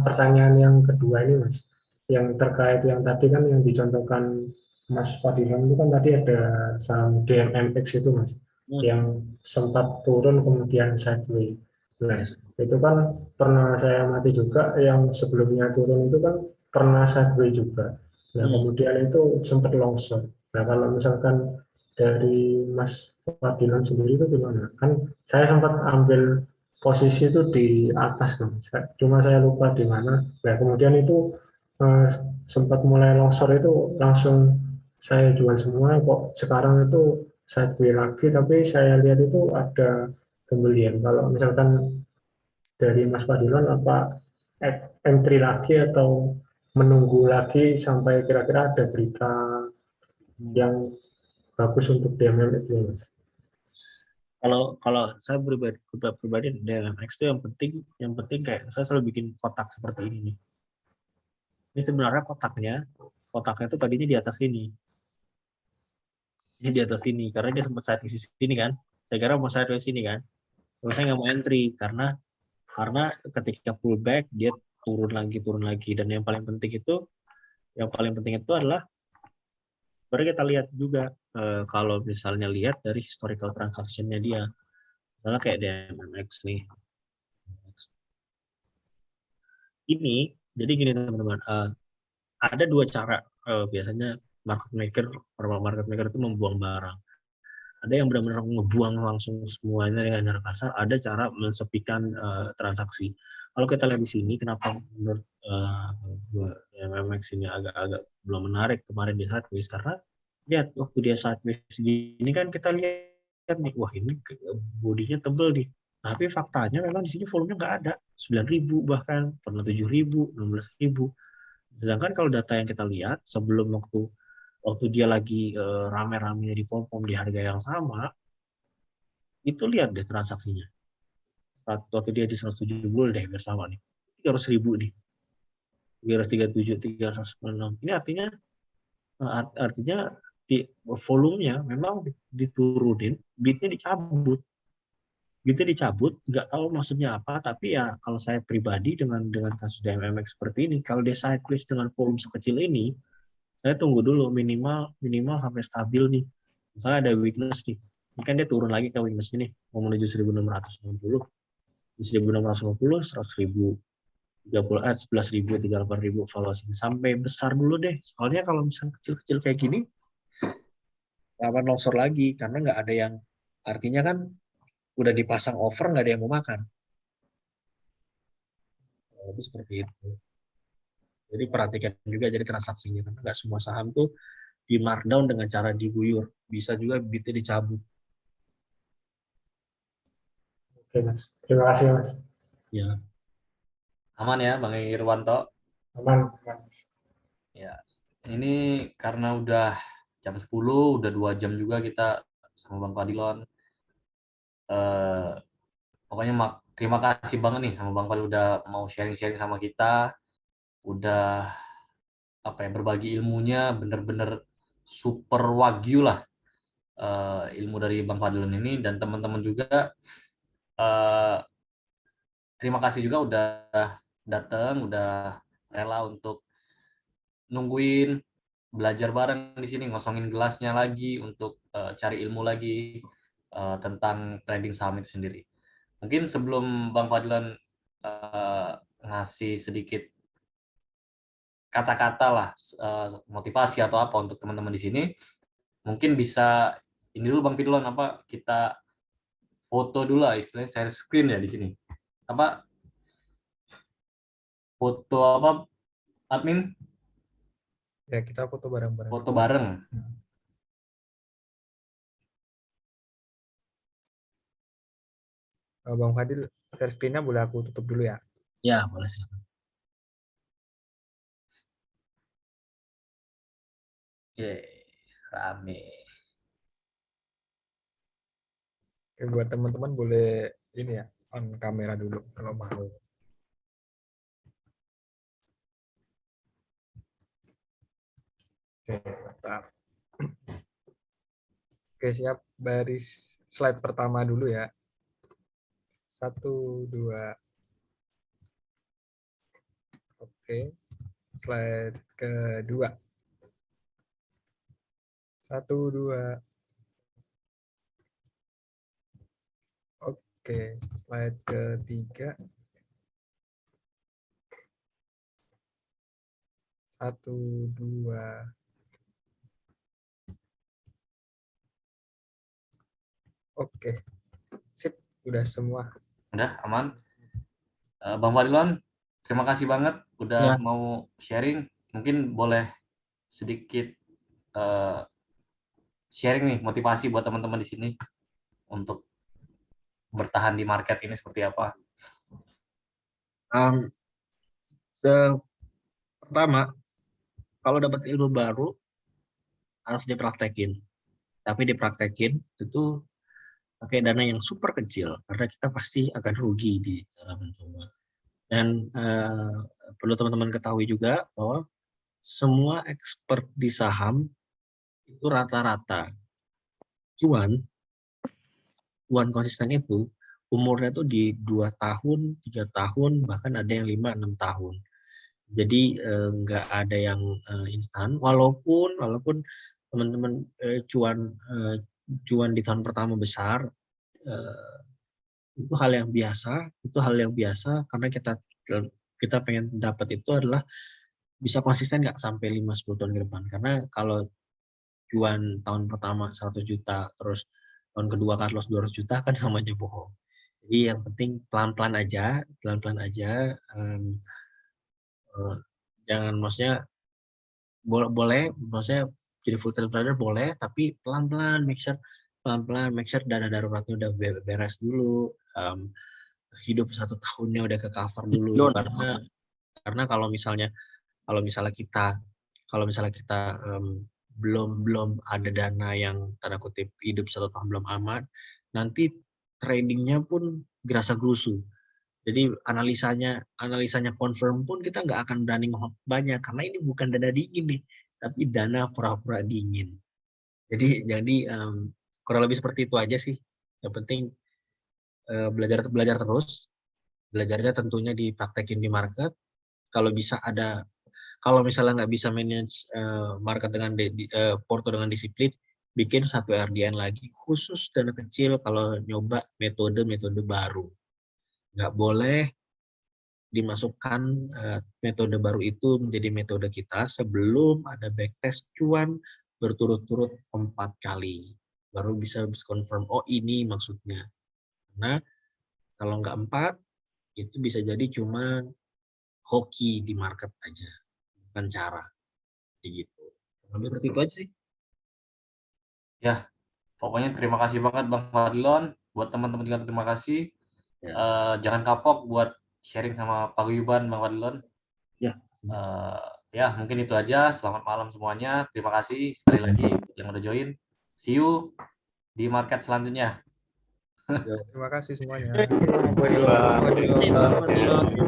pertanyaan yang kedua ini Mas, yang terkait yang tadi kan yang dicontohkan Mas Fadilan itu kan tadi ada saham DMMX itu Mas, yang sempat turun kemudian sideways. Nah, itu kan pernah saya amati juga, yang sebelumnya turun itu kan pernah sideways juga. Nah, kemudian itu sempat longsor. Nah, kalau misalkan dari Mas Fadilan sendiri itu gimana? Kan saya sempat ambil posisi itu di atas, cuma saya lupa di mana. Nah, kemudian itu sempat mulai longsor itu langsung saya jual semua. Kok sekarang itu sideway lagi, tapi saya lihat itu ada pembelian. Kalau misalkan dari Mas Fadilon, apa entry lagi atau menunggu lagi sampai kira-kira ada berita yang bagus untuk DMMX ya, Mas? Kalau saya pribadi DMMX itu yang penting kayak saya selalu bikin kotak seperti ini nih. Ini sebenarnya kotaknya itu tadinya di atas ini. Ini di atas ini karena dia sempat sideways di sini kan. Saya kira mau sideways sini kan. Terus saya nggak mau entry karena ketika pullback dia turun lagi, dan yang paling penting itu adalah baru kita lihat juga kalau misalnya lihat dari historical transaction-nya dia. Misalnya kayak DMMX nih. Ini jadi gini teman-teman, ada dua cara biasanya market maker itu membuang barang. Ada yang benar-benar ngebuang langsung semuanya dengan cara kasar, ada cara mensepikan transaksi. Kalau kita lihat di sini, kenapa menurut MMX ini agak belum menarik kemarin di sideways, karena lihat waktu dia sideways ini kan kita lihat nih, wah ini bodinya tebel nih. Tapi faktanya memang di sini volumenya nggak ada, 9.000 bahkan, pernah 7.000, 16.000. Sedangkan kalau data yang kita lihat sebelum waktu dia lagi rame-ramenya di pom-pom di harga yang sama, itu lihat deh transaksinya. Waktu dia di 170 deh bersama nih. 300.000 nih. 337, 396. Ini artinya di volumenya memang diturunin, bidnya dicabut. Bidnya dicabut, nggak tahu maksudnya apa, tapi ya kalau saya pribadi dengan kasus DMMX seperti ini, kalau dia sideways dengan volume sekecil ini, saya tunggu dulu minimal sampai stabil nih. Misalnya ada weakness nih. Ini kan dia turun lagi ke weakness ini, mau menuju 1.660. Di 1.650, 100.000, 11.000, 38.000 valuasi. Sampai besar dulu deh. Soalnya kalau misalnya kecil-kecil kayak gini, lawan longsor lagi. Karena nggak ada yang, artinya kan udah dipasang over, nggak ada yang mau makan. Itu seperti itu. Jadi perhatikan juga jadi transaksinya, karena nggak semua saham tuh di markdown dengan cara diguyur, bisa juga bidnya dicabut. Oke Mas, terima kasih Mas. Ya. Aman ya Bang Irwanto? Aman. Ya, ini karena udah jam 10, udah 2 jam juga kita sama Bang Fadilon. Pokoknya terima kasih banget nih sama Bang Fadil udah mau sharing-sharing sama kita, udah berbagi ilmunya, bener-bener super wagyu lah ilmu dari Bang Fadilon ini, dan teman-teman juga terima kasih juga udah datang, udah rela untuk nungguin, belajar bareng di sini, ngosongin gelasnya lagi untuk cari ilmu lagi tentang trading saham itu sendiri. Mungkin sebelum Bang Fadlan ngasih sedikit kata-kata lah motivasi atau apa untuk teman-teman di sini, mungkin bisa ini dulu Bang Fadlan, kita foto dulu lah, istilahnya share screen ya di sini. Foto admin? Ya, kita foto bareng-bareng. Foto bareng. Bang Fadil, share screen-nya boleh aku tutup dulu ya? Ya, boleh silakan. Rame. Oke, buat teman-teman boleh ini ya, on kamera dulu kalau mau. Oke, bentar. Oke, siap. Baris slide pertama dulu ya. 1, 2. Oke. Slide kedua. 1, 2. Oke, slide ketiga. 1, 2. Oke, sip, udah semua. Udah aman. Bang Fadilon, terima kasih banget udah mau sharing. Mungkin boleh sedikit sharing nih motivasi buat teman-teman di sini untuk bertahan di market ini seperti apa? Pertama, kalau dapat ilmu baru harus dipraktekin. Tapi dipraktekin itu pakai dana yang super kecil karena kita pasti akan rugi di dalam mencoba. Dan perlu teman-teman ketahui juga bahwa semua expert di saham itu rata-rata cuan konsisten itu umurnya tuh di 2 tahun, 3 tahun, bahkan ada yang 5-6 tahun. Jadi nggak ada yang instan. Walaupun teman-teman cuan di tahun pertama besar, itu hal yang biasa karena kita pengen dapat itu adalah bisa konsisten nggak sampai 5-10 tahun ke depan. Karena kalau cuan tahun pertama 100 juta, terus tahun kedua Carlos 200 juta kan sama aja bohong. Jadi yang penting pelan-pelan aja. Jangan, maksudnya boleh maksudnya jadi full time trader boleh, tapi pelan-pelan make sure dana daruratnya udah beres dulu, hidup 1 tahunnya udah ke cover dulu. Karena kalau misalnya kita belum ada dana yang tanda kutip hidup 1 tahun belum aman, nanti tradingnya pun gerasa gerusu. Jadi analisanya confirm pun kita nggak akan berani banyak karena ini bukan dana dingin nih, tapi dana pura-pura dingin. Jadi kurang lebih seperti itu aja sih. Yang penting belajar terus. Belajarnya tentunya dipraktekin di market. Kalau misalnya nggak bisa manage market dengan porto dengan disiplin, bikin 1 RDN lagi khusus dana kecil kalau nyoba metode baru. Nggak boleh dimasukkan metode baru itu menjadi metode kita sebelum ada backtest cuan berturut-turut 4 kali. Baru bisa confirm, oh ini maksudnya. Karena kalau nggak 4, itu bisa jadi cuma hoki di market aja, bukan cara. Gitu. Lebih seperti itu aja sih. Ya, pokoknya terima kasih banget Bang Fadlon. Buat teman-teman juga terima kasih. Jangan kapok buat sharing sama paguyuban Bang Fadlon. Ya, mungkin itu aja. Selamat malam semuanya. Terima kasih sekali lagi yang udah join. See you di market selanjutnya. Terima kasih semuanya. Terima kasih, Bang. Terima kasih.